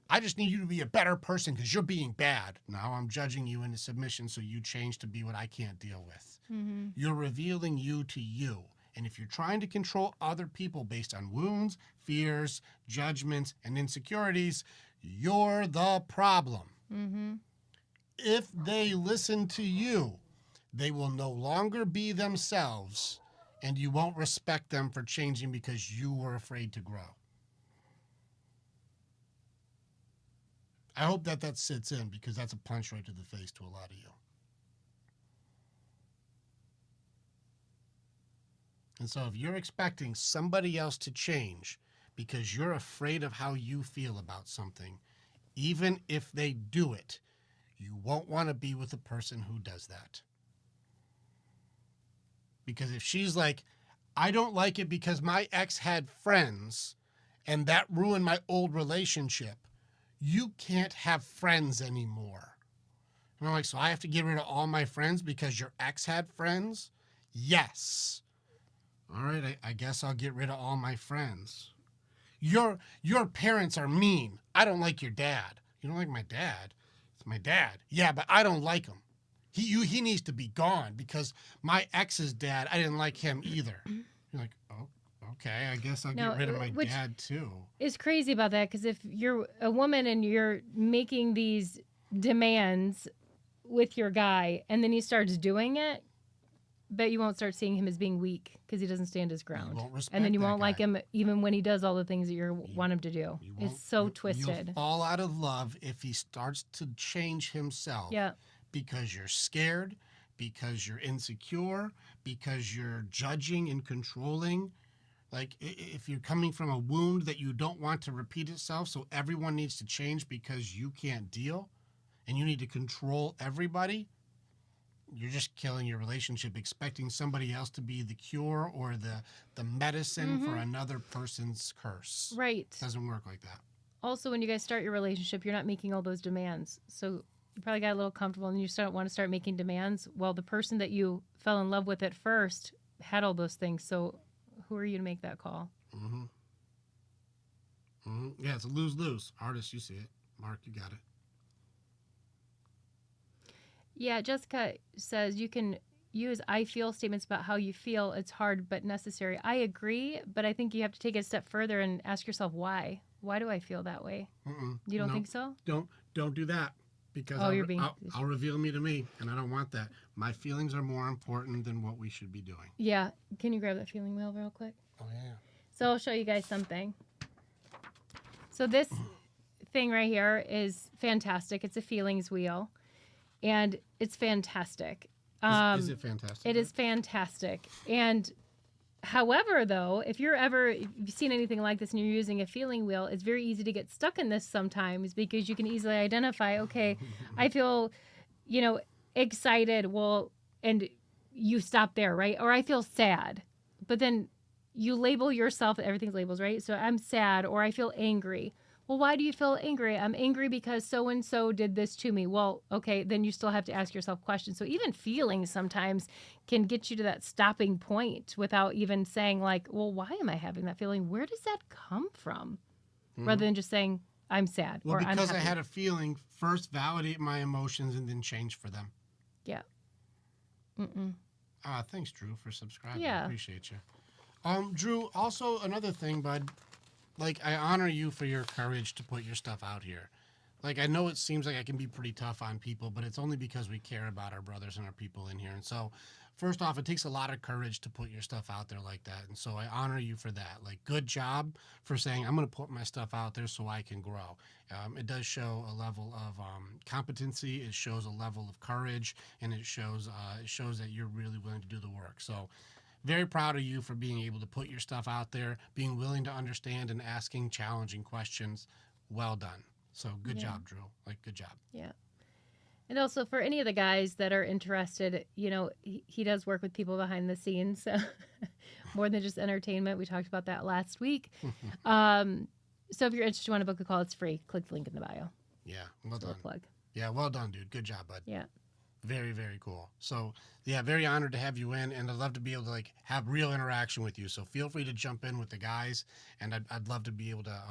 I just need you to be a better person because you're being bad. Now I'm judging you into submission so you change to be what I can't deal with. Mm-hmm. You're revealing you to you. And if you're trying to control other people based on wounds, fears, judgments, and insecurities, you're the problem. Mm-hmm. If they listen to you, they will no longer be themselves, and you won't respect them for changing because you were afraid to grow. I hope that sits in, because that's a punch right to the face to a lot of you. And so if you're expecting somebody else to change because you're afraid of how you feel about something, even if they do it, you won't want to be with a person who does that. Because if she's like, I don't like it because my ex had friends and that ruined my old relationship, you can't have friends anymore. And I'm like, so I have to get rid of all my friends because your ex had friends? Yes. All right, I guess I'll get rid of all my friends. Your parents are mean. I don't like your dad. You don't like my dad? It's my dad. Yeah, but I don't like him. He needs to be gone because my ex's dad, I didn't like him either. You're like, oh, okay, I guess I'll get rid of my dad too. It's crazy about that because if you're a woman and you're making these demands with your guy and then he starts doing it, bet you won't start seeing him as being weak because he doesn't stand his ground. And then you won't like him even when he does all the things that you want him to do. It's so twisted. You'll fall out of love if he starts to change himself. Yeah. Because you're scared, because you're insecure, because you're judging and controlling. Like, if you're coming from a wound that you don't want to repeat itself, so everyone needs to change because you can't deal and you need to control everybody, you're just killing your relationship, expecting somebody else to be the cure or the medicine for another person's curse. Right. It doesn't work like that. Also, when you guys start your relationship, you're not making all those demands. So you probably got a little comfortable and you want to start making demands. Well, the person that you fell in love with at first had all those things. So who are you to make that call? Mm-hmm. Mm-hmm. Yeah, it's a lose-lose. Artist, you see it. Mark, you got it. Yeah, Jessica says you can use I feel statements about how you feel. It's hard but necessary. I agree, but I think you have to take it a step further and ask yourself why. Why do I feel that way? You don't think so? Don't do that. Because I'll reveal me to me, and I don't want that. My feelings are more important than what we should be doing. Yeah. Can you grab that feeling wheel real quick? Oh, yeah. So I'll show you guys something. So this thing right here is fantastic. It's a feelings wheel, and it's fantastic. Is it fantastic? It is fantastic. And however, though, if you've seen anything like this and you're using a feeling wheel, it's very easy to get stuck in this sometimes because you can easily identify, okay, I feel, excited. Well, and you stop there, right? Or I feel sad. But then you label yourself, everything's labels, right? So I'm sad or I feel angry. Well, why do you feel angry? I'm angry because so-and-so did this to me. Well, okay, then you still have to ask yourself questions. So even feelings sometimes can get you to that stopping point without even saying like, well, why am I having that feeling? Where does that come from? Rather than just saying, I'm sad or I'm happy. Because I had a feeling, first validate my emotions and then change for them. Yeah. Thanks, Drew, for subscribing. Yeah. I appreciate you. Drew, also another thing, bud. Like, I honor you for your courage to put your stuff out here. Like, I know it seems like I can be pretty tough on people, but it's only because we care about our brothers and our people in here. And so, first off, it takes a lot of courage to put your stuff out there like that. And so I honor you for that. Like, good job for saying, I'm going to put my stuff out there so I can grow. It does show a level of competency. It shows a level of courage, and it shows that you're really willing to do the work. So very proud of you for being able to put your stuff out there, being willing to understand and asking challenging questions. Well done. So good job, Drew. Like, good job. Yeah. And also for any of the guys that are interested, he does work with people behind the scenes. So more than just entertainment. We talked about that last week. So if you're interested, you want to book a call, it's free. Click the link in the bio. Yeah. Well done. Plug. Yeah. Well done, dude. Good job, bud. Yeah. Very, very cool. So, yeah, very honored to have you in, and I'd love to be able to have real interaction with you. So feel free to jump in with the guys, and I'd love to be able to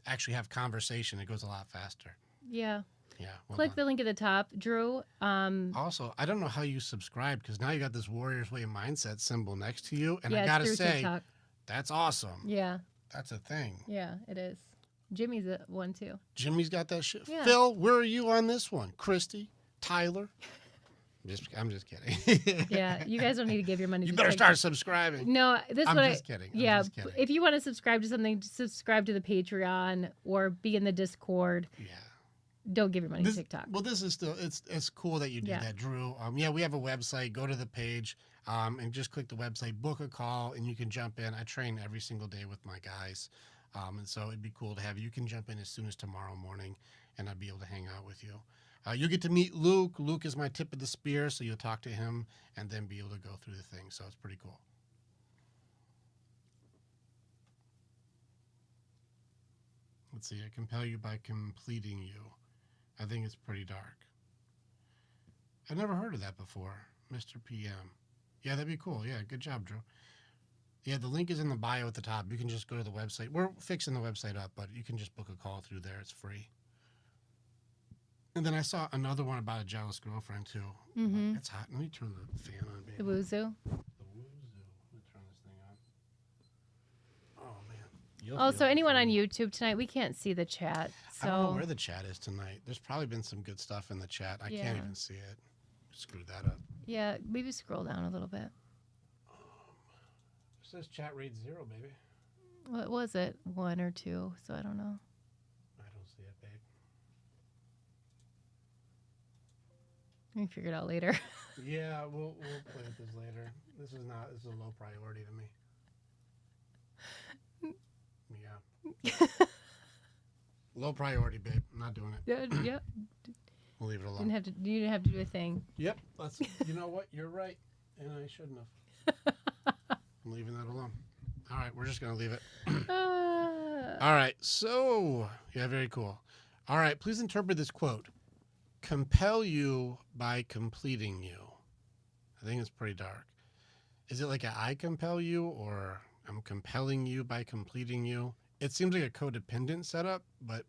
actually have conversation, it goes a lot faster. Yeah. Yeah. Well Click done. the link at the top, Drew. Also, I don't know how you subscribe because now you got this Warriors Way mindset symbol next to you, and yeah, I it's gotta through say, TikTok. that's awesome. Yeah. That's a thing. Yeah, it is. Jimmy's one too. Jimmy's got that shit. Yeah. Phil, where are you on this one? Christy, Tyler. I'm just kidding. Yeah, you guys don't need to give your money. You to better TikTok. start subscribing. No, this I'm what just kidding. I'm Yeah, just kidding. if you want to subscribe to something, subscribe to the Patreon or be in the Discord. Yeah. Don't give your money to TikTok. Well, this is still it's cool that you do Yeah. that, Drew. Yeah, we have a website. Go to the page, and just click the website, book a call, and you can jump in. I train every single day with my guys, and so it'd be cool to have you. You can jump in as soon as tomorrow morning, and I'd be able to hang out with you. You get to meet Luke. Luke is my tip of the spear, so you'll talk to him and then be able to go through the thing. So it's pretty cool. Let's see. I compel you by completing you. I think it's pretty dark. I've never heard of that before, Mr. PM. Yeah, that'd be cool. Yeah, good job, Drew. Yeah, the link is in the bio at the top. You can just go to the website. We're fixing the website up, but you can just book a call through there. It's free. And then I saw another one about a jealous girlfriend, too. Mm-hmm. It's hot. Let me turn the fan on, baby. The Woozoo. The woo-zoo. Let me turn this thing on. Oh, man. You'll Oh, feel so it anyone from- on YouTube tonight, we can't see the chat. I don't know So where the chat is tonight. There's probably been some good stuff in the chat. I Yeah. can't even see it. Screwed that up. yeah, maybe scroll down a little bit. It says chat rate 0, baby. What was it? 1 or 2? So I don't know. I don't see it, babe. We can figure it out later. Yeah, we'll play with this later. This is a low priority to me. Yeah. Low priority, babe. I'm not doing it. yeah, yeah. We'll leave it You alone. didn't have to do a thing. Yep. You know what? You're right. And I shouldn't have. I'm leaving that alone. All right, we're just gonna leave it. All right. So yeah, very cool. All right, please interpret this quote. Compel you by completing you. I think it's pretty dark. Is it like I compel you, or I'm compelling you by completing you? It seems like a codependent setup, but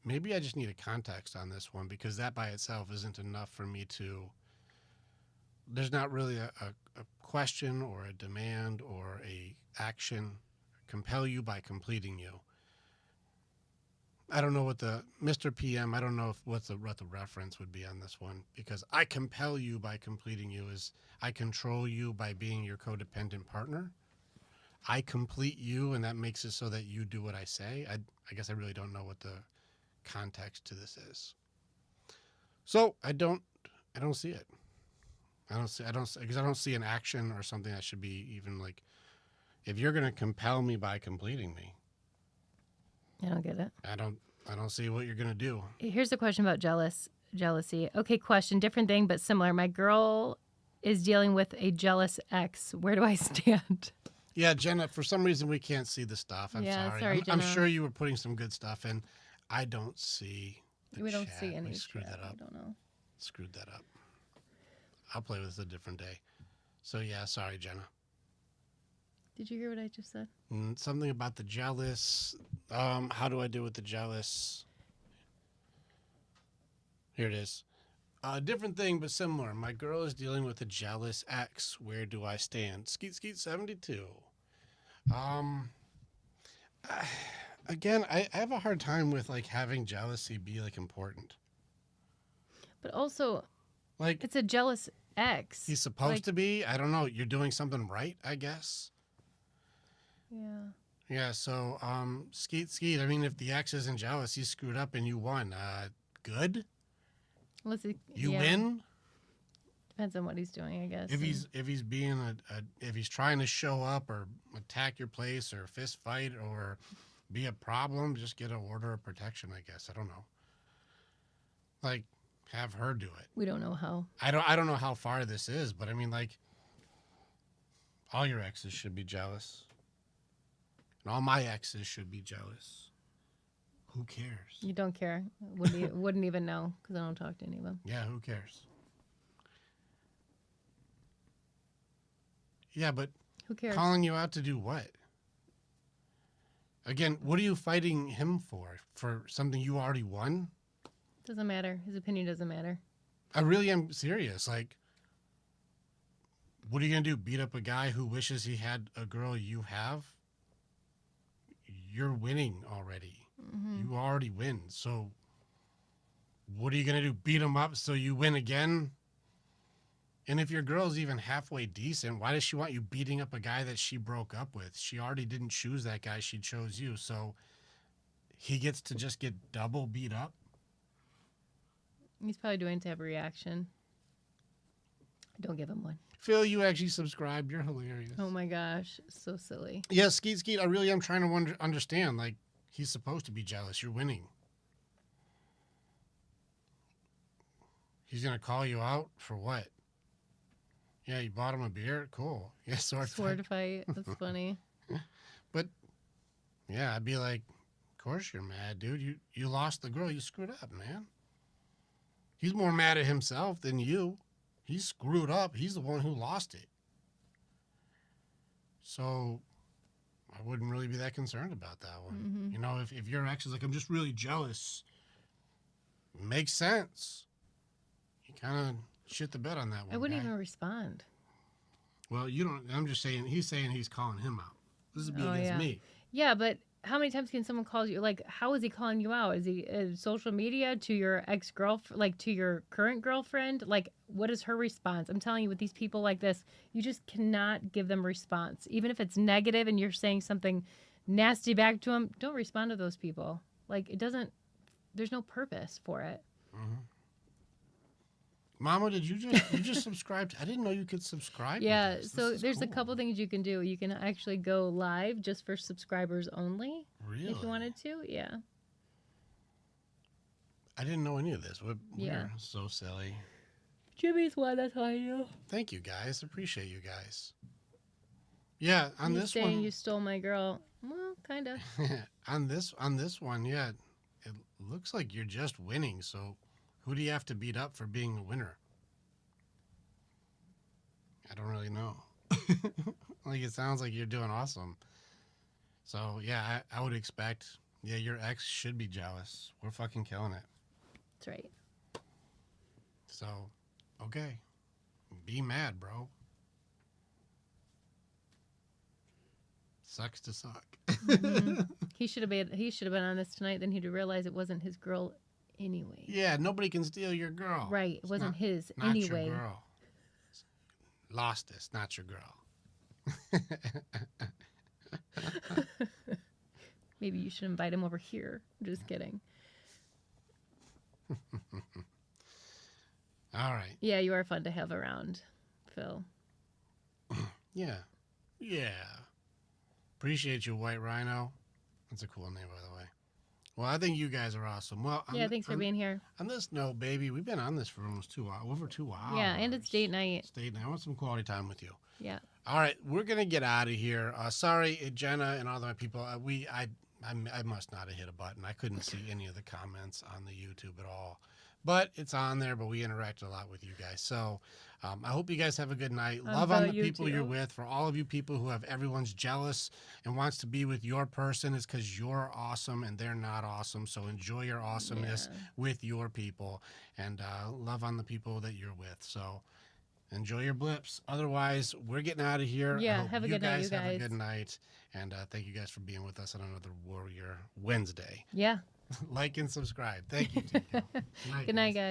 maybe I just need a context on this one because that by itself isn't enough for me to. There's not really a question or a demand or a action. Compel you by completing you. I don't know what the Mr. PM. I don't know what the reference would be on this one because I compel you by completing you is I control you by being your codependent partner. I complete you, and that makes it so that you do what I say. I guess I really don't know what the context to this is. So I don't see it. Because I don't see an action or something that should be even like, if you're going to compel me by completing me, I don't get it. I don't see what you're going to do. Here's a question about jealousy. Okay, question, different thing, but similar. My girl is dealing with a jealous ex. Where do I stand? Yeah, Jenna, for some reason we can't see the stuff. I'm Yeah, sorry. sorry, I'm Jenna. sure you were putting some good stuff in. I don't see the We don't chat. see any We screwed chat. that up. I don't know. Screwed that up. I'll play with this a different day. So yeah, sorry, Jenna. Did you hear what I just said? Something about the jealous. How do I do with the jealous? Here it is. Different thing, but similar. My girl is dealing with a jealous ex. Where do I stand? Skeet Skeet 72. Again, I have a hard time with like having jealousy be like important. But also, Like it's a jealous ex. he's supposed like- to be. I don't know. You're doing something right, I guess. Yeah. Yeah. So, Skeet Skeet. I mean, if the ex isn't jealous, he's screwed up and you won. Good. Let's see. You yeah. win. Depends on what he's doing, I guess. If he's being if he's trying to show up or attack your place or fist fight or be a problem, just get an order of protection. I guess I don't know. Like, have her do it. We don't know how. I don't know how far this is, but I mean, like, all your exes should be jealous, and all my exes should be jealous. Who cares? You don't care. Wouldn't even know because I don't talk to any of them. Yeah, who cares? Yeah, but Who cares? calling you out to do what? Again, what are you fighting him for? For something you already won? Doesn't matter. His opinion doesn't matter. I really am serious. Like, what are you going to do? Beat up a guy who wishes he had a girl you have? You're winning already. You already win. So, what are you going to do? Beat him up so you win again? And if your girl's even halfway decent, why does she want you beating up a guy that she broke up with? She already didn't choose that guy. She chose you. So, he gets to just get double beat up? He's probably doing it to have a reaction. Don't give him one. Phil, you actually subscribed. You're hilarious. Oh my gosh, so silly. Yeah, Skeet, I really am trying to understand. Like, he's supposed to be jealous. You're winning. He's going to call you out for what? Yeah, you bought him a beer? Cool. Yeah, sword fight. That's funny. But, yeah, I'd be like, of course you're mad, dude. You lost the girl. You screwed up, man. He's more mad at himself than you. He's screwed up. He's the one who lost it. So I wouldn't really be that concerned about that one. You know, if your ex is like, I'm just really jealous, makes sense. You kind of shit the bed on that one. I wouldn't guy. even respond. Well, you don't. I'm just saying. He's saying he's calling him out. This is against me. Yeah, but how many times can someone call you? Like, how is he calling you out? Is he social media to your ex-girlfriend, like to your current girlfriend? Like, what is her response? I'm telling you, with these people like this, you just cannot give them response. Even if it's negative and you're saying something nasty back to them, don't respond to those people. Like, it doesn't, there's no purpose for it. Mama, did you just subscribe? I didn't know you could subscribe. Yeah, to this. so This is there's a cool. couple things you can do. You can actually go live just for subscribers only. Really? If you wanted to, yeah. I didn't know any of this. Yeah. We're so silly. Jimmy's one, that's how I know. Thank you guys. Appreciate you guys. Yeah, on You this saying one. you stole my girl. Well, kind of. on this one, yeah, it looks like you're just winning. So, who do you have to beat up for being a winner? I don't really know. Like, it sounds like you're doing awesome. So yeah, I would expect. Yeah, your ex should be jealous. We're fucking killing it. That's right. So, okay, be mad, bro. Sucks to suck. He should have been on this tonight. Then he'd realize it wasn't his girl anyway. Yeah, nobody can steal your girl. Right. It It's wasn't not- his Not anyway. your girl. Lost this, not your girl. Maybe you should invite him over here. I'm just kidding. All right. Yeah, you are fun to have around, Phil. Yeah. Yeah. Appreciate you, White Rhino. That's a cool name, by the way. Well, I think you guys are awesome. Well, Yeah, thanks for being here. On this note, baby, we've been on this for almost 2 hours, over 2 hours. Yeah, and it's date night. It's date night. I want some quality time with you. Yeah. All right, we're gonna get out of here. Sorry, Jenna and all the people. I must not have hit a button. I couldn't see any of the comments on the YouTube at all, but it's on there. But we interact a lot with you guys, so I hope you guys have a good night. Love on the you people too. you're with. For all of you people who have everyone's jealous and wants to be with your person, is because you're awesome and they're not awesome. So enjoy your awesomeness with your people, and love on the people that you're with. So. Enjoy your blips. Otherwise, we're getting out of here. I Yeah, hope have a good night, you Have a guys. good night. And thank you guys for being with us on another Warrior Wednesday. Yeah. Like and subscribe. Thank you, Tico. Good night, guys.